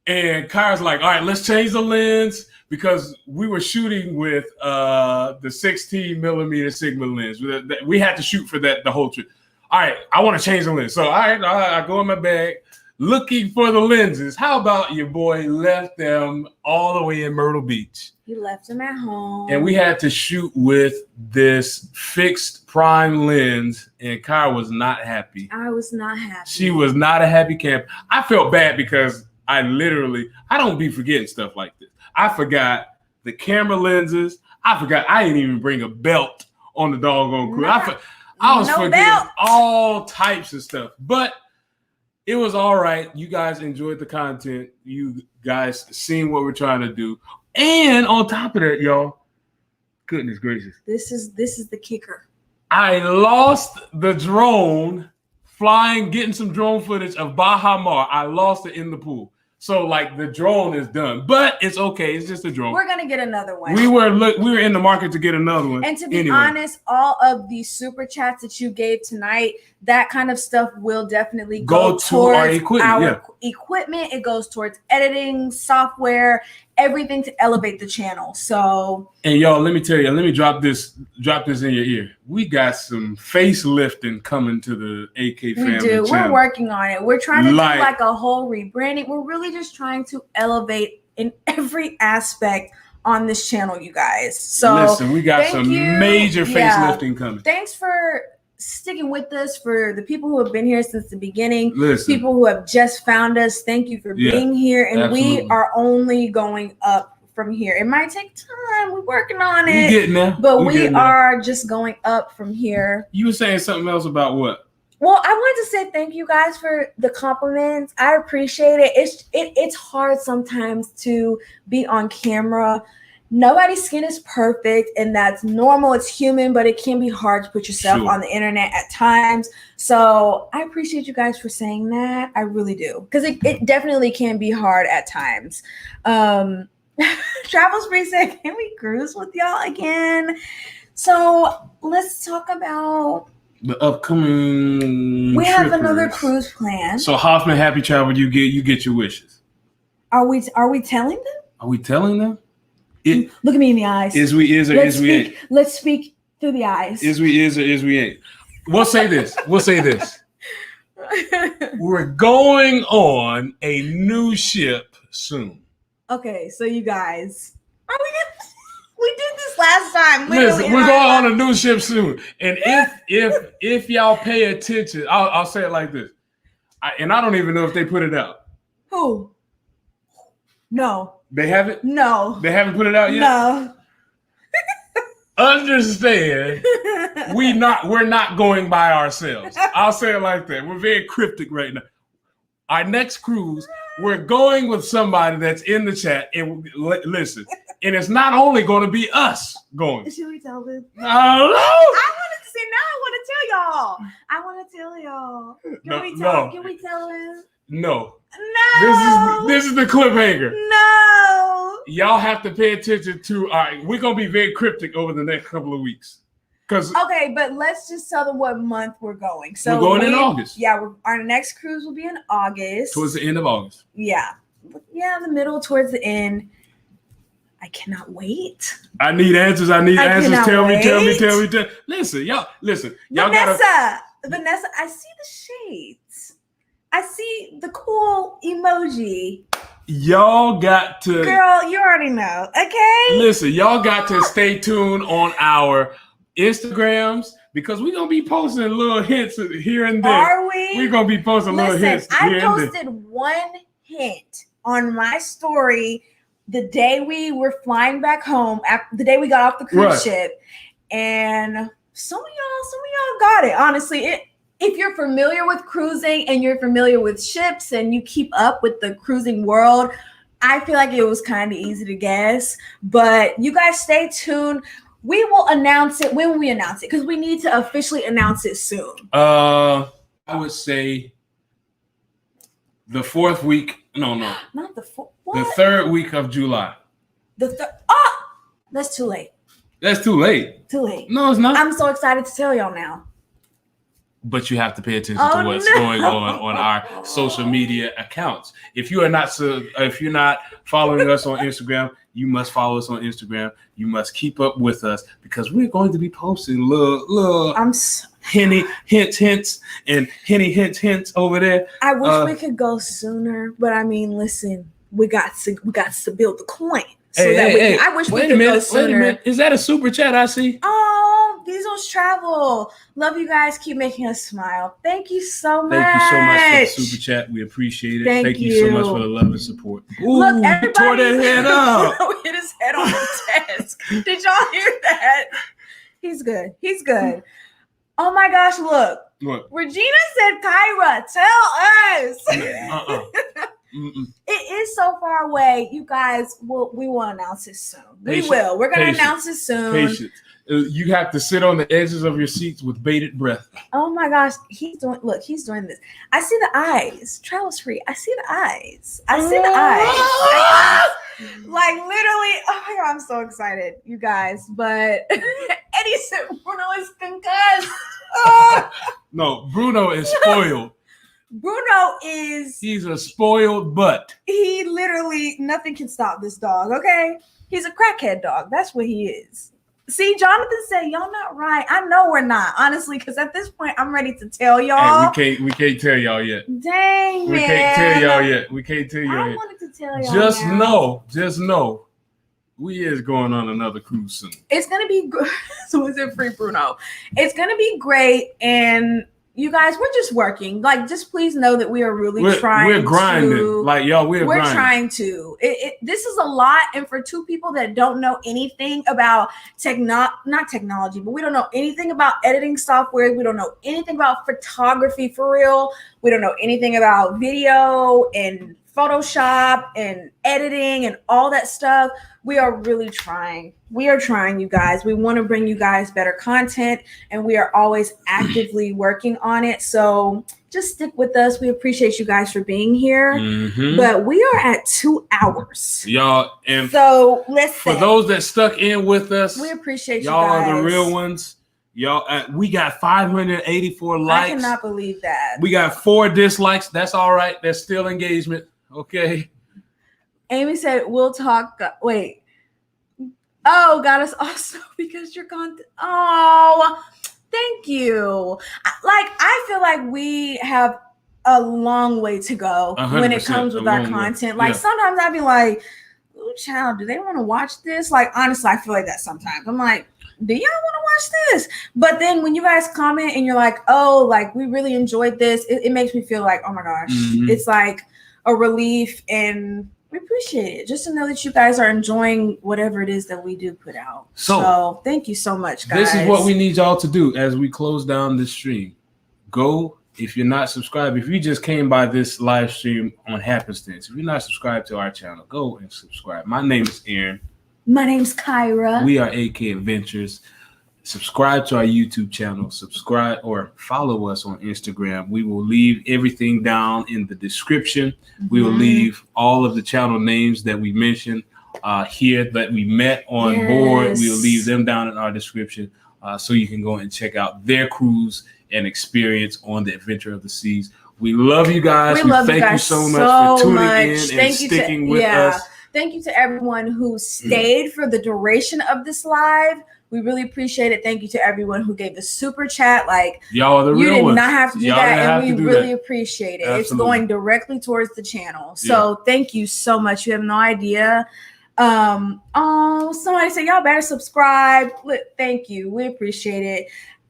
and Kyra's like, all right, let's change the lens because we were shooting with the 16 millimeter Sigma lens. We had to shoot for that the whole trip. All right, I want to change the lens. So, all right, I go in my bag looking for the lenses. How about your boy left them all the way in Myrtle Beach? He left them at home. And we had to shoot with this fixed prime lens, and Kyra was not happy. I was not happy. She was not a happy camper. I felt bad because I don't be forgetting stuff like this. I forgot the camera lenses. I forgot I didn't even bring a belt on the doggone crew. I was forgetting all types of stuff. But it was all right. You guys enjoyed the content. You guys seen what we're trying to do. And on top of that, y'all, goodness gracious. This is the kicker. I lost the drone getting some drone footage of Baja Mar. I lost it in the pool. So like the drone is done, but it's okay. It's just a drone. We're gonna get another one. We were in the market to get another one. And to be honest, all of the super chats that you gave tonight, that kind of stuff will definitely go towards our equipment. It goes towards editing, software, everything to elevate the channel. So, and y'all, let me tell you, let me drop this in your ear. We got some facelifting coming to the AK family. We do. Channel. We're working on it. We're trying to do like a whole rebranding. We're really just trying to elevate in every aspect on this channel, you guys. So listen, we got some major facelifting coming. Thanks for sticking with us, for the people who have been here since the beginning. Listen, people who have just found us, thank you for being here. And absolutely. We are only going up from here. It might take time. We're working on it. We getting there. But we are just going up from here. You were saying something else about what? Well, I wanted to say thank you guys for the compliments. I appreciate it. It's hard sometimes to be on camera. Nobody's skin is perfect, and that's normal. It's human, but it can be hard to put yourself on the internet at times. So I appreciate you guys for saying that. I really do, because it definitely can be hard at times. Travel Spree said, can we cruise with y'all again? So let's talk about the upcoming. We have another cruise plan. So Hoffman, happy travel. You get your wishes. Are we telling them? Are we telling them? Look at me in the eyes. Is we is or let's is we ain't? Let's speak through the eyes. Is we is or is we ain't? We'll say this. We're going on a new ship soon. Okay, so you guys, we did this last time. Listen, we're going on a new ship soon, and if y'all pay attention, I'll say it like this, and I don't even know if they put it out. Who? No. They haven't? No. They haven't put it out yet? No. Understand, we're not going by ourselves. I'll say it like that. We're very cryptic right now. Our next cruise, we're going with somebody that's in the chat, and listen, and it's not only going to be us going. Should we tell them? No. I wanted to say now. I want to tell y'all. Can we tell him? No. No. This is the cliffhanger. No. Y'all have to pay attention to. We're gonna be very cryptic over the next couple of weeks. Okay, but let's just tell them what month we're going. So we're going in August. Yeah, our next cruise will be in August. Towards the end of August. Yeah, the middle towards the end. I cannot wait. I need answers. Tell me. Listen, y'all. Vanessa, I see the shades. I see the cool emoji. Y'all got to. Girl, you already know. Okay. Listen, y'all got to stay tuned on our Instagrams, because we're gonna be posting little hints here and there. Are we? We're gonna be posting little hints. I posted one hint on my story the day we were flying back home, the day we got off the cruise ship, and some of y'all got it. Honestly, if you're familiar with cruising and you're familiar with ships and you keep up with the cruising world, I feel like it was kind of easy to guess. But you guys stay tuned. We will announce it when we announce it, because we need to officially announce it soon. I would say the fourth week. No. Not the fourth. The third week of July. That's too late. That's too late. Too late. No, it's not. I'm so excited to tell y'all now. But you have to pay attention to what's going on our social media accounts. If you're not following us on Instagram, you must follow us on Instagram. You must keep up with us, because we're going to be posting little hints and hints over there. I wish we could go sooner, but I mean, listen, we got to build the coin. I wish we could go sooner. Wait a minute. Is that a super chat I see? Oh, Diesel's Travel. Love you guys. Keep making us smile. Thank you so much. Thank you so much for the super chat. We appreciate it. Thank you so much for the love and support. Ooh, look, everybody tore that head up. Hit his head on the desk. Did y'all hear that? He's good. Oh my gosh, look. What? Regina said, Kyra, tell us. It is so far away. You guys, we will announce it soon. We will. We're going to announce it soon. Patience. You have to sit on the edges of your seats with bated breath. Oh my gosh. He's doing this. I see the eyes. Travel Spree. I see the eyes. Like literally. Oh my God. I'm so excited, you guys. But Eddie said Bruno is concussed. No, Bruno is spoiled. He's a spoiled butt. He literally, nothing can stop this dog, okay? He's a crackhead dog. That's what he is. See, Jonathan said, y'all not right. I know we're not, honestly, because at this point, I'm ready to tell y'all. Hey, we can't tell y'all yet. Dang, we can't tell y'all yet. I wanted to tell y'all Just know, We is going on another cruise soon. It's gonna be so is it free, Bruno? It's gonna be great, and you guys, we're just working. Like, just please know that we are really trying. We're grinding. To, like y'all, we're grinding. Trying to. This is a lot, and for two people that don't know anything about not technology, but we don't know anything about editing software. We don't know anything about photography for real. We don't know anything about video and Photoshop and editing and all that stuff. We are really trying. We are trying, you guys. We want to bring you guys better content, and we are always actively working on it. So just stick with us. We appreciate you guys for being here. Mm-hmm. But we are at 2 hours. Y'all, and so listen. For those that stuck in with us, we appreciate y'all. You guys. Y'all are the real ones. Y'all, we got 584 likes. I cannot believe that. We got 4 dislikes. That's all right. That's still engagement. Okay. Amy said, we'll talk. Wait. Oh, got us also because you're content. Oh, thank you. I feel like we have a long way to go when it comes with our content. Like, sometimes I'd be like, ooh, child, do they want to watch this? Like, honestly, I feel like that sometimes. I'm like, do y'all want to watch this? But then when you guys comment and you're like, oh, like, we really enjoyed this, it makes me feel like, oh my gosh, it's like a relief, and we appreciate it. Just to know that you guys are enjoying whatever it is that we do put out. So thank you so much, guys. This is what we need y'all to do as we close down this stream. Go, if you're not subscribed, if you just came by this live stream on happenstance, if you're not subscribed to our channel, go and subscribe. My name is Aaron. My name's Kyra. We are AK Adventures. Subscribe to our YouTube channel. Subscribe or follow us on Instagram. We will leave everything down in the description. We will leave all of the channel names that we mentioned here that we met on board. We will leave them down in our description so you can go and check out their cruise and experience on the Adventure of the Seas. We love you guys. We thank you so much for tuning in and sticking with us. Thank you to everyone who stayed for the duration of this live. We really appreciate it. Thank you to everyone who gave the super chat. Like, y'all are the real ones. You did not have to do that, and we really appreciate it. Absolutely. It's going directly towards the channel. So thank you so much. You have no idea. Somebody said y'all better subscribe. Thank you. We appreciate it.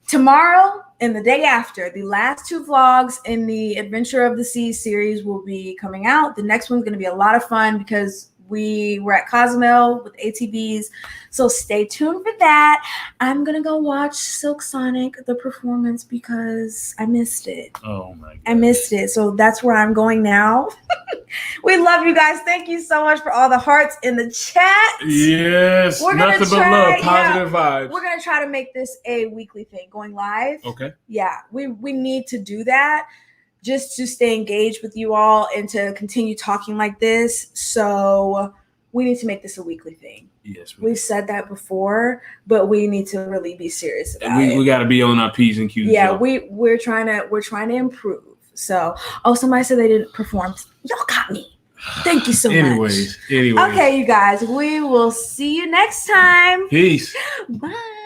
Tomorrow and the day after, the last 2 vlogs in the Adventure of the Seas series will be coming out. The next one's going to be a lot of fun because we were at Cozumel with ATVs. So stay tuned for that. I'm going to go watch Silk Sonic, the performance, because I missed it. Oh, my God. I missed it. So that's where I'm going now. We love you guys. Thank you so much for all the hearts in the chat. Yes. Nothing but love. Positive vibes. We're going to try to make this a weekly thing, going live. Okay. Yeah, we need to do that, just to stay engaged with you all and to continue talking like this. So we need to make this a weekly thing. Yes. We've said that before, but we need to really be serious about it. We got to be on our P's and Q's. Yeah, we're trying to improve. So, somebody said they didn't perform. Y'all got me. Thank you so much. Anyways. Okay, you guys, we will see you next time. Peace. Bye.